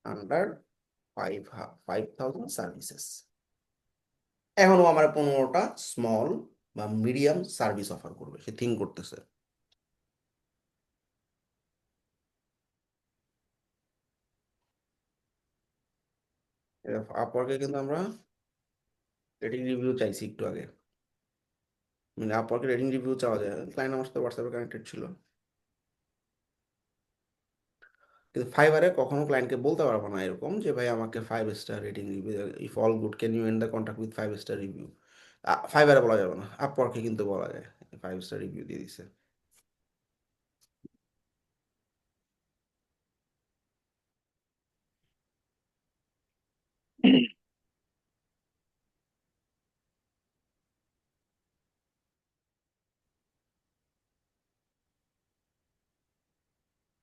A: under 5,000 services. এখনো আমার 15টা স্মল বা মিডিয়াম সার্ভিস অফার করবে, সে থিঙ্ক করতেছে। আপওয়ার্কে কিন্তু আমরা রেটিং রিভিউ চাইছি একটু আগে, মানে আপওয়ার্কে রেটিং রিভিউ চাওয়া যায়। ক্লায়েন্ট আমার সাথে হোয়াটসঅ্যাপে কানেক্টেড ছিল, কিন্তু ফাইবারে কখনো ক্লায়েন্টকে বলতে পারবো না এরকম যে ভাই আমাকে 5 star rating review, if all good can you end the contact with 5 star review. ফাইবারে বলা যাবে না, আপওয়ার্কে কিন্তু বলা যায় 5 স্টার রিভিউ দিয়ে দিছে।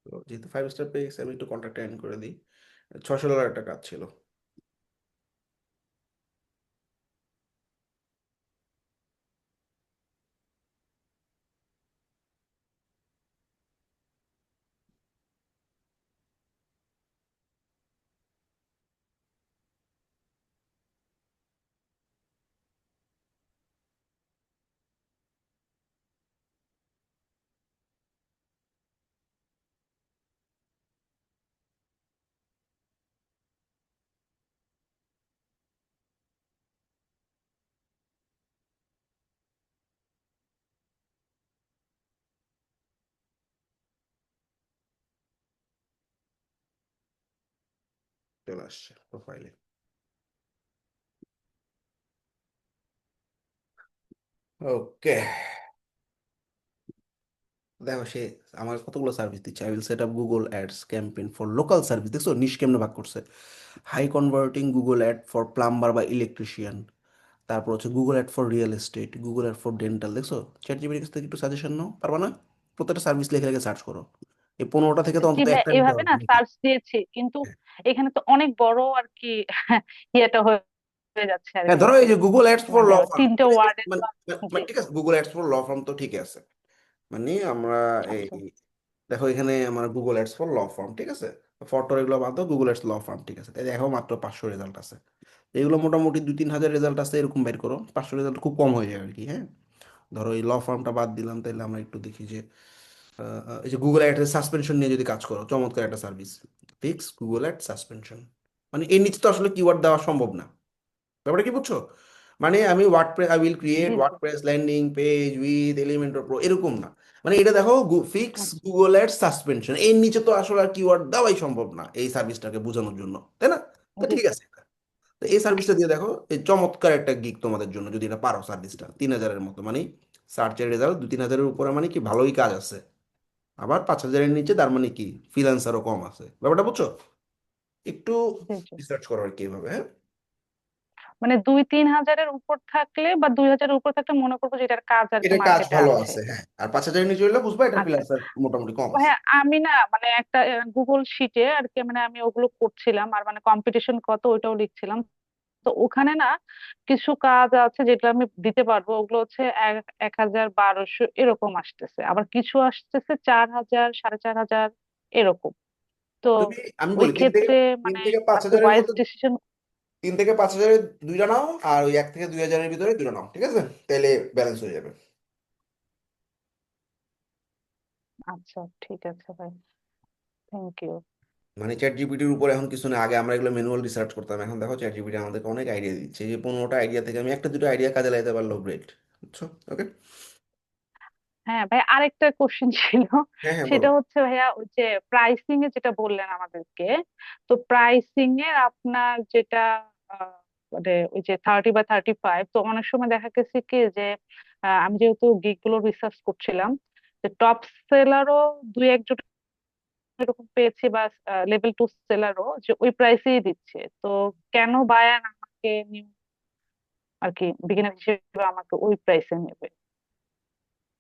A: তো যেহেতু 5 স্টার পেয়ে গেছে, আমি একটু কন্ট্রাক্ট এন্ড করে দিই। $600 একটা কাজ ছিল। চলে আসছে প্রোফাইলে। ওকে, দেখো সে আমার কতগুলো সার্ভিস দিচ্ছে। I will set up Google ads campaign for local service. দেখছো নিশ কেমনে ভাগ করছে? High converting Google ad for plumber বা ইলেকট্রিশিয়ান, তারপর হচ্ছে Google ad for real estate, Google ad for dental. দেখছো চ্যাট জিপিটির কাছ থেকে একটু সাজেশন নাও, পারবা না? প্রত্যেকটা সার্ভিস লিখে লিখে সার্চ করো, এই 15টা থেকে তো
F: জি
A: অন্তত
F: ভাই,
A: একটা নিতে
F: এভাবে
A: পারবে
F: না
A: নাকি?
F: সার্চ দিয়েছি, কিন্তু এখানে তো অনেক বড় আর কি ইয়েটা হয়ে হয়ে যাচ্ছে আর
A: হ্যাঁ
F: কি,
A: ধরো এই যে গুগল অ্যাডস ফর
F: মানে
A: ল ফার্ম,
F: তিনটে ওয়ার্ডের।
A: মানে
F: জি,
A: ঠিক আছে, Google ads for law firm তো ঠিক আছে। মানে আমরা এই
F: আচ্ছা
A: দেখো এখানে আমার Google ads for law firm ঠিক আছে, ফটো এগুলো বাদ দাও, গুগল অ্যাডস ল ফার্ম ঠিক আছে, তাই দেখো মাত্র 500 রেজাল্ট আছে। এগুলো মোটামুটি 2-3 হাজার রেজাল্ট আছে, এরকম বের করো, 500 রেজাল্ট খুব কম হয়ে যায় আর কি। হ্যাঁ ধরো এই ল ফার্মটা বাদ দিলাম, তাহলে আমরা একটু দেখি যে এই যে গুগল অ্যাড সাসপেনশন নিয়ে যদি কাজ করো, চমৎকার একটা service, fix Google ad suspension. মানে এর নিচে তো আসলে কিওয়ার্ড দেওয়া সম্ভব না, ব্যাপারটা কি বুঝছো? মানে আমি WordPress I will create
F: G G.
A: WordPress landing page with Elementor pro, এরকম না। মানে এটা দেখো ফিক্স
F: আচ্ছা
A: গুগল অ্যাড সাসপেনশন, এর নিচে তো আসলে আর কিওয়ার্ড দেওয়াই সম্ভব না এই সার্ভিসটাকে বোঝানোর জন্য, তাই না? তো
F: জি
A: ঠিক আছে, তো এই সার্ভিসটা দিয়ে দেখো, এই চমৎকার একটা গিগ তোমাদের জন্য যদি এটা পারো। সার্ভিসটা 3,000-এর মতো, মানে সার্চের রেজাল্ট 2-3 হাজারের উপরে, মানে কি ভালোই কাজ আছে। আবার 5,000-এর নিচে, তার মানে কি ফ্রিল্যান্সারও কম আছে, ব্যাপারটা বুঝছো? একটু
F: জি জি।
A: রিসার্চ করো আর কি এভাবে, হ্যাঁ।
F: মানে 2-3 হাজারের উপর থাকলে বা 2 হাজারের উপর থাকলে মনে করবো যে এটার কাজ আর কি
A: এটা কাজ
F: মার্কেটে
A: ভালো
F: আছে।
A: আছে, হ্যাঁ। আর 5,000-এর নিচে হলে বুঝবা এটা
F: আচ্ছা
A: ফ্রিল্যান্সার মোটামুটি কম আছে।
F: হ্যাঁ, আমি না মানে একটা গুগল শিটে আর কি, মানে আমি ওগুলো করছিলাম আর মানে কম্পিটিশন কত ওইটাও লিখছিলাম। তো ওখানে না কিছু কাজ আছে যেগুলো আমি দিতে পারবো, ওগুলো হচ্ছে 1,000, 1,200 এরকম আসতেছে, আবার কিছু আসতেছে 4,000, 4,500 এরকম। তো
A: তুমি আমি
F: ওই
A: বলি তিন থেকে
F: ক্ষেত্রে
A: তিন
F: মানে
A: থেকে পাঁচ
F: আপনি
A: হাজারের
F: ওয়াইজ
A: মধ্যে,
F: ডিসিশন।
A: 3 থেকে 5 হাজারের দুইটা নাও, আর ওই 1 থেকে 2 হাজারের ভিতরে দুটো নাও, ঠিক আছে? তাহলে ব্যালেন্স হয়ে যাবে।
F: আচ্ছা ঠিক আছে ভাই, থ্যাংক ইউ।
A: মানে চ্যাট জিপিটির উপর এখন কিছু না, আগে আমরা এগুলো ম্যানুয়াল রিসার্চ করতাম, এখন দেখো চ্যাট জিপিটি আমাদেরকে অনেক আইডিয়া দিচ্ছে। এই যে 15টা আইডিয়া থেকে আমি একটা দুটো আইডিয়া কাজে লাগাতে পারলেও গ্রেট, বুঝছো? ওকে,
F: হ্যাঁ ভাই, আরেকটা কোশ্চেন ছিল,
A: হ্যাঁ হ্যাঁ বলো।
F: সেটা হচ্ছে ভাইয়া ওই যে প্রাইসিং এ যেটা বললেন আমাদেরকে, তো প্রাইসিং এর আপনার যেটা মানে ওই যে 30 বা 35, তো অনেক সময় দেখা গেছে কি যে আমি যেহেতু গিগ গুলো রিসার্চ করছিলাম, যে টপ সেলারও 2-1 জন এরকম পেয়েছি, বা লেভেল 2 সেলারও যে ওই প্রাইসেই দিচ্ছে। তো কেন বায়ার আমাকে নিউ আর কি বিগিনার হিসেবে আমাকে ওই প্রাইসে নেবে?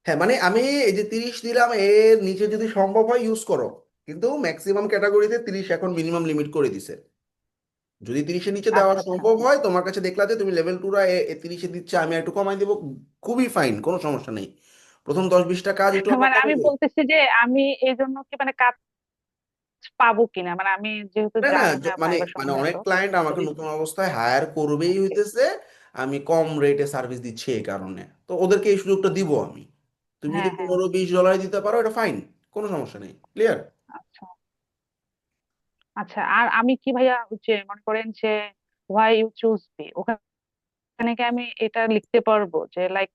A: হ্যাঁ মানে আমি এই যে 30 দিলাম, এর নিচে যদি সম্ভব হয় ইউজ করো, কিন্তু ম্যাক্সিমাম ক্যাটাগরিতে 30 এখন মিনিমাম লিমিট করে দিছে। যদি 30-এর নিচে দেওয়া
F: আচ্ছা আচ্ছা।
A: সম্ভব হয়, তোমার কাছে দেখলা যে তুমি লেভেল 2রা 30-এ দিচ্ছে, আমি একটু কমাই দেবো, খুবই ফাইন, কোনো সমস্যা নেই। প্রথম 10-20টা কাজ একটু আমরা
F: মানে আমি
A: কমাবো।
F: বলতেছি যে আমি এই জন্য কি মানে কাজ পাবো কিনা, মানে আমি যেহেতু
A: না না,
F: জানি না
A: মানে
F: ফাইবার
A: মানে
F: সম্বন্ধে
A: অনেক
F: এত।
A: ক্লায়েন্ট
F: তো
A: আমাকে নতুন অবস্থায় হায়ার করবেই হইতেছে, আমি কম রেটে সার্ভিস দিচ্ছি এই কারণে, তো ওদেরকে এই সুযোগটা দিব আমি। তুমি যদি
F: হ্যাঁ হ্যাঁ।
A: 15-20 ডলার দিতে পারো, এটা ফাইন, কোনো সমস্যা নেই, ক্লিয়ার?
F: আচ্ছা আচ্ছা। আর আমি কি ভাইয়া ওই যে মনে করেন যে হোয়াই ইউ চুজ মি, ওখানে কি আমি এটা লিখতে পারবো যে লাইক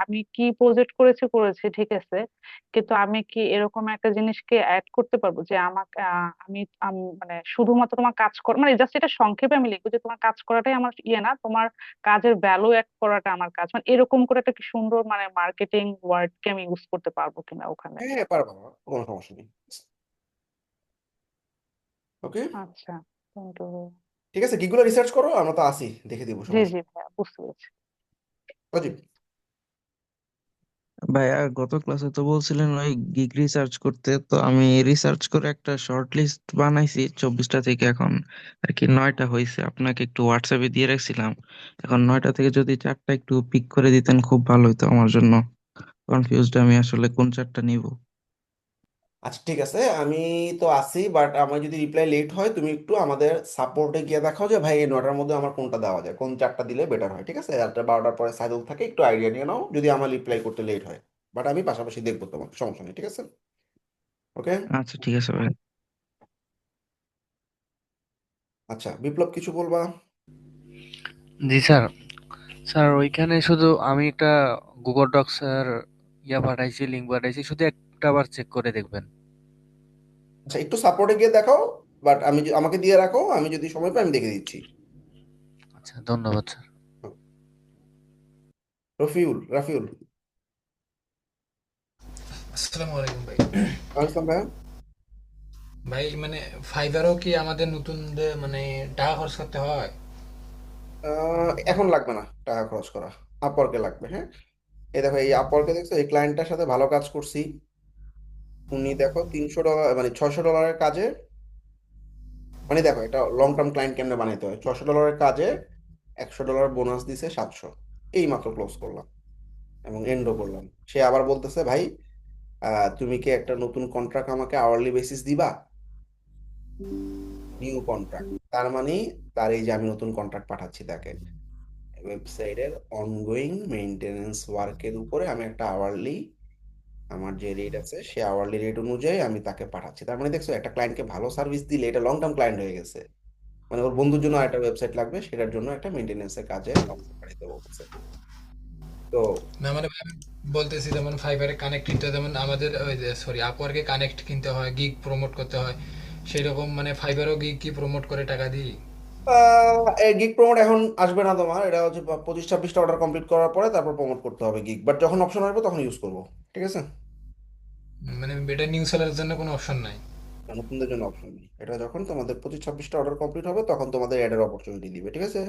F: আমি কি প্রজেক্ট করেছি করেছি ঠিক আছে, কিন্তু আমি কি এরকম একটা জিনিসকে অ্যাড করতে পারবো যে আমাকে মানে শুধুমাত্র তোমার কাজ কর, মানে জাস্ট এটা সংক্ষেপে আমি লিখবো যে তোমার কাজ করাটাই আমার ইয়ে না, তোমার কাজের ভ্যালু অ্যাড করাটা আমার কাজ, মানে এরকম করে একটা কি সুন্দর মানে মার্কেটিং ওয়ার্ড কে আমি ইউজ করতে পারবো কিনা ওখানে?
A: হ্যাঁ হ্যাঁ, পারবা, কোনো সমস্যা নেই। ওকে,
F: আচ্ছা, থ্যাংক ইউ।
A: ঠিক আছে, কিগুলো রিসার্চ করো, আমরা তো আসি, দেখে দিব,
F: জি
A: সমস্যা
F: জি
A: নেই।
F: ভাইয়া, বুঝতে পেরেছি।
A: অজিব,
N: ভাইয়া গত ক্লাসে তো বলছিলেন ওই গিগ রিসার্চ করতে, তো আমি রিসার্চ করে একটা শর্ট লিস্ট বানাইছি 24টা থেকে, এখন আর কি 9টা হয়েছে, আপনাকে একটু হোয়াটসঅ্যাপে দিয়ে রাখছিলাম। এখন 9টা থেকে যদি 4টা একটু পিক করে দিতেন খুব ভালো হতো আমার জন্য। কনফিউজড আমি আসলে কোন 4টা নিব।
A: আচ্ছা ঠিক আছে, আমি তো আসি, বাট আমার যদি রিপ্লাই লেট হয়, তুমি একটু আমাদের সাপোর্টে গিয়ে দেখাও যে ভাই এই 9টার মধ্যে আমার কোনটা দেওয়া যায়, কোন 4টা দিলে বেটার হয়, ঠিক আছে? 11টা 12টার পরে সাইদুল থাকে, একটু আইডিয়া নিয়ে নাও যদি আমার রিপ্লাই করতে লেট হয়, বাট আমি পাশাপাশি দেখবো, তোমার সমস্যা নেই, ঠিক আছে? ওকে,
N: আচ্ছা ঠিক আছে ভাই।
A: আচ্ছা বিপ্লব, কিছু বলবা?
L: জি স্যার। স্যার ওইখানে শুধু আমি একটা গুগল ডক্স এর পাঠাইছি, লিঙ্ক পাঠাইছি, শুধু একটা বার চেক করে দেখবেন।
A: আচ্ছা একটু সাপোর্টে গিয়ে দেখাও, বাট আমাকে দিয়ে রাখো, আমি যদি সময় পাই আমি দেখে দিচ্ছি।
L: আচ্ছা ধন্যবাদ স্যার।
A: রাফিউল
J: আসসালামু আলাইকুম ভাই।
A: আসলাম ভাই।
J: ভাই মানে ফাইবারও কি আমাদের নতুনদের মানে টাকা খরচ করতে হয়?
A: এখন লাগবে না টাকা খরচ করা, আপওয়ার্কে লাগবে। হ্যাঁ, এই দেখো এই আপওয়ার্কে দেখছো, এই ক্লায়েন্টটার সাথে ভালো কাজ করছি। উনি দেখো $300 মানে $600 কাজে, মানে দেখো এটা লং টার্ম ক্লায়েন্ট কেমনে বানাইতে হয়। $600 কাজে $100 বোনাস দিছে 700, এই মাত্র ক্লোজ করলাম এবং এন্ডও করলাম। সে আবার বলতেছে ভাই তুমি কি একটা নতুন কন্ট্রাক্ট আমাকে আওয়ারলি বেসিস দিবা, নিউ কন্ট্রাক্ট। তার মানে তার এই যে আমি নতুন কন্ট্রাক্ট পাঠাচ্ছি তাকে, ওয়েবসাইটের অনগোয়িং মেইনটেনেন্স ওয়ার্কের উপরে আমি একটা আওয়ারলি, আমার যে রেট আছে সে আওয়ারলি রেট অনুযায়ী আমি তাকে পাঠাচ্ছি। তার মানে দেখছো একটা ক্লায়েন্টকে ভালো সার্ভিস দিলে এটা লং টার্ম ক্লায়েন্ট হয়ে গেছে। মানে ওর বন্ধুর জন্য একটা ওয়েবসাইট লাগবে, সেটার জন্য একটা মেইনটেনেন্সের কাজে আমাকে পাঠাইতে বলছে। তো
J: না মানে ভাই আমি বলতেছি যেমন ফাইবারে কানেক্টিংটা যেমন আমাদের ওই যে সরি আপওয়ার্কে কানেক্ট কিনতে হয়, গিগ প্রমোট করতে হয়, সেই রকম মানে ফাইবারও গিগ কি প্রমোট করে টাকা দিই?
A: এই গিগ প্রমোট এখন আসবে না তোমার, এটা হচ্ছে 25-26টা অর্ডার কমপ্লিট করার পরে তারপর প্রমোট করতে হবে গিগ, বাট যখন অপশন আসবে তখন ইউজ করবো। ঠিক আছে,
J: মানে এটা নিউ সেলারের জন্য কোনো অপশন নাই?
A: নতুনদের জন্য অপশন নেই, এটা যখন তোমাদের 25-26টা অর্ডার কমপ্লিট হবে তখন তোমাদের অ্যাডের অপরচুনিটি দিবে। ঠিক আছে।